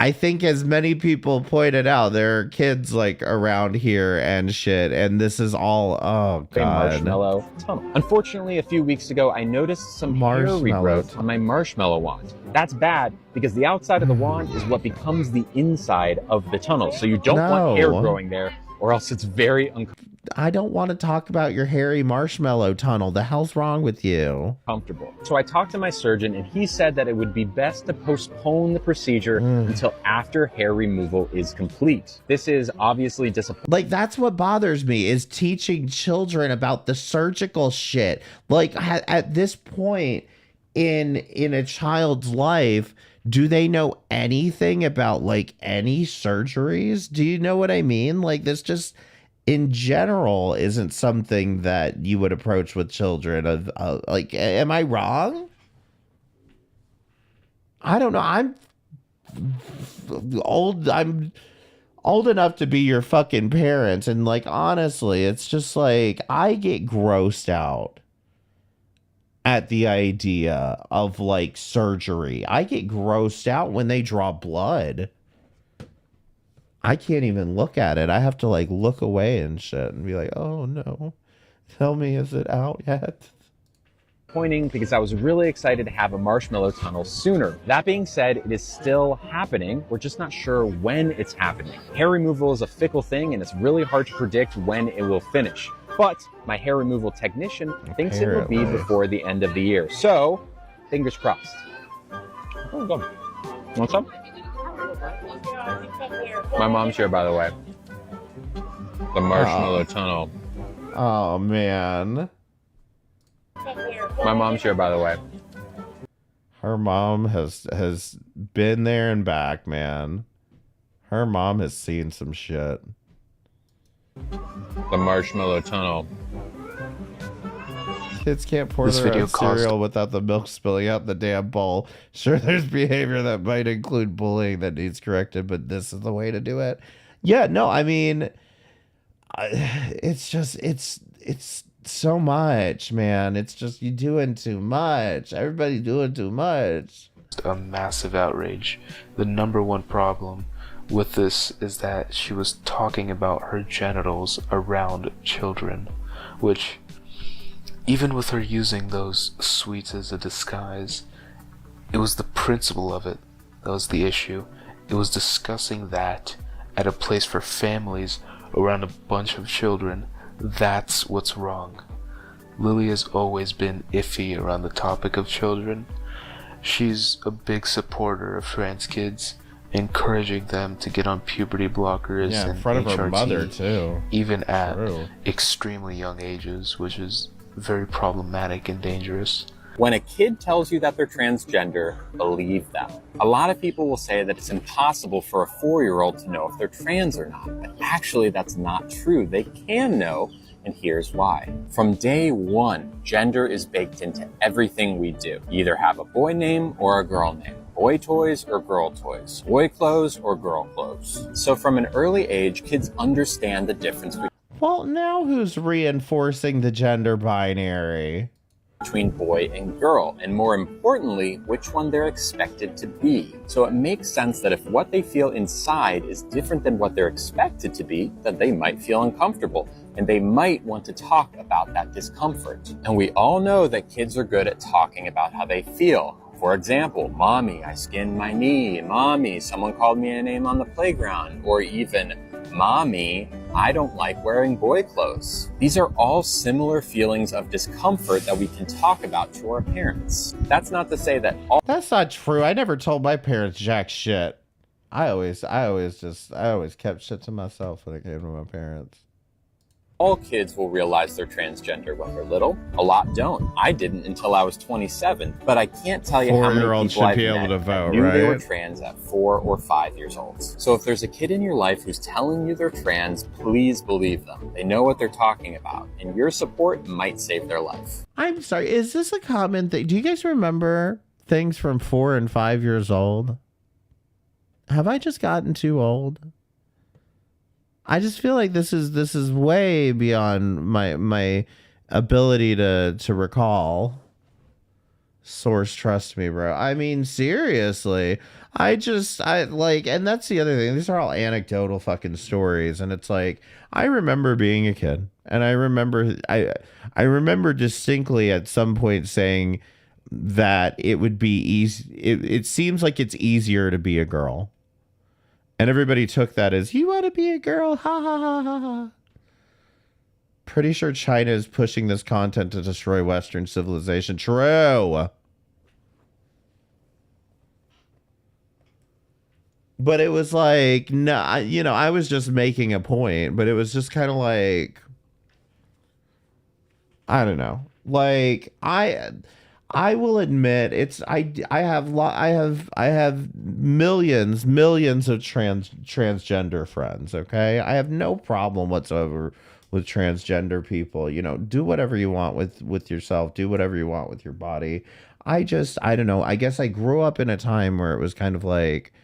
I think as many people pointed out, there are kids like around here and shit, and this is all, oh God. Marshmallow tunnel. Unfortunately, a few weeks ago, I noticed some hair regrowth on my marshmallow wand. That's bad because the outside of the wand is what becomes the inside of the tunnel. So you don't want hair growing there, or else it's very uncomfortable. I don't want to talk about your hairy marshmallow tunnel. The hell's wrong with you? Comfortable. So I talked to my surgeon, and he said that it would be best to postpone the procedure until after hair removal is complete. This is obviously disappointing. Like, that's what bothers me, is teaching children about the surgical shit. Like, at this point in a child's life, do they know anything about, like, any surgeries? Do you know what I mean? Like, this just... in general isn't something that you would approach with children. Like, am I wrong? I don't know. I'm old enough to be your fucking parents, and like, honestly, it's just like I get grossed out at the idea of like surgery. I get grossed out when they draw blood. I can't even look at it. I have to like look away and shit and be like, oh no, tell me, is it out yet? Pointing because I was really excited to have a marshmallow tunnel sooner. That being said, it is still happening. We're just not sure when it's happening. Hair removal is a fickle thing and it's really hard to predict when it will finish. But my hair removal technician thinks it will be before the end of the year. So, fingers crossed. Oh, good. Want some? My mom's here, by the way. The marshmallow tunnel. Oh, man. My mom's here, by the way. Her mom has been there and back, man. Her mom has seen some shit. The marshmallow tunnel. Kids can't pour their own cereal without the milk spilling out the damn bowl. Sure, there's behavior that might include bullying that needs corrected, but this is the way to do it. Yeah, no, I mean, it's just, it's so much, man. It's just, you doing too much. Everybody doing too much. A massive outrage. The number one problem with this is that she was talking about her genitals around children, which, even with her using those sweets as a disguise, it was the principle of it that was the issue. It was discussing that at a place for families around a bunch of children. That's what's wrong. Lilly has always been iffy around the topic of children. She's a big supporter of trans kids, encouraging them to get on puberty blockers in and front of HRT, her mother too, even at extremely young ages, which is very problematic and dangerous. When a kid tells you that they're transgender, believe them. A lot of people will say that it's impossible for a 4-year-old to know if they're trans or not, but actually that's not true. They can know, and here's why. From day one, gender is baked into everything we do. You either have a boy name or a girl name, boy toys or girl toys, boy clothes or girl clothes. So from an early age, kids understand the difference Well, now who's reinforcing the gender binary? Between boy and girl, and more importantly, which one they're expected to be. So it makes sense that if what they feel inside is different than what they're expected to be, then they might feel uncomfortable, and they might want to talk about that discomfort. And we all know that kids are good at talking about how they feel. For example, mommy, I skinned my knee. Mommy, someone called me a name on the playground. Or even, mommy, I don't like wearing boy clothes. These are all similar feelings of discomfort that we can talk about to our parents. That's not to say that all— That's not true. I never told my parents jack shit. I always kept shit to myself when it came to my parents. All kids will realize they're transgender when they're little. A lot don't. I didn't until I was 27, but I can't tell you how many people I've met that knew they were trans at 4 or 5 years old. So if there's a kid in your life who's telling you they're trans, please believe them. They know what they're talking about, and your support might save their life. I'm sorry, is this a common thing? Do you guys remember things from 4 and 5 years old? Have I just gotten too old? I just feel like this is way beyond my ability to recall. Source, trust me, bro. I mean, seriously. I like, and that's the other thing. These are all anecdotal fucking stories, and it's like, I remember being a kid, and I remember distinctly at some point saying that it would be easy. It seems like it's easier to be a girl. And everybody took that as, you want to be a girl? Ha ha ha ha ha. Pretty sure China is pushing this content to destroy Western civilization. True. But it was like, no, I was just making a point, but it was just kind of like, I don't know. Like, I will admit I have millions of transgender friends, okay? I have no problem whatsoever with transgender people. You know, do whatever you want with yourself, do whatever you want with your body. I don't know. I guess I grew up in a time where it was kind of like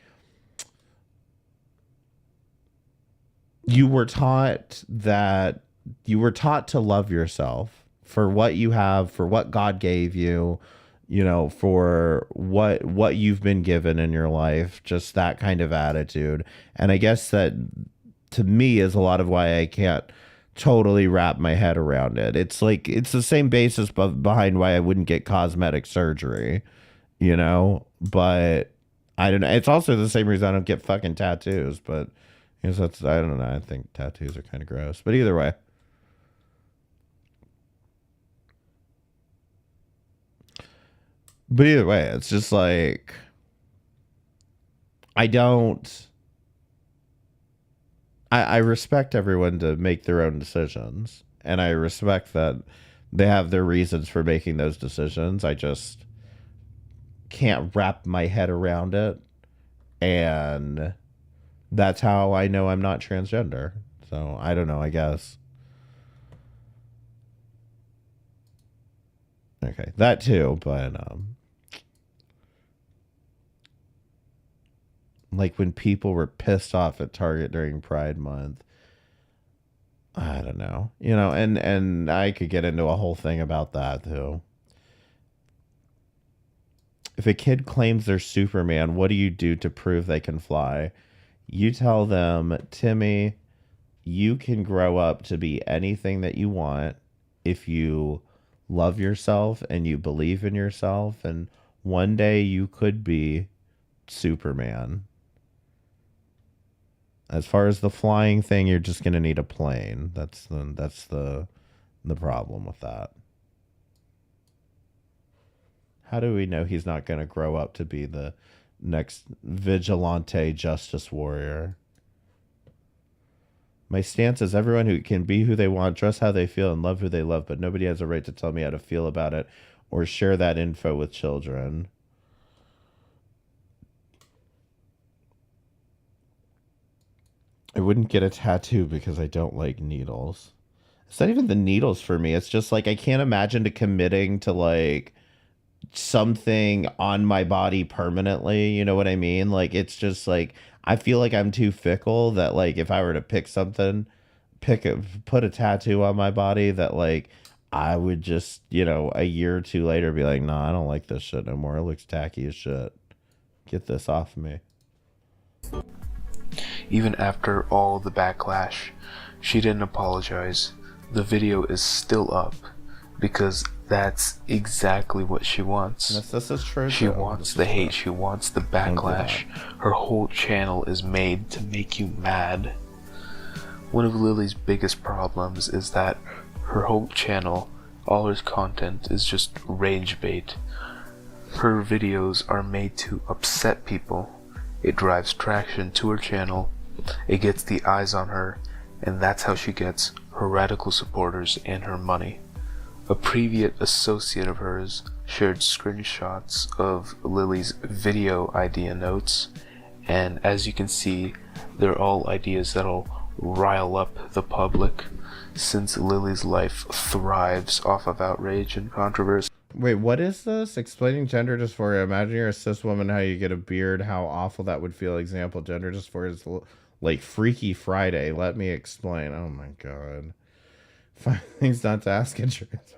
you were taught to love yourself for what you have, for what God gave you, you know, for what you've been given in your life, just that kind of attitude. And I guess that to me is a lot of why I can't totally wrap my head around it. It's like it's the same basis behind why I wouldn't get cosmetic surgery, you know, but I don't know. It's also the same reason I don't get fucking tattoos, but I guess that's, I don't know. I think tattoos are kind of gross, but either way. But either way, it's just like, I respect everyone to make their own decisions. And I respect that they have their reasons for making those decisions. I just can't wrap my head around it. And that's how I know I'm not transgender. So I don't know, I guess. Okay, that too, but like when people were pissed off at Target during Pride Month, I don't know, you know, and I could get into a whole thing about that too. If a kid claims they're Superman, what do you do to prove they can fly? You tell them, Timmy, you can grow up to be anything that you want if you love yourself and you believe in yourself, and one day you could be Superman. As far as the flying thing, you're just gonna need a plane. That's the problem with that. How do we know he's not gonna grow up to be the next vigilante justice warrior? My stance is everyone who can be who they want, dress how they feel, and love who they love, but nobody has a right to tell me how to feel about it or share that info with children. I wouldn't get a tattoo because I don't like needles. It's not even the needles for me. It's just like I can't imagine committing to like something on my body permanently. You know what I mean? Like it's just like I feel like I'm too fickle that like if I were to pick something, put a tattoo on my body that like I would just, you know, a year or two later be like, nah, I don't like this shit no more. It looks tacky as shit. Get this off me. Even after all the backlash, she didn't apologize. The video is still up because that's exactly what she wants. This is true. She wants the hate. She wants the backlash. Her whole channel is made to make you mad. One of Lily's biggest problems is that her whole channel, all her content is just rage bait. Her videos are made to upset people. It drives traction to her channel, it gets the eyes on her, and that's how she gets her radical supporters and her money. A previous associate of hers shared screenshots of Lily's video idea notes, and as you can see, they're all ideas that'll rile up the public, since Lily's life thrives off of outrage and controversy. Wait, what is this? Explaining gender dysphoria. Imagine you're a cis woman, how you get a beard, how awful that would feel. Example, gender dysphoria is like Freaky Friday. Let me explain. Oh my god. 5 things not to ask in trans.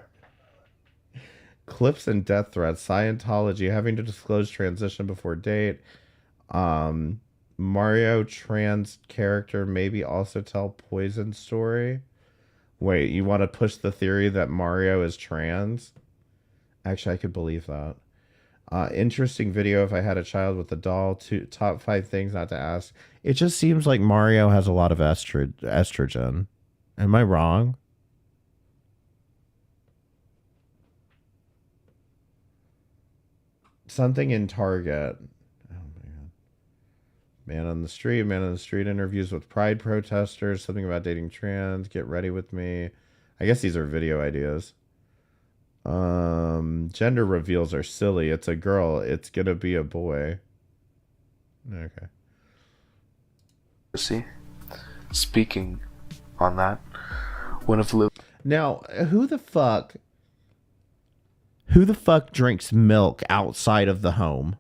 Clips and death threats. Scientology. Having to disclose transition before date. Mario trans character maybe also tell poison story. Wait, you want to push the theory that Mario is trans? Actually, I could believe that. Interesting video if I had a child with a doll. Top 5 things not to ask. It just seems like Mario has a lot of estrogen. Am I wrong? Something in Target. Oh my god. Man on the street interviews with pride protesters. Something about dating trans. Get ready with me. I guess these are video ideas. Gender reveals are silly. It's a girl. It's gonna be a boy. Okay. See, speaking on that, one of Lily. Now, who the fuck drinks milk outside of the home?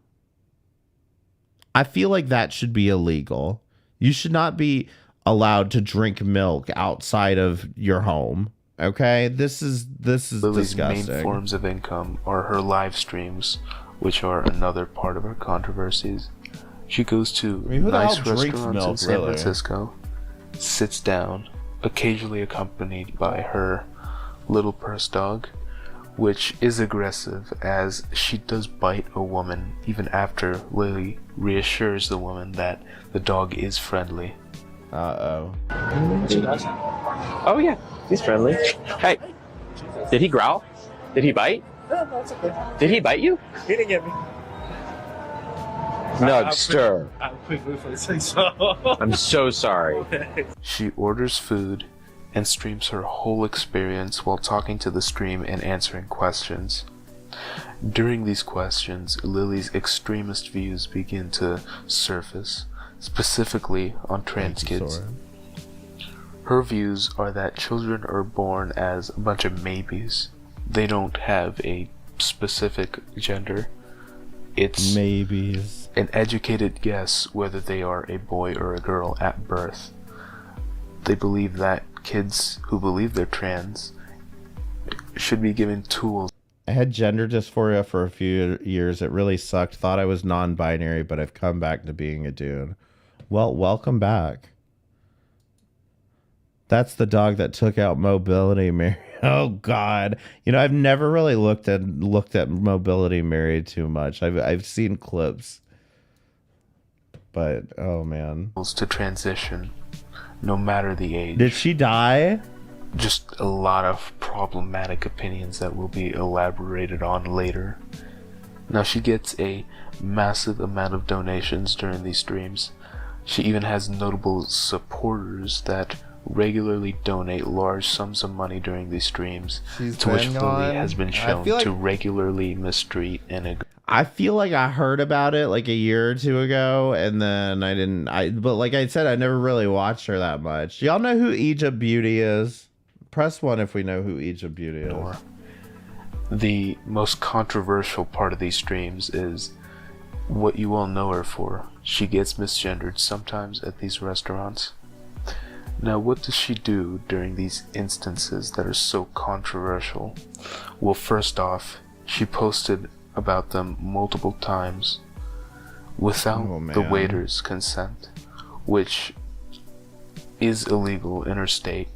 I feel like that should be illegal. You should not be allowed to drink milk outside of your home. Okay, this is Lily's disgusting. main forms of income are her live streams, which are another part of her controversies. She goes to nice restaurants in San Francisco, sits down, occasionally accompanied by her little purse dog, which is aggressive as she does bite a woman even after Lily reassures the woman that the dog is friendly. Uh-oh. Oh yeah, he's friendly. Hey, did he growl? Did he bite? No, that's okay. Did he bite you? He didn't get me. Nugster. I'm quickly for say so. I'm so sorry. She orders food and streams her whole experience while talking to the stream and answering questions. During these questions, Lily's extremist views begin to surface, specifically on trans kids. Her views are that children are born as a bunch of maybes. They don't have a specific gender. It's maybes. An educated guess whether they are a boy or a girl at birth. They believe that kids who believe they're trans should be given tools. I had gender dysphoria for a few years. It really sucked. Thought I was non-binary, but I've come back to being a dude. Well, welcome back. That's the dog that took out Mobility Mary. Oh God. You know, I've never really looked at Mobility Mary too much. I've seen clips. But oh man. To transition, no matter the age. Did she die? Just a lot of problematic opinions that will be elaborated on later. Now she gets a massive amount of donations during these streams. She even has notable supporters that regularly donate large sums of money during these streams, to which Lily has been shown to regularly mistreat and agree. I feel like I heard about it like a year or two ago, and then but like I said, I never really watched her that much. Y'all know who Egypt Beauty is? Press 1 if we know who Egypt Beauty is. The most controversial part of these streams is what you all know her for. She gets misgendered sometimes at these restaurants. Now, what does she do during these instances that are so controversial? Well, first off, she posted about them multiple times without the waiter's consent, which is illegal in her state.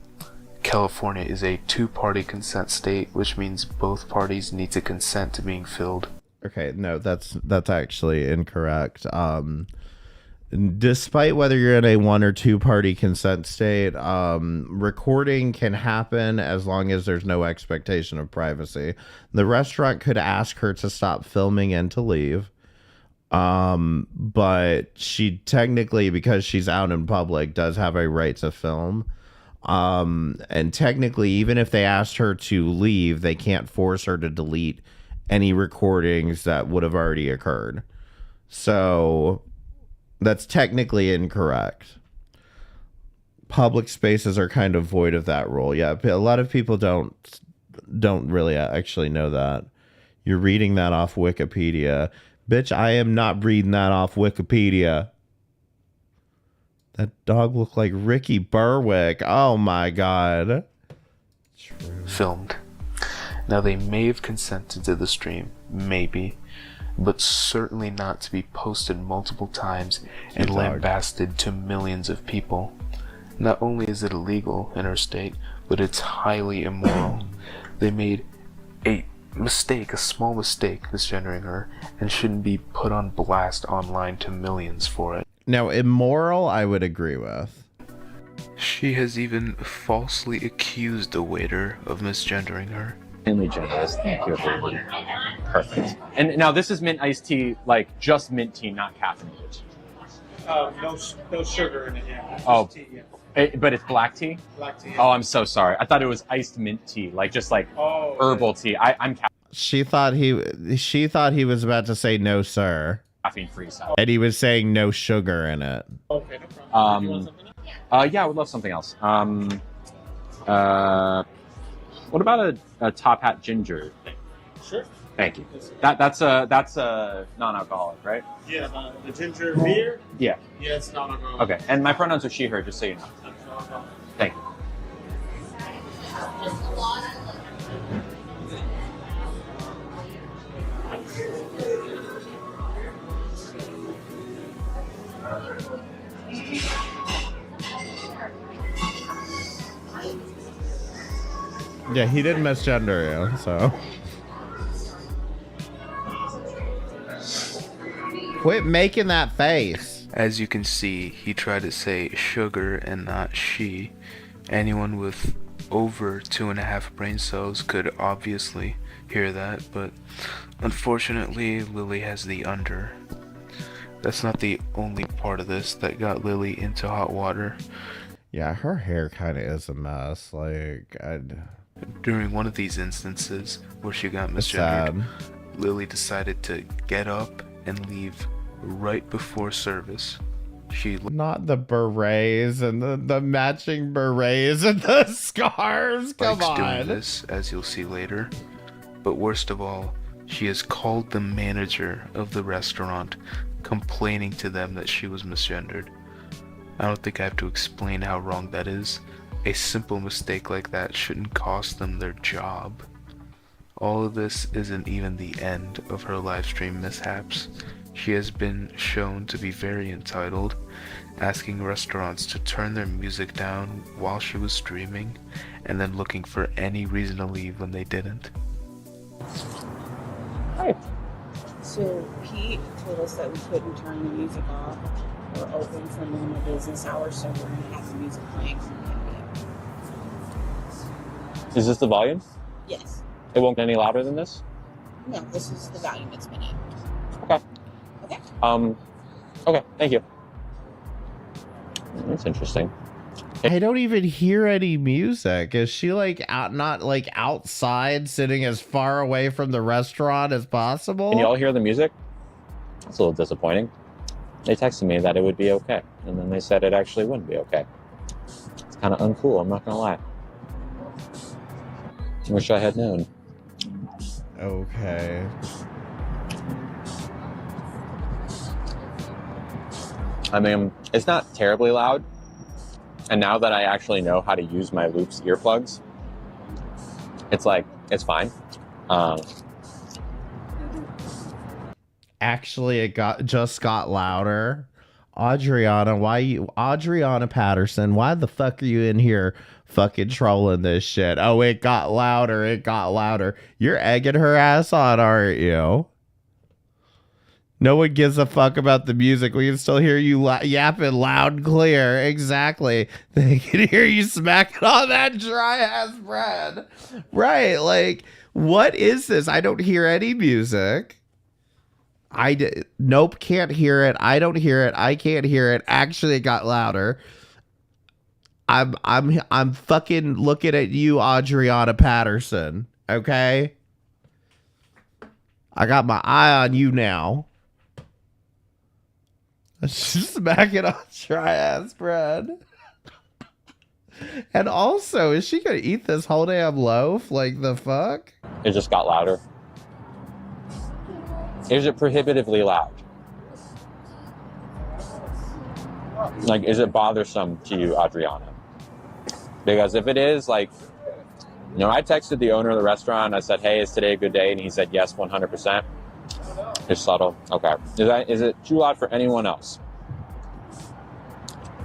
California is a two-party consent state, which means both parties need to consent to being filled. Okay, no, that's actually incorrect. Despite whether you're in a one or two party consent state, recording can happen as long as there's no expectation of privacy. The restaurant could ask her to stop filming and to leave. But she technically, because she's out in public, does have a right to film. And technically, even if they asked her to leave, they can't force her to delete any recordings that would have already occurred. So that's technically incorrect. Public spaces are kind of void of that rule. Yeah, a lot of people don't really actually know that. You're reading that off Wikipedia. Bitch, I am not reading that off Wikipedia. That dog looked like Ricky Berwick. Oh my God. True. Filmed. Now they may have consented to the stream, maybe, but certainly not to be posted multiple times and lambasted to millions of people. Not only is it illegal in our state, but it's highly immoral. They made a mistake, a small mistake, misgendering her, and shouldn't be put on blast online to millions for it. Now, immoral, I would agree with. She has even falsely accused the waiter of misgendering her. Extremely generous. Thank you, everyone. Perfect. And now this is mint iced tea, like just mint tea, not caffeinated. No sugar in it. Yeah. Oh, tea, yeah. But it's black tea? Black tea. Oh, I'm so sorry. I thought it was iced mint tea, like just like herbal tea. I'm She thought he was about to say no, sir. caffeine free, so. And he was saying no sugar in it. Okay, no problem. You want something else? Yeah, I would love something else. What about a top hat ginger? Sure. Thank you. That's a non-alcoholic, right? Yeah, the ginger beer? Yeah. Yeah, it's non-alcoholic. Okay, and my pronouns are she, her, just so you know. Thank you. Yeah, he didn't misgender you, so. Quit making that face. As you can see, he tried to say sugar and not she. Anyone with over 2.5 brain cells could obviously hear that, but unfortunately Lilly has the under. That's not the only part of this that got Lilly into hot water. Yeah, her hair kind of is a mess. Like, During one of these instances where she got misgendered, Lilly decided to get up and leave right before service. She not the berets and the matching berets and the scarves. Come likes on. doing this, as you'll see later. But worst of all, she has called the manager of the restaurant, complaining to them that she was misgendered. I don't think I have to explain how wrong that is. A simple mistake like that shouldn't cost them their job. All of this isn't even the end of her livestream mishaps. She has been shown to be very entitled, asking restaurants to turn their music down while she was streaming, and then looking for any reason to leave when they didn't. Hi. So Pete told us that we couldn't turn the music off or open for normal business hours, so we're going to have the music playing from the Is this the volume? Yes. It won't get any louder than this? No, this is the volume it's been at. Okay. Okay. Okay, thank you. That's interesting. I don't even hear any music. Is she like not like outside, sitting as far away from the restaurant as possible? Can you all hear the music? That's a little disappointing. They texted me that it would be okay, and then they said it actually wouldn't be okay. It's kind of uncool, I'm not gonna lie. Wish I had known. Okay. I mean, it's not terribly loud. And now that I actually know how to use my Loops earplugs, it's like, it's fine. Actually, it just got louder. Adriana Patterson, why the fuck are you in here fucking trolling this shit? Oh, it got louder. It got louder. You're egging her ass on, aren't you? No one gives a fuck about the music. We can still hear you yapping loud and clear. Exactly. They can hear you smacking on that dry ass bread. Right. Like, what is this? I don't hear any music. Nope, can't hear it. I don't hear it. I can't hear it. Actually, it got louder. I'm fucking looking at you, Adriana Patterson. Okay? I got my eye on you now. Smack it on dry ass bread. And also, is she gonna eat this whole damn loaf? Like, the fuck? It just got louder. Is it prohibitively loud? Like, is it bothersome to you, Adriana? Because if it is, like, you know, I texted the owner of the restaurant. I said, hey, is today a good day? And he said, yes, 100%. It's subtle. Okay. Is it too loud for anyone else?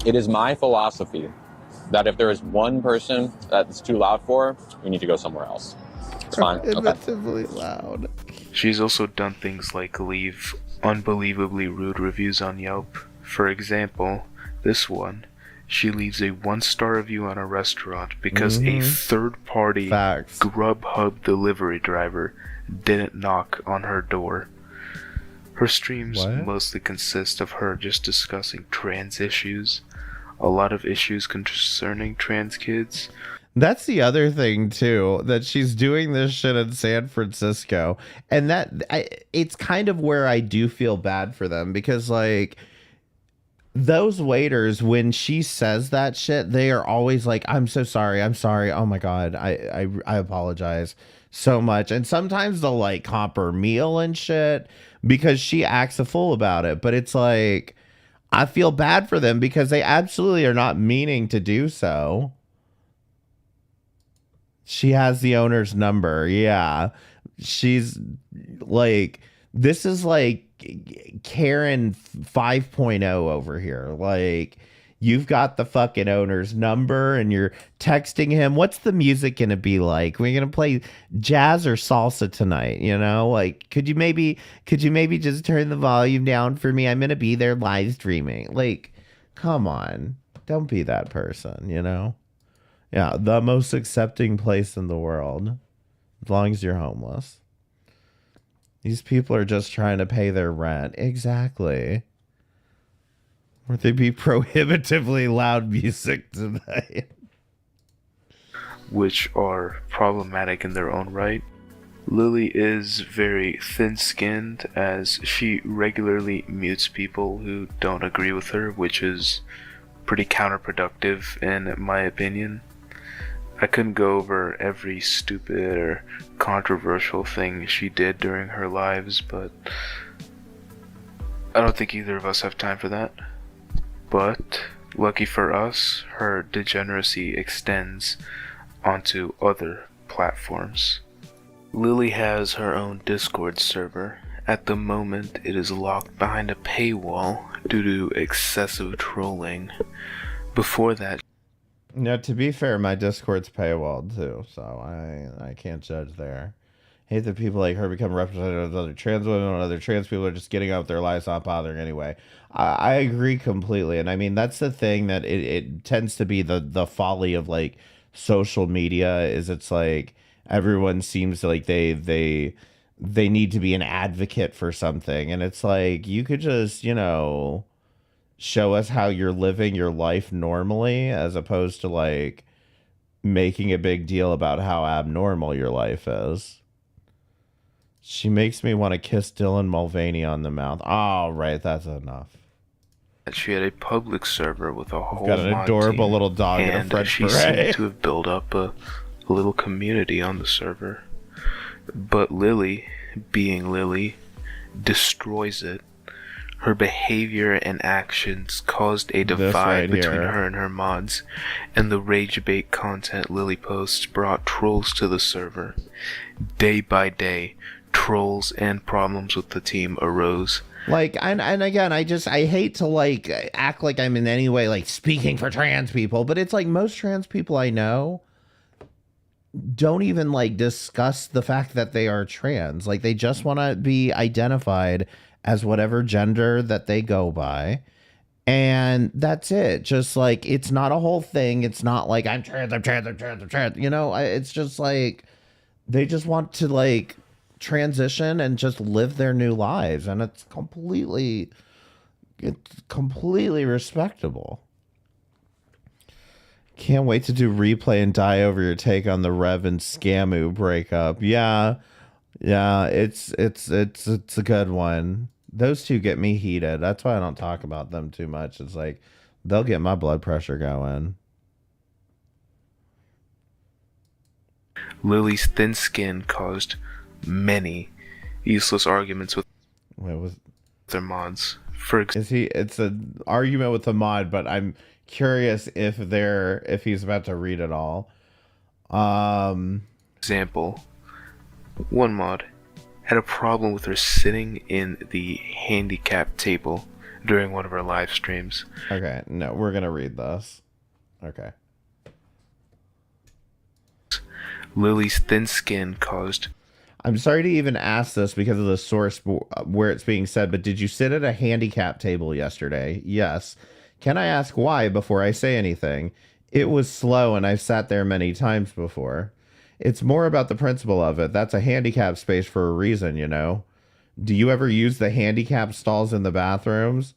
It is my philosophy that if there is one person that it's too loud for, we need to go somewhere else. It's fine. Prohibitively loud. She's also done things like leave unbelievably rude reviews on Yelp. For example, this one. She leaves a 1-star review on a restaurant because a third-party Grubhub delivery driver didn't knock on her door. Her streams mostly consist of her just discussing trans issues. a lot of issues concerning trans kids. That's the other thing too, that she's doing this shit in San Francisco, and it's kind of where I do feel bad for them, because like those waiters, when she says that shit, they are always like, I'm so sorry, oh my god, I apologize so much. And sometimes they'll like comp her meal and shit because she acts a fool about it, but it's like I feel bad for them because they absolutely are not meaning to do so. She has the owner's number. Yeah. She's like, this is like Karen 5.0 over here. Like, you've got the fucking owner's number and you're texting him. What's the music going to be like? We're going to play jazz or salsa tonight, you know? Like, could you maybe just turn the volume down for me? I'm going to be there live streaming. Like, come on. Don't be that person, you know? Yeah, the most accepting place in the world, as long as you're homeless. These people are just trying to pay their rent. Exactly. Or they be prohibitively loud music tonight. Which are problematic in their own right. Lilly is very thin-skinned, as she regularly mutes people who don't agree with her, which is pretty counterproductive in my opinion. I couldn't go over every stupid or controversial thing she did during her lives, but I don't think either of us have time for that. But lucky for us, her degeneracy extends onto other platforms. Lilly has her own Discord server. At the moment, it is locked behind a paywall due to excessive trolling. Before that, now, to be fair, my Discord's paywalled too, so I can't judge there. Hate that people like her become representatives of other trans women, and other trans people are just getting on with their lives, not bothering anyway. I agree completely, and I mean that's the thing that it tends to be the folly of like social media, is it's like everyone seems to like they need to be an advocate for something, and it's like you could just, you know, show us how you're living your life normally, as opposed to like making a big deal about how abnormal your life is. She makes me want to kiss Dylan Mulvaney on the mouth. Oh, right, that's enough. she had a public server with a whole got an adorable little dog and a French she beret. seemed to have built up a little community on the server. But Lilly, being Lilly, destroys it. Her behavior and actions caused a divide between her and her mods, and the rage bait content Lilly posts brought trolls to the server. Day by day, trolls and problems with the team arose. Like, and again, I hate to like act like I'm in any way like speaking for trans people, but it's like most trans people I know don't even like discuss the fact that they are trans. Like, they just want to be identified as whatever gender that they go by, and that's it. Just like, it's not a whole thing. It's not like I'm trans, you know. It's just like they just want to like transition and just live their new lives, and it's completely respectable. Can't wait to do replay and die over your take on the Rev and Scamu breakup. Yeah, it's a good one. Those two get me heated. That's why I don't talk about them too much. It's like they'll get my blood pressure going. Lilly's thin skin caused many useless arguments with their mods. It's an argument with the mod, but I'm curious if he's about to read it all. Example, one mod had a problem with her sitting in the handicap table during one of her live streams. Okay, no, we're gonna read this. Okay. Lilly's thin skin caused... I'm sorry to even ask this because of the source where it's being said, but did you sit at a handicap table yesterday? Yes. Can I ask why before I say anything? It was slow and I've sat there many times before. It's more about the principle of it. That's a handicap space for a reason, you know? Do you ever use the handicap stalls in the bathrooms?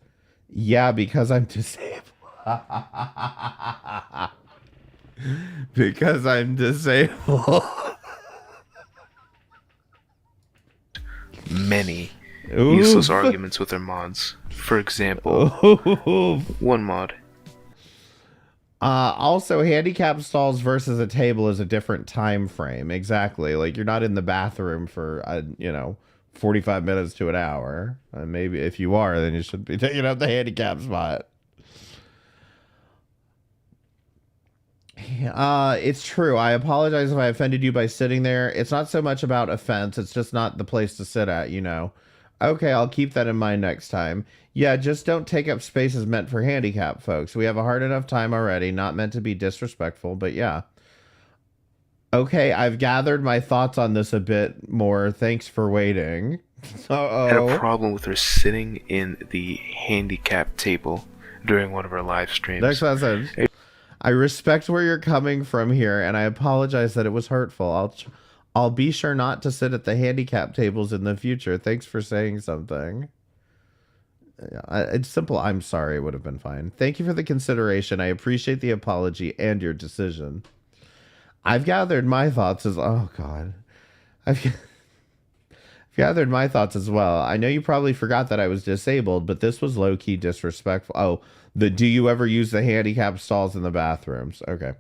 Yeah, because I'm disabled. Because I'm disabled. Many Oof. useless arguments with their mods. For example, one mod. Also, handicap stalls versus a table is a different time frame. Exactly. Like, you're not in the bathroom for, 45 minutes to an hour. Maybe if you are, then you should be taking up the handicap spot. It's true. I apologize if I offended you by sitting there. It's not so much about offense. It's just not the place to sit at, Okay, I'll keep that in mind next time. Yeah, just don't take up spaces meant for handicap folks. We have a hard enough time already, not meant to be disrespectful, but yeah. Okay, I've gathered my thoughts on this a bit more. Thanks for waiting. I had a problem with her sitting in the handicap table during one of our live streams. Next message. I respect where you're coming from here, and I apologize that it was hurtful. I'll be sure not to sit at the handicap tables in the future. Thanks for saying something. It's simple. I'm sorry would have been fine. Thank you for the consideration. I appreciate the apology and your decision. I've gathered my thoughts as... Oh, God. I've gathered my thoughts as well. I know you probably forgot that I was disabled, but this was low-key disrespectful. Oh, do you ever use the handicap stalls in the bathrooms? Okay.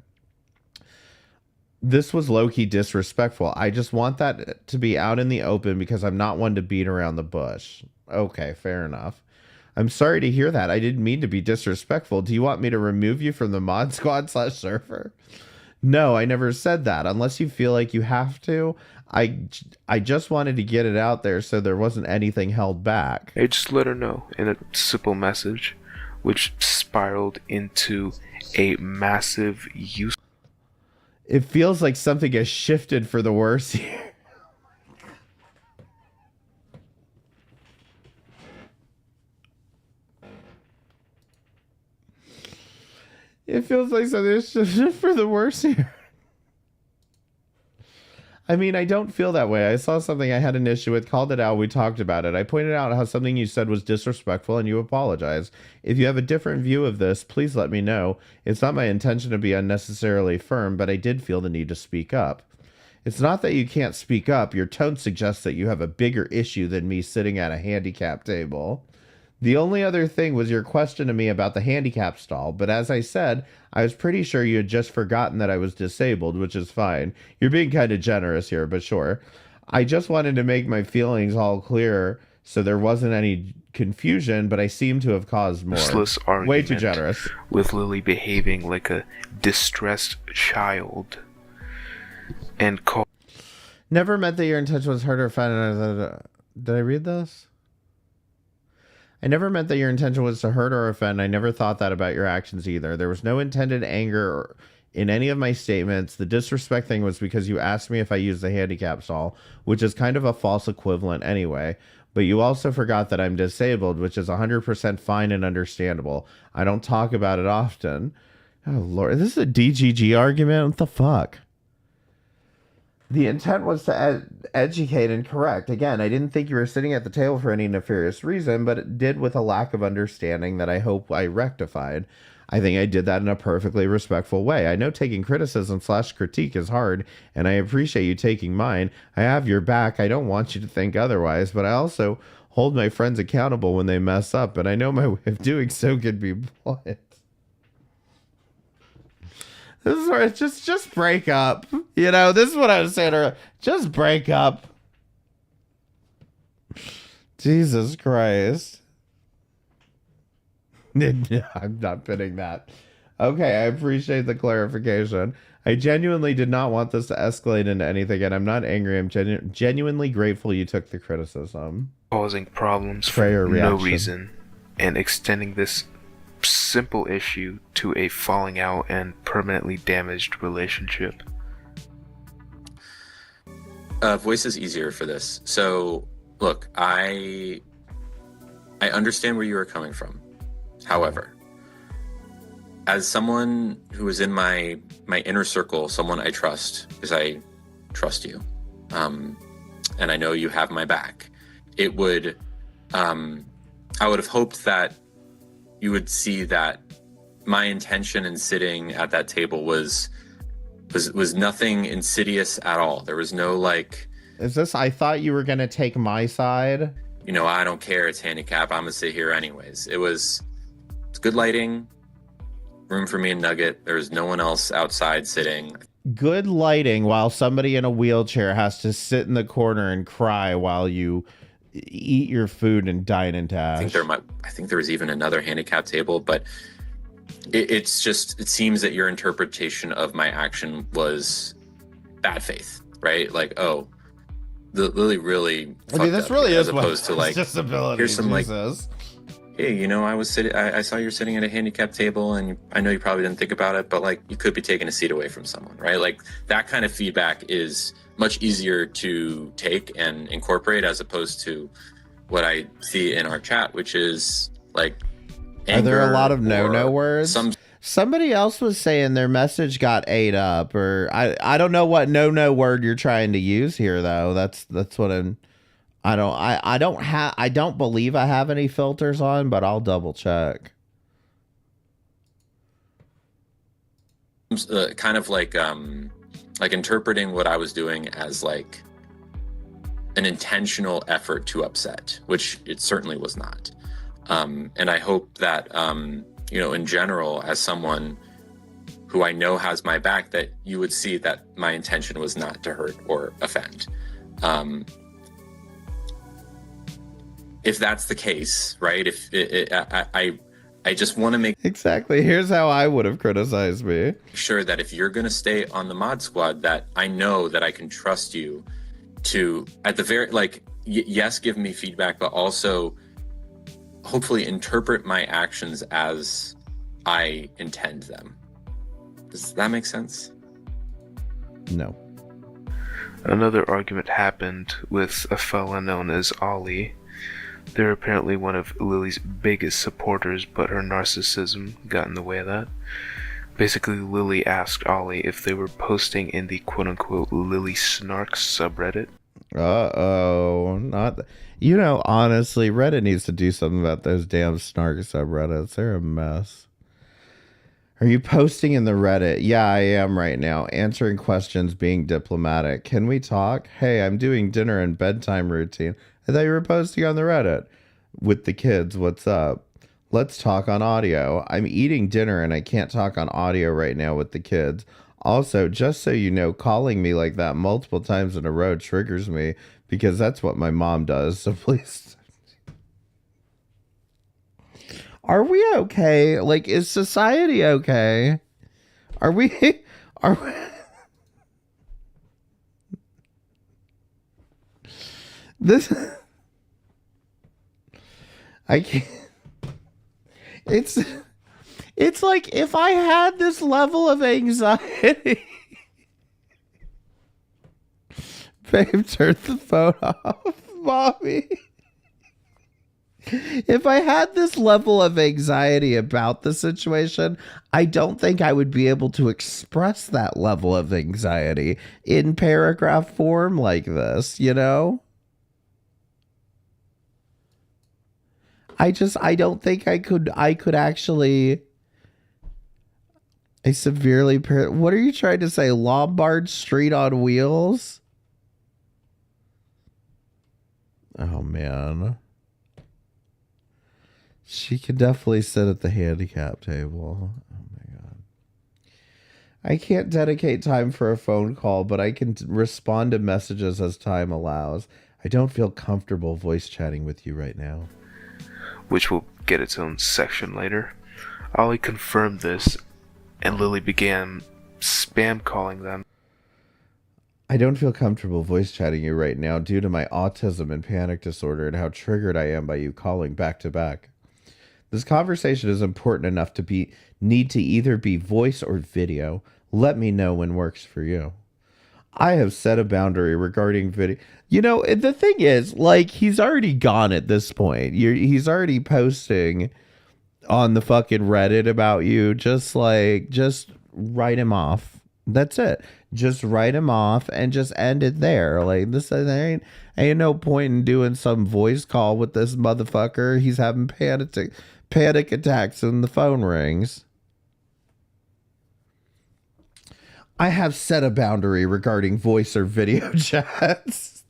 This was low-key disrespectful. I just want that to be out in the open because I'm not one to beat around the bush. Okay, fair enough. I'm sorry to hear that. I didn't mean to be disrespectful. Do you want me to remove you from the mod squad /server? No, I never said that. Unless you feel like you have to. I just wanted to get it out there so there wasn't anything held back. I just let her know in a simple message, which spiraled into a massive use. It feels like something has shifted for the worse here. It feels like something has shifted for the worse here. I mean, I don't feel that way. I saw something I had an issue with, called it out, we talked about it. I pointed out how something you said was disrespectful and you apologized. If you have a different view of this, please let me know. It's not my intention to be unnecessarily firm, but I did feel the need to speak up. It's not that you can't speak up. Your tone suggests that you have a bigger issue than me sitting at a handicap table. The only other thing was your question to me about the handicap stall, but as I said, I was pretty sure you had just forgotten that I was disabled, which is fine. You're being kind of generous here, but sure. I just wanted to make my feelings all clear so there wasn't any confusion, but I seem to have caused more. Way too generous. With Lilly behaving like a distressed child. And never meant that your intention was hurt or offend. Did I read this? I never meant that your intention was to hurt or offend. I never thought that about your actions either. There was no intended anger in any of my statements. The disrespect thing was because you asked me if I used the handicap stall, which is kind of a false equivalent anyway. But you also forgot that I'm disabled, which is 100% fine and understandable. I don't talk about it often. Oh, Lord. This is a DGG argument? What the fuck? The intent was to educate and correct. Again, I didn't think you were sitting at the table for any nefarious reason, but it did with a lack of understanding that I hope I rectified. I think I did that in a perfectly respectful way. I know taking criticism / critique is hard, and I appreciate you taking mine. I have your back. I don't want you to think otherwise, but I also hold my friends accountable when they mess up, and I know my way of doing so could be blunt. This is where it's just break up. This is what I was saying earlier. Just break up. Jesus Christ. I'm not pinning that. Okay, I appreciate the clarification. I genuinely did not want this to escalate into anything, and I'm not angry. I'm genuinely grateful you took the criticism. Causing problems for no reason, and extending this simple issue to a falling out and permanently damaged relationship. Voice is easier for this. So, look, I understand where you are coming from. However, as someone who is in my inner circle, someone I trust, because I trust you, and I know you have my back, I would have hoped that you would see that my intention in sitting at that table was nothing insidious at all. There was no like, is this, I thought you were going to take my side. You know, I don't care. It's handicap. I'm going to sit here anyways. It's good lighting, room for me and Nugget. There's no one else outside sitting. Good lighting while somebody in a wheelchair has to sit in the corner and cry while you eat your food and dine and dash. I think there was even another handicap table, but it seems that your interpretation of my action was bad faith, right? Like, oh, Lily really. I mean, this really is as opposed to like disability. Here's some Jesus. Like, hey, you know, I saw you're sitting at a handicap table, and I know you probably didn't think about it, but like, you could be taking a seat away from someone, right? Like, that kind of feedback is much easier to take and incorporate as opposed to what I see in our chat, which is like, are there a lot of no words? Somebody else was saying their message got ate up, or I don't know what no word you're trying to use here though. That's what I don't believe I have any filters on, but I'll double check. Kind of like interpreting what I was doing as like an intentional effort to upset, which it certainly was not. And I hope that, you know, in general, as someone who I know has my back, that you would see that my intention was not to hurt or offend. If that's the case, right? I just want to make exactly. Here's how I would have criticized me. Sure that if you're going to stay on the mod squad, that I know that I can trust you to, at the very, like, yes, give me feedback, but also hopefully interpret my actions as I intend them. Does that make sense? No. Another argument happened with a fella known as Ollie. They're apparently one of Lily's biggest supporters, but her narcissism got in the way of that. Basically, Lily asked Ollie if they were posting in the quote-unquote Lily Snark subreddit. Uh-oh. Not... You know, honestly, Reddit needs to do something about those damn Snark subreddits. They're a mess. Are you posting in the Reddit? Yeah, I am right now. Answering questions, being diplomatic. Can we talk? Hey, I'm doing dinner and bedtime routine. I thought you were posting on the Reddit. With the kids, what's up? Let's talk on audio. I'm eating dinner and I can't talk on audio right now with the kids. Also, just so you know, calling me like that multiple times in a row triggers me because that's what my mom does. So please. Are we okay? Like, is society okay? Are we? This. I can't. It's like if I had this level of anxiety. Babe, turn the phone off, mommy. If I had this level of anxiety about the situation, I don't think I would be able to express that level of anxiety in paragraph form like this, you know? I don't think I could actually. I severely. What are you trying to say? Lombard Street on wheels? Oh, man. She could definitely sit at the handicap table. Oh, my God. I can't dedicate time for a phone call, but I can respond to messages as time allows. I don't feel comfortable voice chatting with you right now. Which will get its own section later. Ollie confirmed this, and Lily began spam calling them. I don't feel comfortable voice chatting you right now due to my autism and panic disorder and how triggered I am by you calling back to back. This conversation is important enough to need to either be voice or video. Let me know when works for you. I have set a boundary regarding video. You know, the thing is, like, he's already gone at this point. He's already posting on the fucking Reddit about you. Just write him off. That's it. Just write him off and just end it there. Like, there ain't no point in doing some voice call with this motherfucker. He's having panic attacks and the phone rings. I have set a boundary regarding voice or video chats.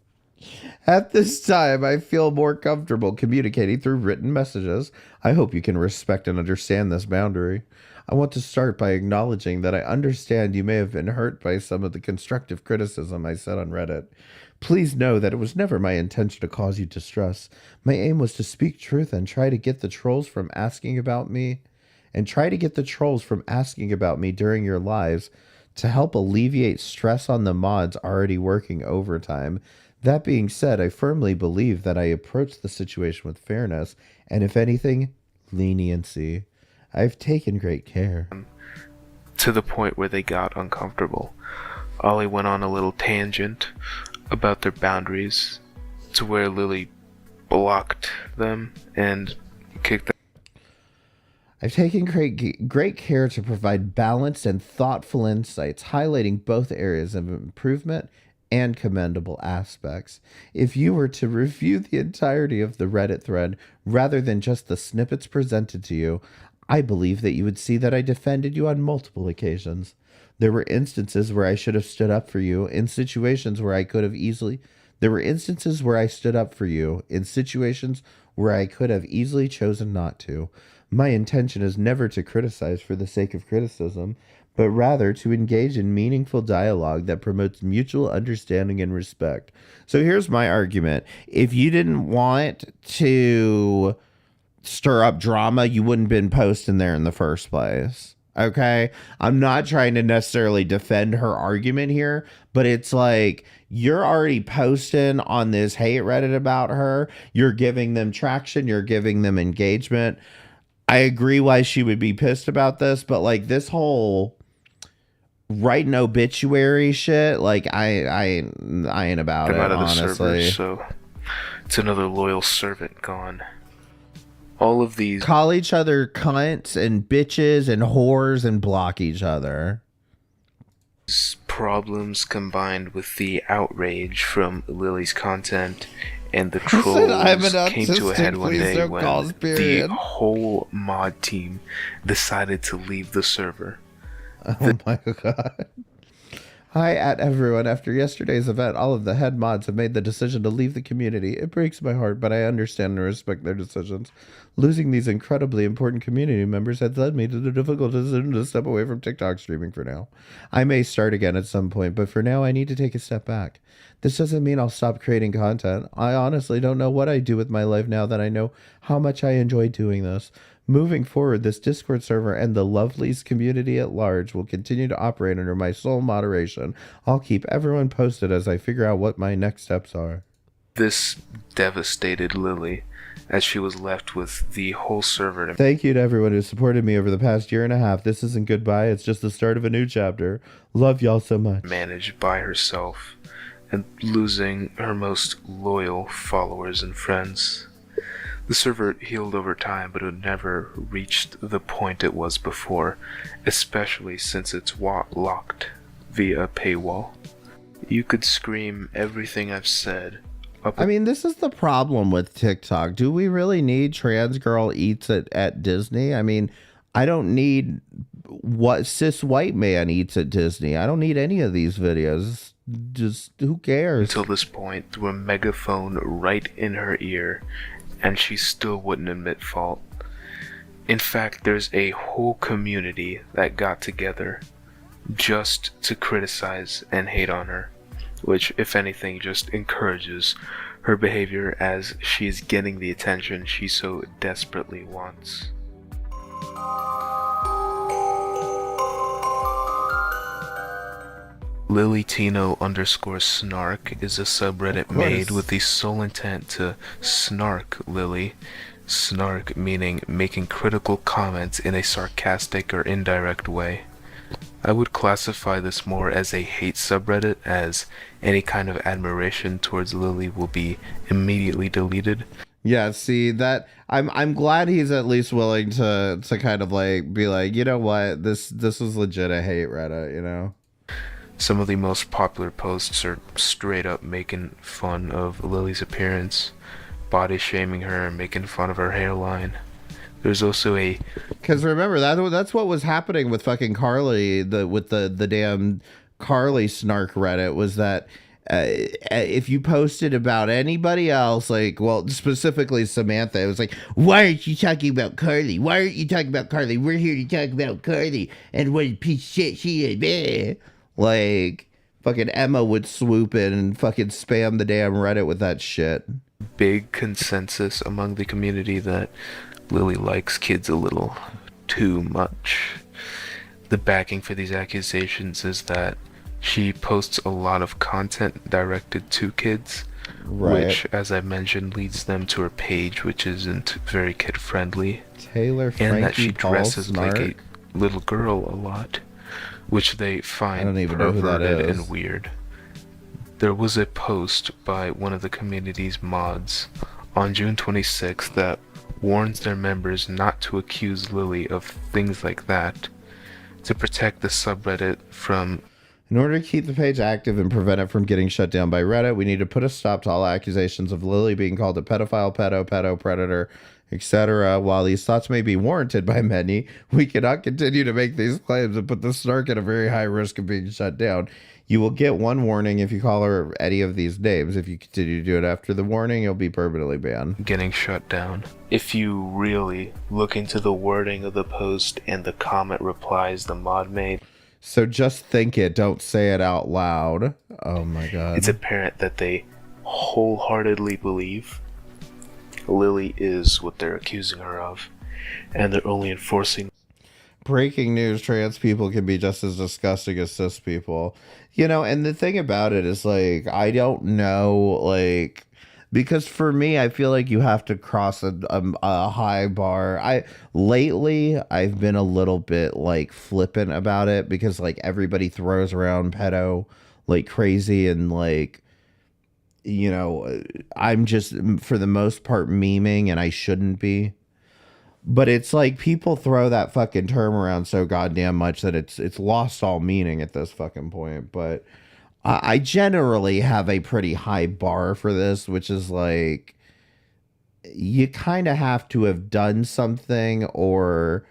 At this time, I feel more comfortable communicating through written messages. I hope you can respect and understand this boundary. I want to start by acknowledging that I understand you may have been hurt by some of the constructive criticism I said on Reddit. Please know that it was never my intention to cause you distress. My aim was to speak truth and try to get the trolls from asking about me during your lives to help alleviate stress on the mods already working overtime. That being said, I firmly believe that I approached the situation with fairness and, if anything, leniency. I've taken great care. To the point where they got uncomfortable. Ollie went on a little tangent about their boundaries to where Lilly blocked them and kicked them. I've taken great care to provide balanced and thoughtful insights, highlighting both areas of improvement and commendable aspects. If you were to review the entirety of the Reddit thread rather than just the snippets presented to you, I believe that you would see that I defended you on multiple occasions. There were instances where I should have stood up for you in situations where I could have easily... There were instances where I stood up for you in situations where I could have easily chosen not to. My intention is never to criticize for the sake of criticism, but rather to engage in meaningful dialogue that promotes mutual understanding and respect. So here's my argument. If you didn't want to stir up drama, you wouldn't have been posting there in the first place. Okay? I'm not trying to necessarily defend her argument here, but it's like, you're already posting on this hate Reddit about her. You're giving them traction. You're giving them engagement. I agree why she would be pissed about this, but like this whole writing obituary shit, like I ain't about it, out of the honestly. server, so it's another loyal servant gone. All of these call each other cunts and bitches and whores and block each other. Problems combined with the outrage from Lilly's content and the trolls came to a head one day when the whole mod team decided to leave the server. Oh my god. Hi at everyone. After yesterday's event, all of the head mods have made the decision to leave the community. It breaks my heart, but I understand and respect their decisions. Losing these incredibly important community members has led me to the difficult decision to step away from TikTok streaming for now. I may start again at some point, but for now I need to take a step back. This doesn't mean I'll stop creating content. I honestly don't know what I do with my life now that I know how much I enjoy doing this. Moving forward, this Discord server and the Lovelies community at large will continue to operate under my sole moderation. I'll keep everyone posted as I figure out what my next steps are. This devastated Lilly as she was left with the whole server. Thank you to everyone who supported me over the past year and a half. This isn't goodbye, it's just the start of a new chapter. Love y'all so much. Managed by herself and losing her most loyal followers and friends. The server healed over time, but it never reached the point it was before, especially since it's locked via a paywall. You could scream everything I've said. I mean, this is the problem with TikTok. Do we really need trans girl eats at Disney? I mean, I don't need what cis white man eats at Disney. I don't need any of these videos. Just who cares? Until this point, through a megaphone right in her ear, and she still wouldn't admit fault. In fact, there's a whole community that got together just to criticize and hate on her, which, if anything, just encourages her behavior as she's getting the attention she so desperately wants. Lilly Contino _snark is a subreddit made with the sole intent to snark Lilly. Snark meaning making critical comments in a sarcastic or indirect way. I would classify this more as a hate subreddit, as any kind of admiration towards Lilly will be immediately deleted. Yeah, see that I'm glad he's at least willing to kind of like be like, you know what, this was legit a hate Reddit, you know. Some of the most popular posts are straight up making fun of Lilly's appearance, body shaming her, and making fun of her hairline. There's also a... Because remember, that's what was happening with fucking Carly, with the damn Carly snark Reddit, was that if you posted about anybody else, like, well, specifically Samantha, it was like, why aren't you talking about Carly? Why aren't you talking about Carly? We're here to talk about Carly and what a piece of shit she is. Bleh. Like, fucking Emma would swoop in and fucking spam the damn Reddit with that shit. Big consensus among the community that Lilly likes kids a little too much. The backing for these accusations is that she posts a lot of content directed to kids, which, as I mentioned, leads them to her page, which isn't very kid-friendly. Taylor Frankie and that she Paul dresses Snark? like a little girl a lot, which they find I don't even know who that perverted is. and weird. There was a post by one of the community's mods on June 26th that warns their members not to accuse Lilly of things like that, to protect the subreddit from... In order to keep the page active and prevent it from getting shut down by Reddit, we need to put a stop to all accusations of Lilly being called a pedophile, pedo, predator, etc. While these thoughts may be warranted by many, we cannot continue to make these claims and put the snark at a very high risk of being shut down. You will get one warning if you call her any of these names. If you continue to do it after the warning, you'll be permanently banned. Getting shut down. If you really look into the wording of the post and the comment replies the mod made, so just think it, don't say it out loud. Oh my god. it's apparent that they wholeheartedly believe Lilly is what they're accusing her of, and they're only enforcing... Breaking news, trans people can be just as disgusting as cis people. You know, and the thing about it is, like, I don't know, like... Because for me, I feel like you have to cross a high bar. Lately, I've been a little bit, like, flippant about it because, like, everybody throws around pedo like crazy and, like, you know, I'm just, for the most part, memeing, and I shouldn't be. But it's like people throw that fucking term around so goddamn much that it's lost all meaning at this fucking point. But I generally have a pretty high bar for this, which is like, you kind of have to have done something or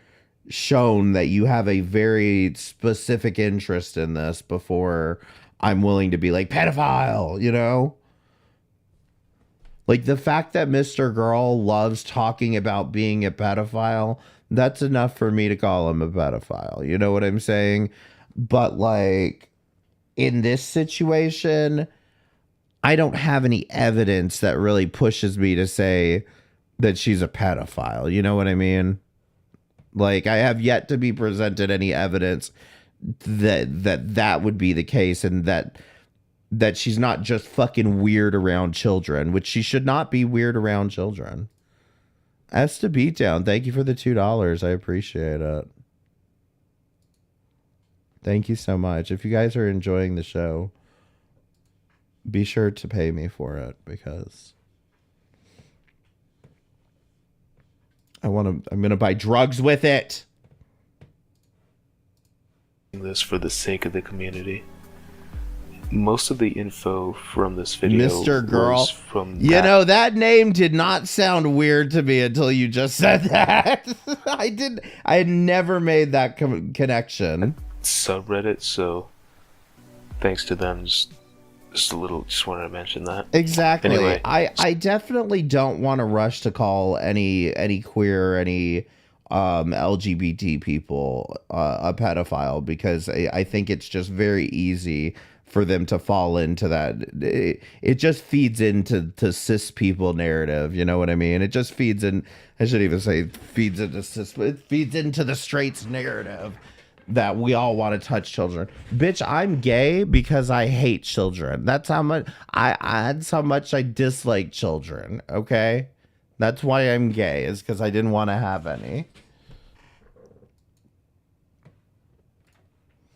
shown that you have a very specific interest in this before I'm willing to be like, pedophile, you know? Like, the fact that Mr. Girl loves talking about being a pedophile, that's enough for me to call him a pedophile. You know what I'm saying? But, like, in this situation, I don't have any evidence that really pushes me to say that she's a pedophile. You know what I mean? Like, I have yet to be presented any evidence that would be the case, and that she's not just fucking weird around children, which she should not be weird around children. S to Beatdown, thank you for the $2. I appreciate it. Thank you so much. If you guys are enjoying the show, be sure to pay me for it, because I'm going to buy drugs with it. This for the sake of the community. Most of the info from this video, Mr. Girl, was from you know, that name did not sound weird to me until you just said that. I had never made that connection. Subreddit, so thanks to them. Just wanted to mention that. Exactly. Anyway. I definitely don't want to rush to call any queer, any LGBT people a pedophile, because I think it's just very easy for them to fall into that. It just feeds into cis people narrative. You know what I mean? It just feeds in. I shouldn't even say feeds into cis, but it feeds into the straights narrative that we all want to touch children. Bitch, I'm gay because I hate children. That's how much that's how much I dislike children. Okay, that's why I'm gay, is because I didn't want to have any.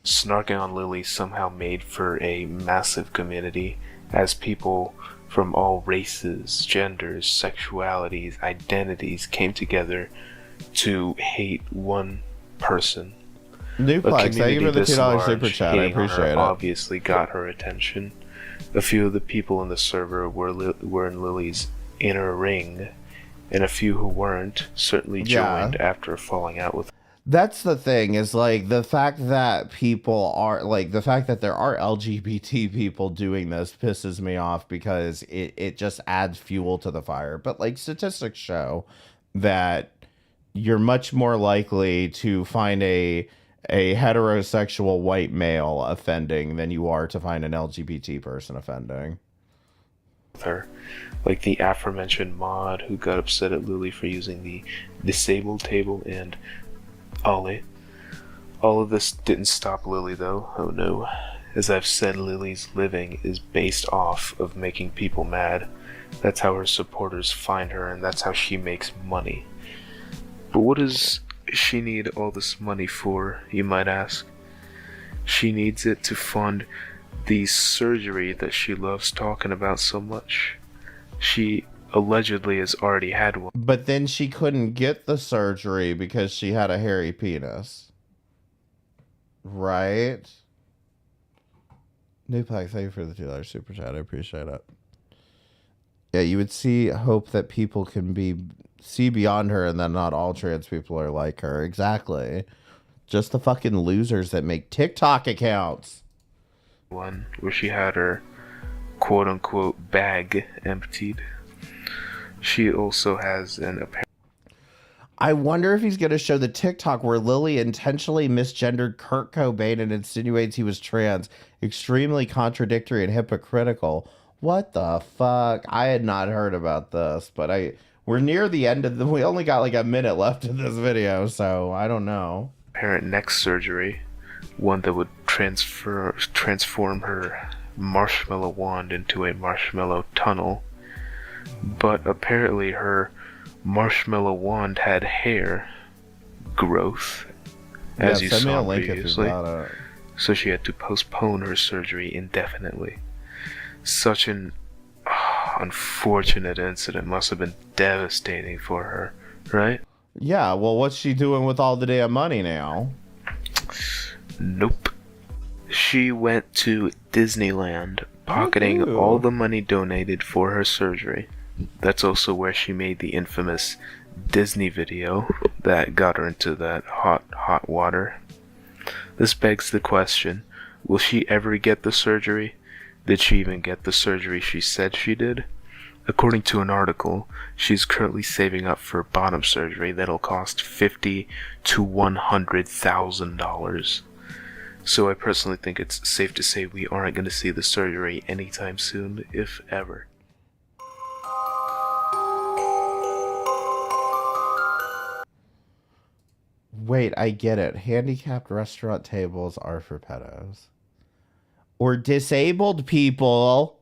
Snarking on Lilly somehow made for a massive community, as people from all races, genders, sexualities, identities came together to hate one person. Duplex, thank you for the $2 super chat. I appreciate it. Obviously got her attention. A few of the people in the server were in Lily's inner ring, and a few who weren't certainly joined after falling out with. That's the thing, is like the fact that people are like the fact that there are LGBT people doing this pisses me off, because it just adds fuel to the fire. But like statistics show that you're much more likely to find a heterosexual white male offending than you are to find an LGBT person offending. Her, like the aforementioned mod who got upset at Lilly for using the disabled table and Ollie. All of this didn't stop Lilly though, oh no. As I've said, Lily's living is based off of making people mad. That's how her supporters find her, and that's how she makes money. But what does she need all this money for, you might ask? She needs it to fund the surgery that she loves talking about so much. She allegedly has already had one. But then she couldn't get the surgery because she had a hairy penis. Right? New Pack, thank you for the $2 super chat. I appreciate it. Yeah, you would hope that people can see beyond her, and that not all trans people are like her. Exactly. Just the fucking losers that make TikTok accounts. One where she had her quote unquote bag emptied. She also has an apparent. I wonder if he's going to show the TikTok where Lilly intentionally misgendered Kurt Cobain and insinuates he was trans. Extremely contradictory and hypocritical. What the fuck? I had not heard about this, but we're near the end of we only got like a minute left in this video, so I don't know. Apparent neck surgery, one that would transform her marshmallow wand into a marshmallow tunnel. But apparently her marshmallow wand had hair growth, as you saw previously. So she had to postpone her surgery indefinitely. Such an unfortunate incident. Must have been devastating for her, right? Yeah, well, what's she doing with all the damn money now? Nope. She went to Disneyland, pocketing all the money donated for her surgery. That's also where she made the infamous Disney video that got her into that hot water. This begs the question, will she ever get the surgery? Did she even get the surgery she said she did? According to an article, she's currently saving up for bottom surgery that'll cost $50,000 to $100,000. So I personally think it's safe to say we aren't going to see the surgery anytime soon, if ever. Wait, I get it. Handicapped restaurant tables are for pedos. Or disabled people.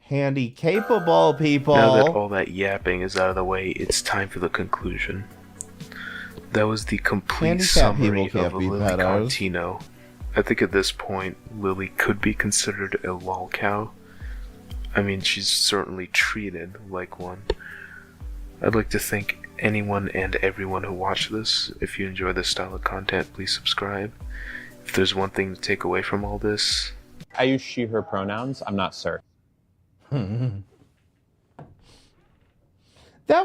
Handy-capable people. Now that all that yapping is out of the way, it's time for the conclusion. That was the complete summary of Lilly Contino. I think at this point, Lilly could be considered a lol cow. I mean, she's certainly treated like one. I'd like to thank anyone and everyone who watched this. If you enjoy this style of content, please subscribe. If there's one thing to take away from all this... I use she, her pronouns. I'm not sir. That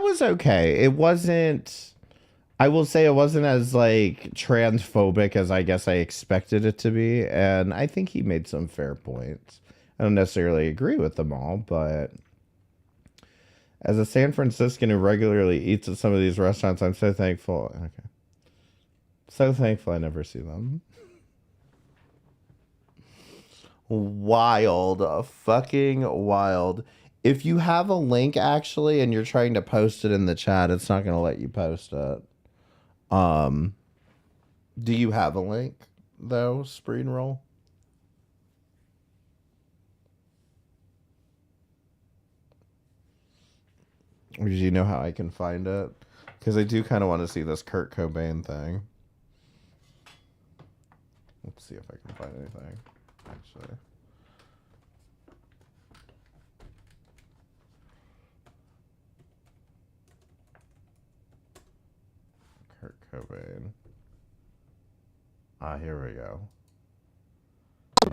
was okay. It wasn't... I will say it wasn't as, like, transphobic as I guess I expected it to be. And I think he made some fair points. I don't necessarily agree with them all, but... As a San Franciscan who regularly eats at some of these restaurants, I'm so thankful. Okay. So thankful I never see them. Wild. Fucking wild. If you have a link, actually, and you're trying to post it in the chat, it's not going to let you post it. Do you have a link, though, Spreen Roll? Or do you know how I can find it? Because I do kind of want to see this Kurt Cobain thing. Let's see if I can find anything, actually. Kurt Cobain. Ah, here we go.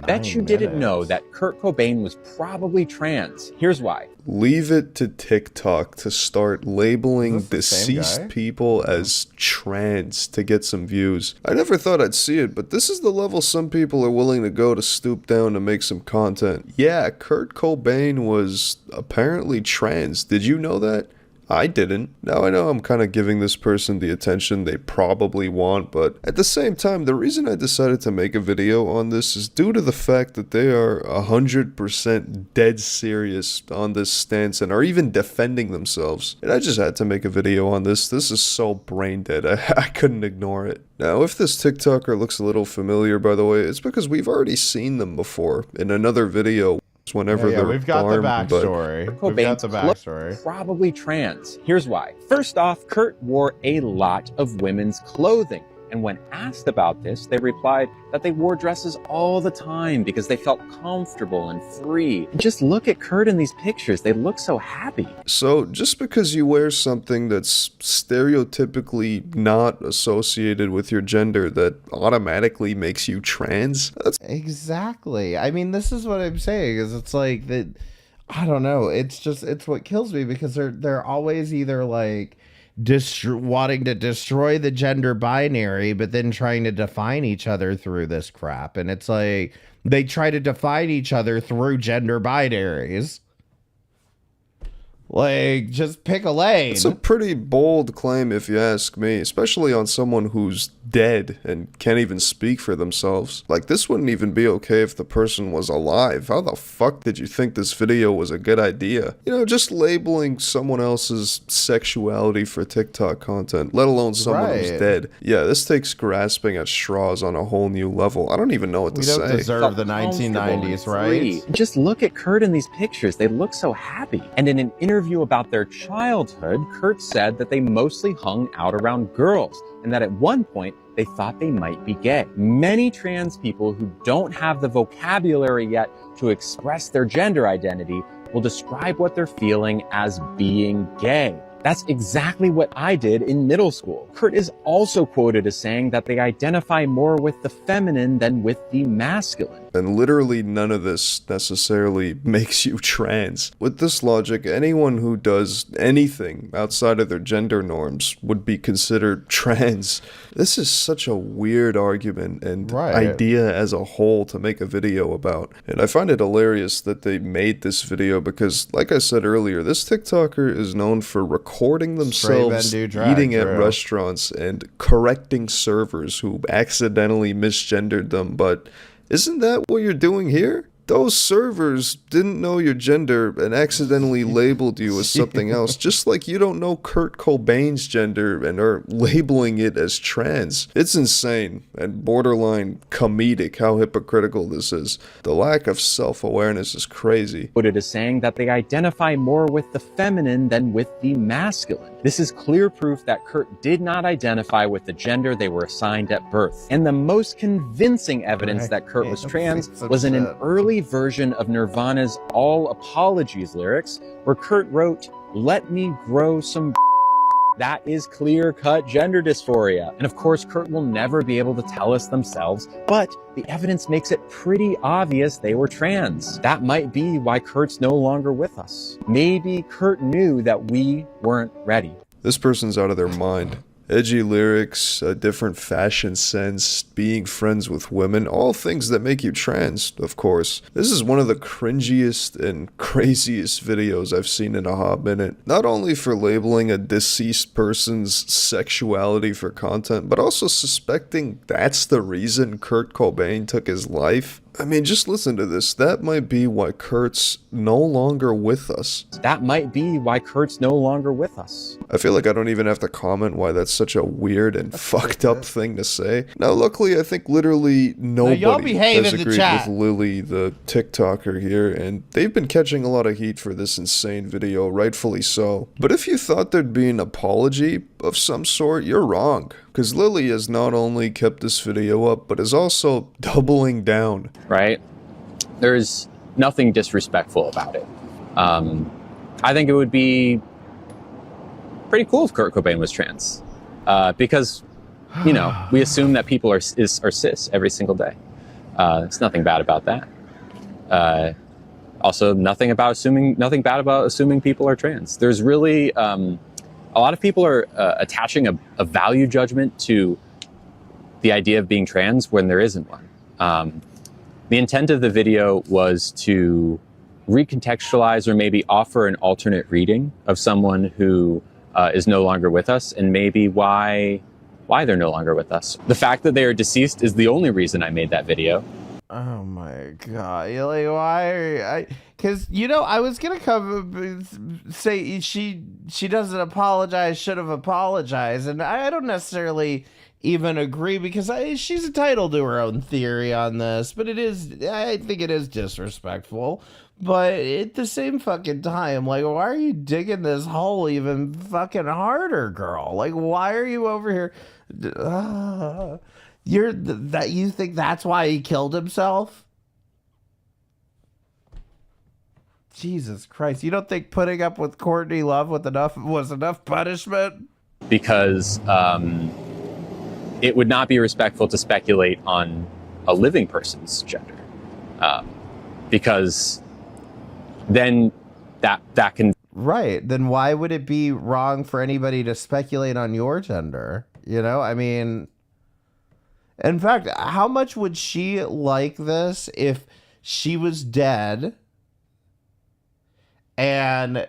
bet you didn't know that Kurt Cobain was probably trans. Here's why. Leave it to TikTok to start labeling deceased people as trans to get some views. I never thought I'd see it, but this is the level some people are willing to go to stoop down to make some content. Yeah, Kurt Cobain was apparently trans. Did you know that? I didn't. Now I know I'm kind of giving this person the attention they probably want, but at the same time, the reason I decided to make a video on this is due to the fact that they are 100% dead serious on this stance and are even defending themselves. And I just had to make a video on this. This is so brain dead. I couldn't ignore it. Now, if this TikToker looks a little familiar, by the way, it's because we've already seen them before in another video. Whenever they're we've got the armed, backstory. We've got the backstory. Probably trans. Here's why. First off, Kurt wore a lot of women's clothing. And when asked about this, they replied that they wore dresses all the time because they felt comfortable and free. And just look at Kurt in these pictures. They look so happy. So just because you wear something that's stereotypically not associated with your gender, that automatically makes you trans? That's exactly. I mean, this is what I'm saying, is it's like that. I don't know. It's what kills me, because they're always either like wanting to destroy the gender binary, but then trying to define each other through this crap. And it's like they try to define each other through gender binaries. Like, just pick a lane. It's a pretty bold claim if you ask me, especially on someone who's dead and can't even speak for themselves. Like, this wouldn't even be okay if the person was alive. How the fuck did you think this video was a good idea? You know, just labeling someone else's sexuality for TikTok content, let alone someone who's dead. Yeah, this takes grasping at straws on a whole new level. I don't even know what to say. We don't deserve the 1990s, right? Just look at Kurt in these pictures. They look so happy. And in an interview about their childhood, Kurt said that they mostly hung out around girls and that at one point they thought they might be gay. Many trans people who don't have the vocabulary yet to express their gender identity will describe what they're feeling as being gay. That's exactly what I did in middle school. Kurt is also quoted as saying that they identify more with the feminine than with the masculine. And literally none of this necessarily makes you trans. With this logic, anyone who does anything outside of their gender norms would be considered trans. This is such a weird argument and idea as a whole to make a video about. And I find it hilarious that they made this video because, like I said earlier, this TikToker is known for recording themselves eating at restaurants and correcting servers who accidentally misgendered them, but isn't that what you're doing here? Those servers didn't know your gender and accidentally labeled you as something else, just like you don't know Kurt Cobain's gender and are labeling it as trans. It's insane and borderline comedic how hypocritical this is. The lack of self-awareness is crazy. But it is saying that they identify more with the feminine than with the masculine. This is clear proof that Kurt did not identify with the gender they were assigned at birth. And the most convincing evidence that Kurt was trans was in an early version of Nirvana's All Apologies lyrics, where Kurt wrote, "Let me grow some." That is clear-cut gender dysphoria. And of course, Kurt will never be able to tell us themselves, but the evidence makes it pretty obvious they were trans. That might be why Kurt's no longer with us. Maybe Kurt knew that we weren't ready. This person's out of their mind. Edgy lyrics, a different fashion sense, being friends with women, all things that make you trans, of course. This is one of the cringiest and craziest videos I've seen in a hot minute. Not only for labeling a deceased person's sexuality for content, but also suspecting that's the reason Kurt Cobain took his life. I mean, just listen to this. That might be why Kurt's no longer with us. That might be why Kurt's no longer with us. I feel like I don't even have to comment why that's such a weird and fucked up thing to say. Now, luckily, I think literally nobody has agreed with Lilly, the TikToker here, and they've been catching a lot of heat for this insane video, rightfully so. But if you thought there'd be an apology of some sort, you're wrong. Because Lilly has not only kept this video up, but is also doubling down. Right? There's nothing disrespectful about it. I think it would be pretty cool if Kurt Cobain was trans. Because, you know, we assume that people are cis every single day. There's nothing bad about that. Also, nothing bad about assuming people are trans. There's really a lot of people are attaching a value judgment to the idea of being trans when there isn't one. The intent of the video was to recontextualize or maybe offer an alternate reading of someone who is no longer with us, and maybe why they're no longer with us. The fact that they are deceased is the only reason I made that video. Oh my god! You're like, why are I? Because I was gonna come say she doesn't apologize, should have apologized, and I don't necessarily even agree because she's entitled to her own theory on this, but I think it is disrespectful. But at the same fucking time, like, why are you digging this hole even fucking harder, girl? Like, why are you over here? You think that's why he killed himself? Jesus Christ. You don't think putting up with Courtney Love was enough punishment? Because it would not be respectful to speculate on a living person's gender. Because then that can... Right. Then why would it be wrong for anybody to speculate on your gender? I mean... In fact, how much would she like this if she was dead and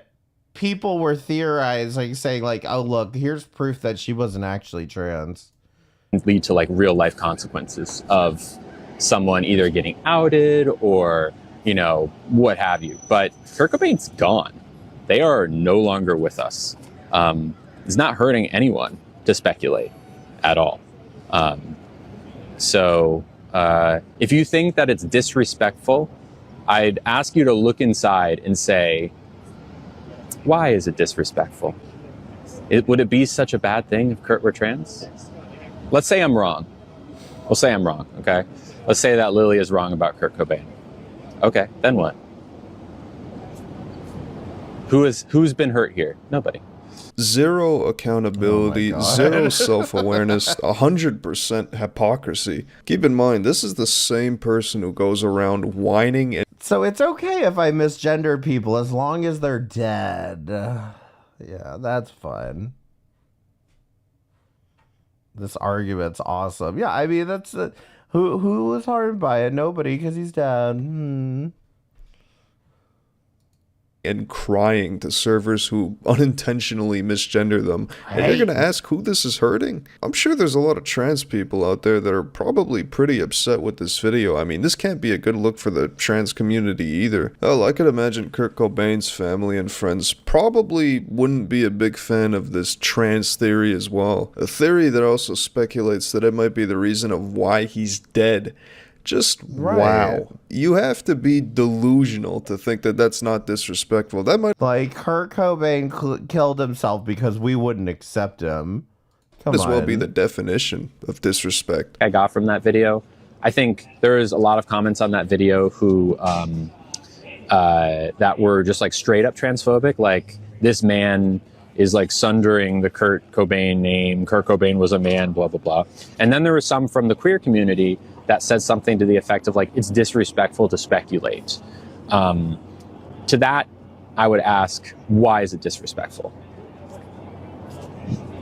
people were theorizing, saying like, oh, look, here's proof that she wasn't actually trans? Lead to like real life consequences of someone either getting outed or, what have you. But Kurt Cobain's gone. They are no longer with us. It's not hurting anyone to speculate at all. So if you think that it's disrespectful, I'd ask you to look inside and say, why is it disrespectful? Would it be such a bad thing if Kurt were trans? Let's say I'm wrong. We'll say I'm wrong, okay? Let's say that Lilly is wrong about Kurt Cobain. Okay, then what? Who's been hurt here? Nobody. Zero accountability, zero self-awareness, 100% hypocrisy. Keep in mind, this is the same person who goes around whining and... So it's okay if I misgender people as long as they're dead. Yeah, that's fun. This argument's awesome. Yeah, I mean, that's... who was harmed by it? Nobody, because he's dead. And crying to servers who unintentionally misgender them. And you're going to ask who this is hurting? I'm sure there's a lot of trans people out there that are probably pretty upset with this video. I mean, this can't be a good look for the trans community either. Hell, I could imagine Kurt Cobain's family and friends probably wouldn't be a big fan of this trans theory as well. A theory that also speculates that it might be the reason of why he's dead. Just right. Wow. You have to be delusional to think that that's not disrespectful. That might like Kurt Cobain killed himself because we wouldn't accept him. As well be the definition of disrespect. I got from that video. I think there is a lot of comments on that video who that were just like straight up transphobic. Like, this man is like sundering the Kurt Cobain name. Kurt Cobain was a man, blah, blah, blah. And then there were some from the queer community that said something to the effect of like, it's disrespectful to speculate. To that, I would ask, why is it disrespectful?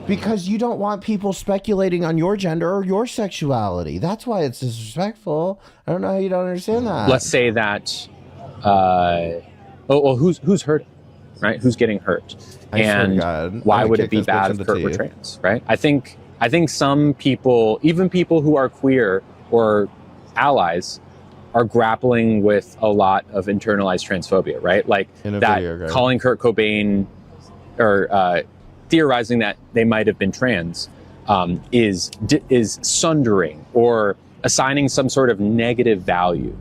Because you don't want people speculating on your gender or your sexuality. That's why it's disrespectful. I don't know how you don't understand that. Let's say that, who's hurt, right? Who's getting hurt? And why would it be bad if Kurt were trans, right? I think some people, even people who are queer or allies, are grappling with a lot of internalized transphobia, right? Like that calling Kurt Cobain or theorizing that they might have been trans is sundering or assigning some sort of negative value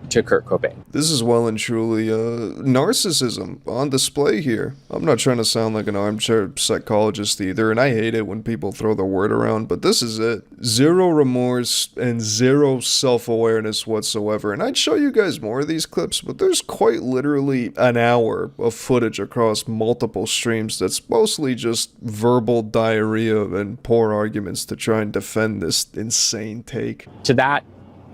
to Kurt Cobain. This is well and truly narcissism on display here. I'm not trying to sound like an armchair psychologist either, and I hate it when people throw the word around, but this is it. Zero remorse and zero self-awareness whatsoever. And I'd show you guys more of these clips, but there's quite literally an hour of footage across multiple streams that's mostly just verbal diarrhea and poor arguments to try and defend this insane take. To that,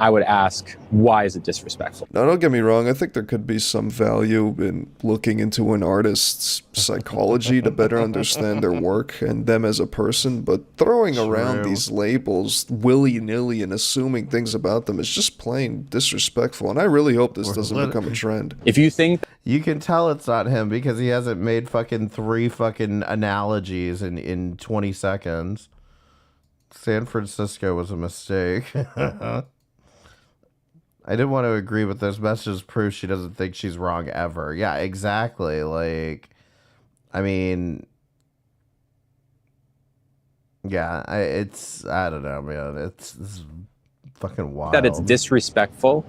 I would ask, why is it disrespectful? Now, don't get me wrong, I think there could be some value in looking into an artist's psychology to better understand their work and them as a person, but throwing around these labels willy-nilly and assuming things about them is just plain disrespectful, and I really hope this doesn't become a trend. If you think... You can tell it's not him because he hasn't made fucking 3 fucking analogies in 20 seconds. San Francisco was a mistake. I didn't want to agree with this message. Proves she doesn't think she's wrong ever. Yeah, exactly. Like, I mean, yeah, I don't know, man. It's fucking wild. That it's disrespectful,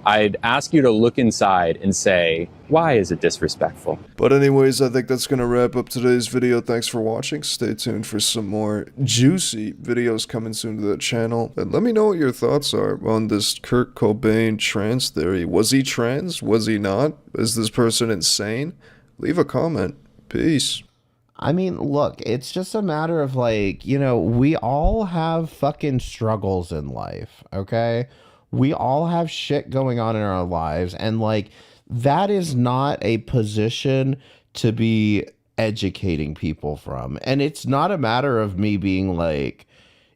I'd ask you to look inside and say, why is it disrespectful? But anyways, I think that's going to wrap up today's video. Thanks for watching. Stay tuned for some more juicy videos coming soon to the channel. And let me know what your thoughts are on this Kurt Cobain trans theory. Was he trans? Was he not? Is this person insane? Leave a comment. Peace. I mean, look, it's just a matter of like, you know, we all have fucking struggles in life, okay? We all have shit going on in our lives, and like that is not a position to be educating people from. And it's not a matter of me being like,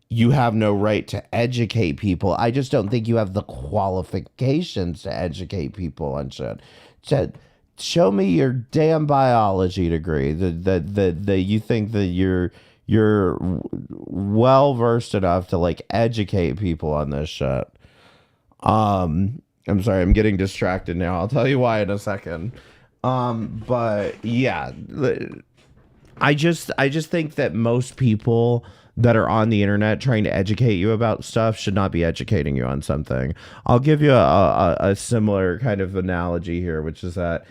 you have no right to educate people. I just don't think you have the qualifications to educate people on shit. Show me your damn biology degree that you think that you're well versed enough to like educate people on this shit. I'm sorry, I'm getting distracted now. I'll tell you why in a second. But yeah, I just think that most people that are on the internet trying to educate you about stuff should not be educating you on something. I'll give you a similar kind of analogy here, which is that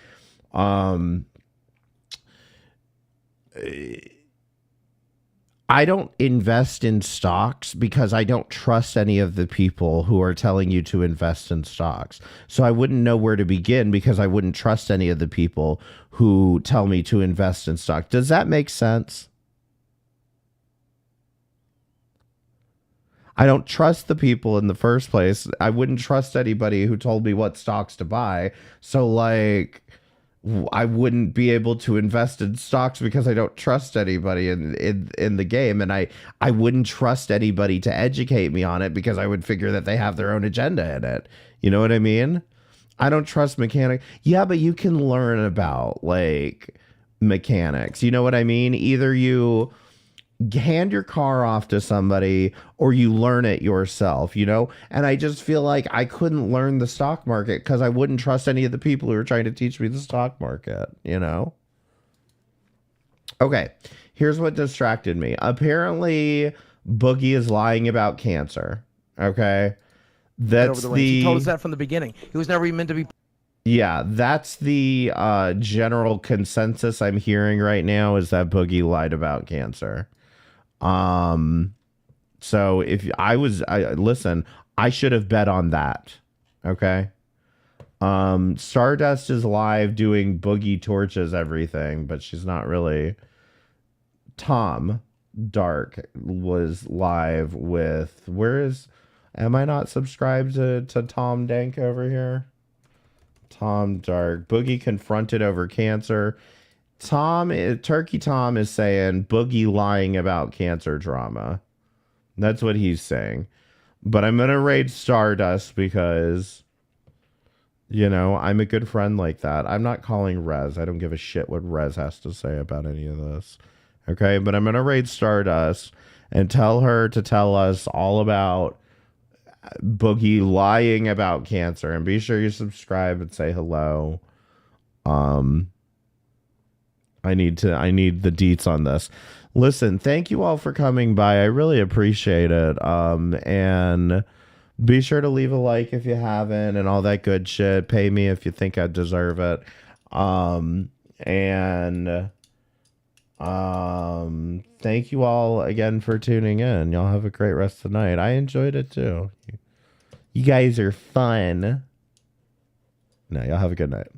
I don't invest in stocks because I don't trust any of the people who are telling you to invest in stocks. So I wouldn't know where to begin because I wouldn't trust any of the people who tell me to invest in stock. Does that make sense? I don't trust the people in the first place. I wouldn't trust anybody who told me what stocks to buy. So like, I wouldn't be able to invest in stocks because I don't trust anybody in the game, and I wouldn't trust anybody to educate me on it because I would figure that they have their own agenda in it. You know what I mean? I don't trust mechanics. Yeah, but you can learn about like mechanics. You know what I mean? Either you hand your car off to somebody or you learn it yourself, you know? And I just feel like I couldn't learn the stock market because I wouldn't trust any of the people who are trying to teach me the stock market, you know? Okay, here's what distracted me. Apparently, Boogie is lying about cancer, okay? That's He told us that from the beginning. He was never even meant to be... Yeah, that's the general consensus I'm hearing right now is that Boogie lied about cancer. So if listen, I should have bet on that. Okay. Stardust is live doing Boogie torches everything, but she's not really. Tom Dark was live with, am I not subscribed to Tom Dank over here? Tom Dark. Boogie confronted over cancer. Turkey Tom is saying Boogie lying about cancer drama. That's what he's saying. But I'm going to raid Stardust because, you know, I'm a good friend like that. I'm not calling Rez. I don't give a shit what Rez has to say about any of this. Okay, but I'm going to raid Stardust and tell her to tell us all about Boogie lying about cancer. And be sure you subscribe and say hello. I need the deets on this. Listen, thank you all for coming by. I really appreciate it. And be sure to leave a like if you haven't and all that good shit. Pay me if you think I deserve it. Thank you all again for tuning in. Y'all have a great rest of the night. I enjoyed it too. You guys are fun. No, y'all have a good night.